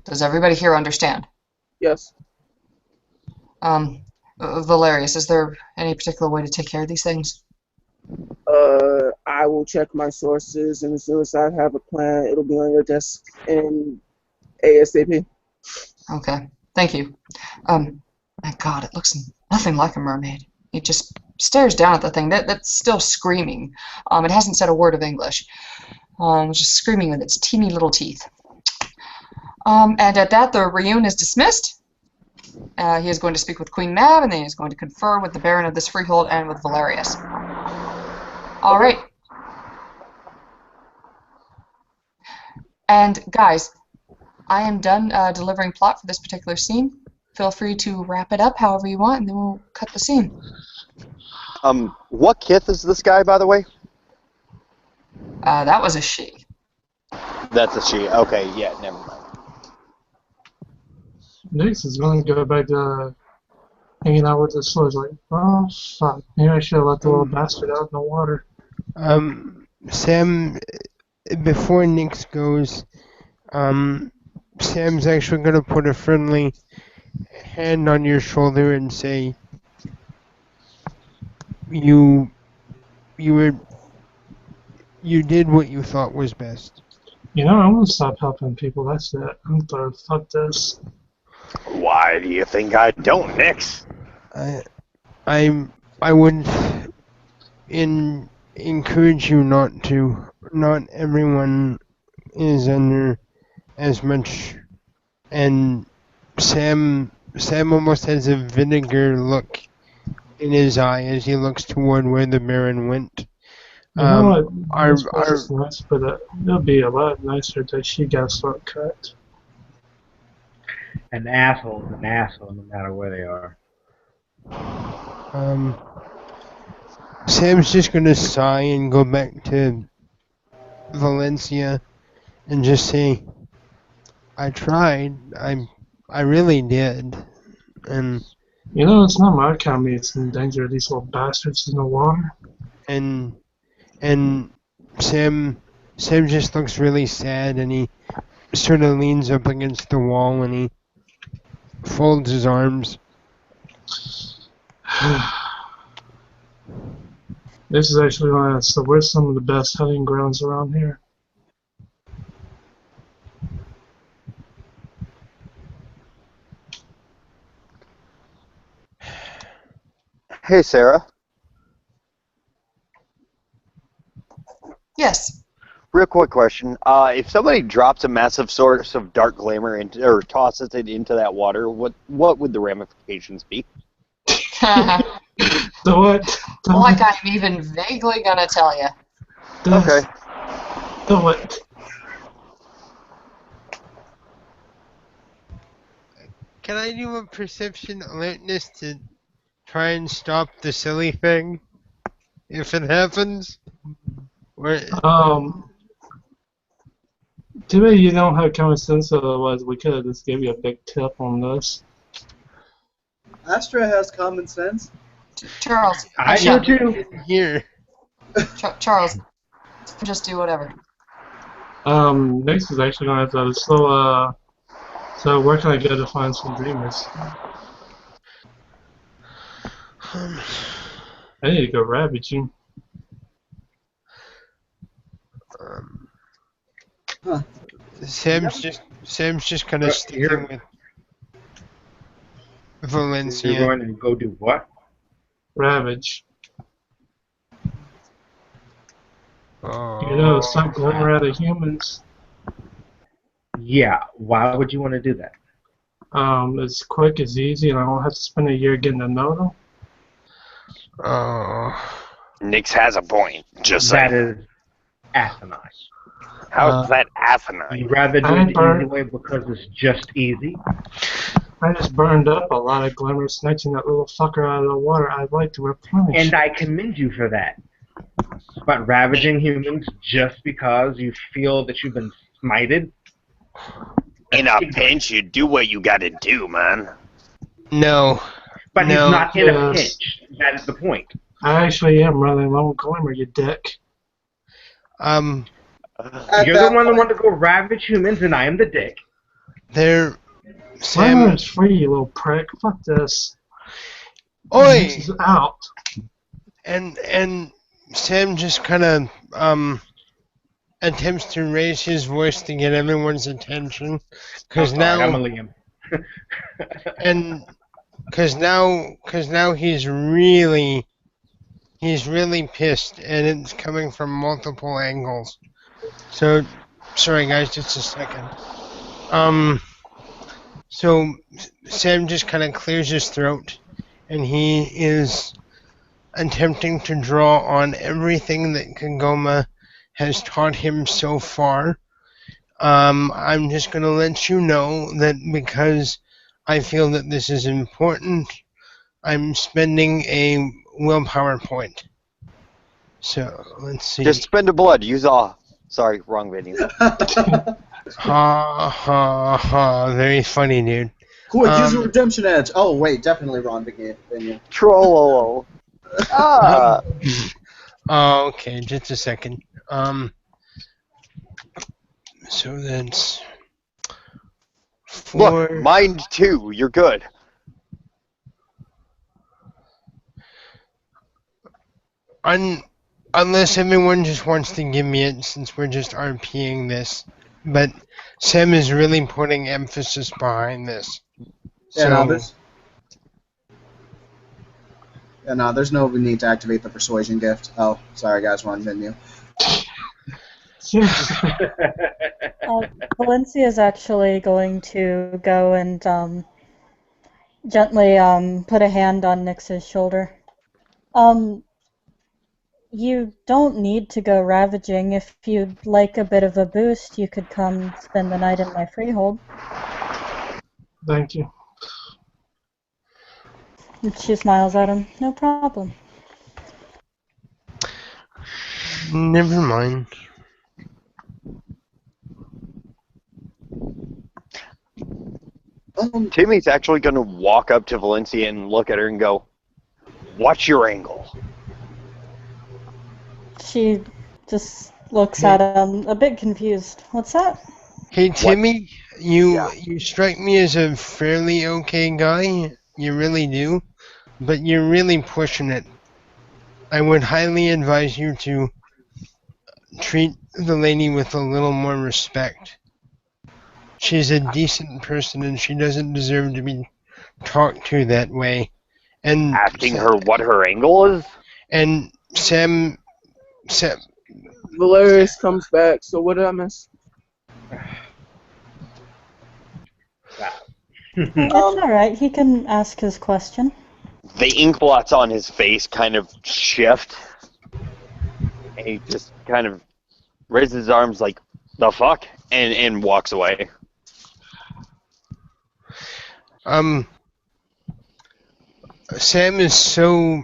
Does everybody here understand? Yes. Valarius, is there any particular way to take care of these things? I will check my sources, and as soon as I have a plan, it'll be on your desk in ASAP. Okay, thank you. My God, it looks nothing like a mermaid. It just stares down at the thing. That's still screaming. It hasn't said a word of English. It's just screaming with its teeny little teeth. And at that, the reunion is dismissed. He is going to speak with Queen Mab, and then he is going to confer with the Baron of this freehold and with Valarius. All right. And guys, I am done delivering plot for this particular scene. Feel free to wrap it up however you want, and then we'll cut the scene. What kith is this guy, by the way? That was a she. That's a she. Okay, yeah, never mind. Nix is going to go back to hanging out with the swords. Like, oh fuck, maybe I should have let the little bastard out in the water. Sam, before Nix goes, Sam's actually going to put a friendly hand on your shoulder and say, you were you did what you thought was best. You know, I'm gonna stop helping people. That's it. I'm through. Fuck this. Why do you think I don't, Nix? I would encourage you not to. Not everyone is under as much, and Sam almost has a vinegar look in his eye as he looks toward where the Baron went. You know what? This place is nice, but it'll be a lot nicer that she got a short cut. An asshole is an asshole no matter where they are. Sam's just gonna sigh and go back to Valencia and just say, I tried. I really did. And you know, it's not my economy. It's in danger of these little bastards in the water. And Sam just looks really sad, and he sort of leans up against the wall and he folds his arms. This is actually nice. So where's some of the best hunting grounds around here? Hey, Sarah. Yes. Real quick question. If somebody drops a massive source of dark glamour into, or tosses it into that water, what would the ramifications be? The what? Like I'm even vaguely gonna tell you. Okay. The what? Can I do a perception alertness to try and stop the silly thing if it happens? Or... Too bad you don't have common sense, otherwise we could have just gave you a big tip on this. Astraea has common sense. Charles. I do too. Here. Charles. Just do whatever. Next is actually going to have that. So where can I go to find some dreamers? I need to go ravaging. Sam's just kind of sticking with Valencia. You're going to go do what? Ravage. Oh. You know, suck glamour out of humans. Yeah, why would you want to do that? It's quick, it's easy, and I don't have to spend a year getting to know them. Oh. Nix has a point. Just that saying. Is asinine. How's that asinine? You'd rather do it the easy way because it's just easy? I just burned up a lot of glamour snatching that little fucker out of the water. I'd like to replenish. And I commend you for that. But ravaging humans just because you feel that you've been smited? In a pinch, you do what you gotta do, man. No. But no. He's not in a pinch. That is the point. I actually am running low on glamour, you dick. You're the one that wanted to go ravage humans, and I am the dick. Glamour is free, you little prick. Fuck this. Oi! This is out. And Sam just kind of attempts to raise his voice to get everyone's attention, because now I'm a Liam. and because now he's really pissed, and it's coming from multiple angles. So, sorry guys, just a second. So Sam just kind of clears his throat, and he is attempting to draw on everything that Kagoma has taught him so far. I'm just going to let you know that because I feel that this is important, I'm spending a willpower point. So, let's see. Just spend a blood. Use all. Sorry, wrong venue. Ha ha ha. Very funny, dude. Quick, use a redemption edge. Oh, wait, definitely wrong venue. Troll. Oh, okay, just a second. So that's 4. Look, mind too. You're good. Unless everyone just wants to give me it, since we're just RPing this. But Sam is really putting emphasis behind this. Yeah, So, no, there's no need to activate the persuasion gift. Oh, sorry guys, wrong menu. Valencia is actually going to go and gently put a hand on Nyx's shoulder. You don't need to go ravaging. If you'd like a bit of a boost, you could come spend the night in my freehold. Thank you. And she smiles at him. No problem. never mind. Timmy's actually going to walk up to Valencia and look at her and go, "What's your angle?" She just looks at him, a bit confused. What's that? Hey Timmy, you strike me as a fairly okay guy. You really do, but you're really pushing it. I would highly advise you to treat the lady with a little more respect. She's a decent person and she doesn't deserve to be talked to that way. And asking her what her angle is? And Sam Valarius comes back, so what did I miss? It's alright, he can ask his question. The ink blots on his face kind of shift. And he just kind of raises his arms like, "The fuck?" and walks away. Sam is so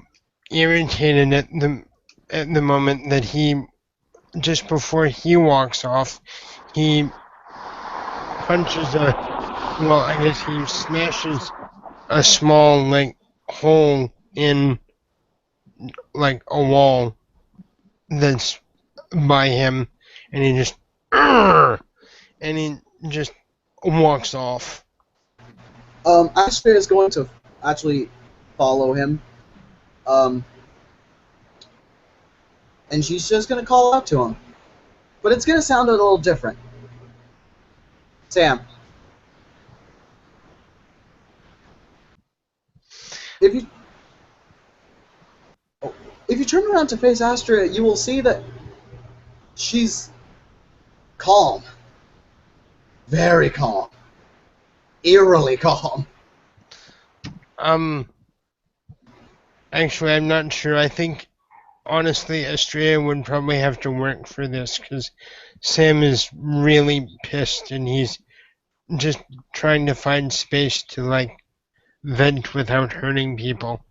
irritated at the moment that he, just before he walks off, he punches he smashes a small, hole in, a wall that's by him, and he just, walks off. Astraea is going to actually follow him. And she's just going to call out to him. But it's going to sound a little different. Sam. If you turn around to face Astraea, you will see that she's calm. Very calm. Eerily calm. Actually, I'm not sure. I think, honestly, Astraea would probably have to work for this, because Sam is really pissed, and he's just trying to find space to, vent without hurting people.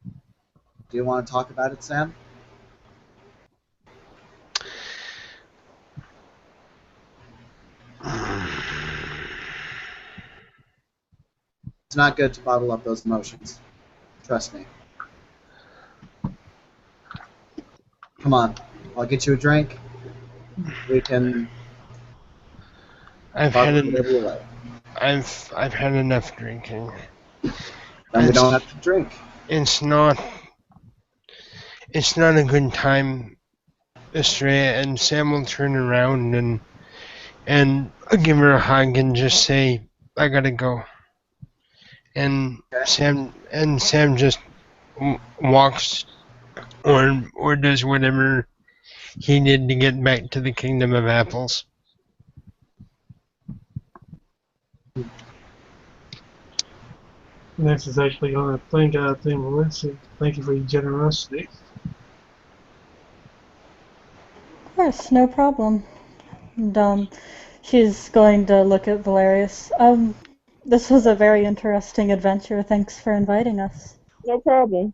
Do you want to talk about it, Sam? It's not good to bottle up those emotions. Trust me. Come on. I'll get you a drink. We can... I've had enough drinking. Then we don't have to drink. It's not a good time, Astraea, and Sam will turn around and give her a hug and just say, "I gotta go." And Sam just walks or does whatever he did to get back to the Kingdom of Apples. Next is actually going to thank Valencia. Thank you for your generosity. Of course, no problem. And she's going to look at Valarius. This was a very interesting adventure. Thanks for inviting us. No problem.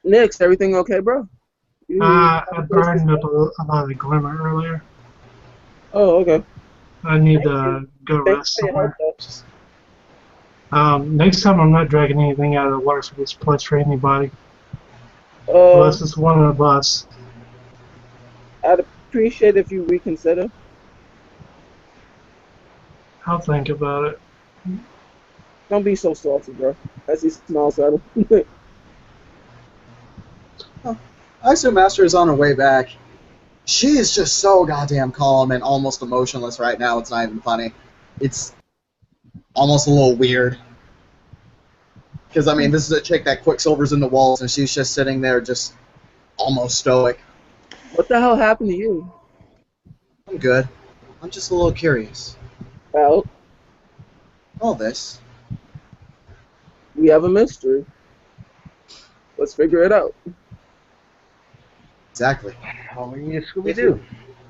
Nyx, everything okay, bro? I burned up a lot of the glimmer earlier. Oh, okay. I need to go rest somewhere. Next time I'm not dragging anything out of the water for this place for anybody. Unless it's one of us. I'd appreciate if you reconsider. I'll think about it. Don't be so salty, bro. As he smiles at him. I assume Master is on her way back. She is just so goddamn calm and almost emotionless right now. It's not even funny. It's almost a little weird. Because, I mean, this is a chick that quicksilvers in the walls, and she's just sitting there just almost stoic. What the hell happened to you? I'm good. I'm just a little curious. Well, All this. we have a mystery. Let's figure it out. Exactly. All we need is Scooby-Doo.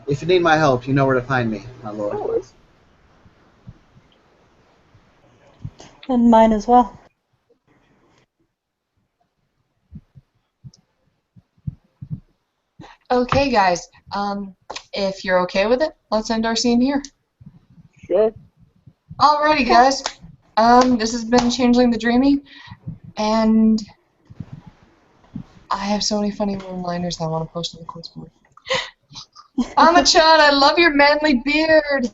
If you need my help, you know where to find me, my lord. Always. And mine as well. Okay, guys. If you're okay with it, let's end our scene here. Sure. Alrighty, guys. This has been Changeling the Dreamy, and I have so many funny one-liners that I want to post on the quotes board. I'm a child. I love your manly beard.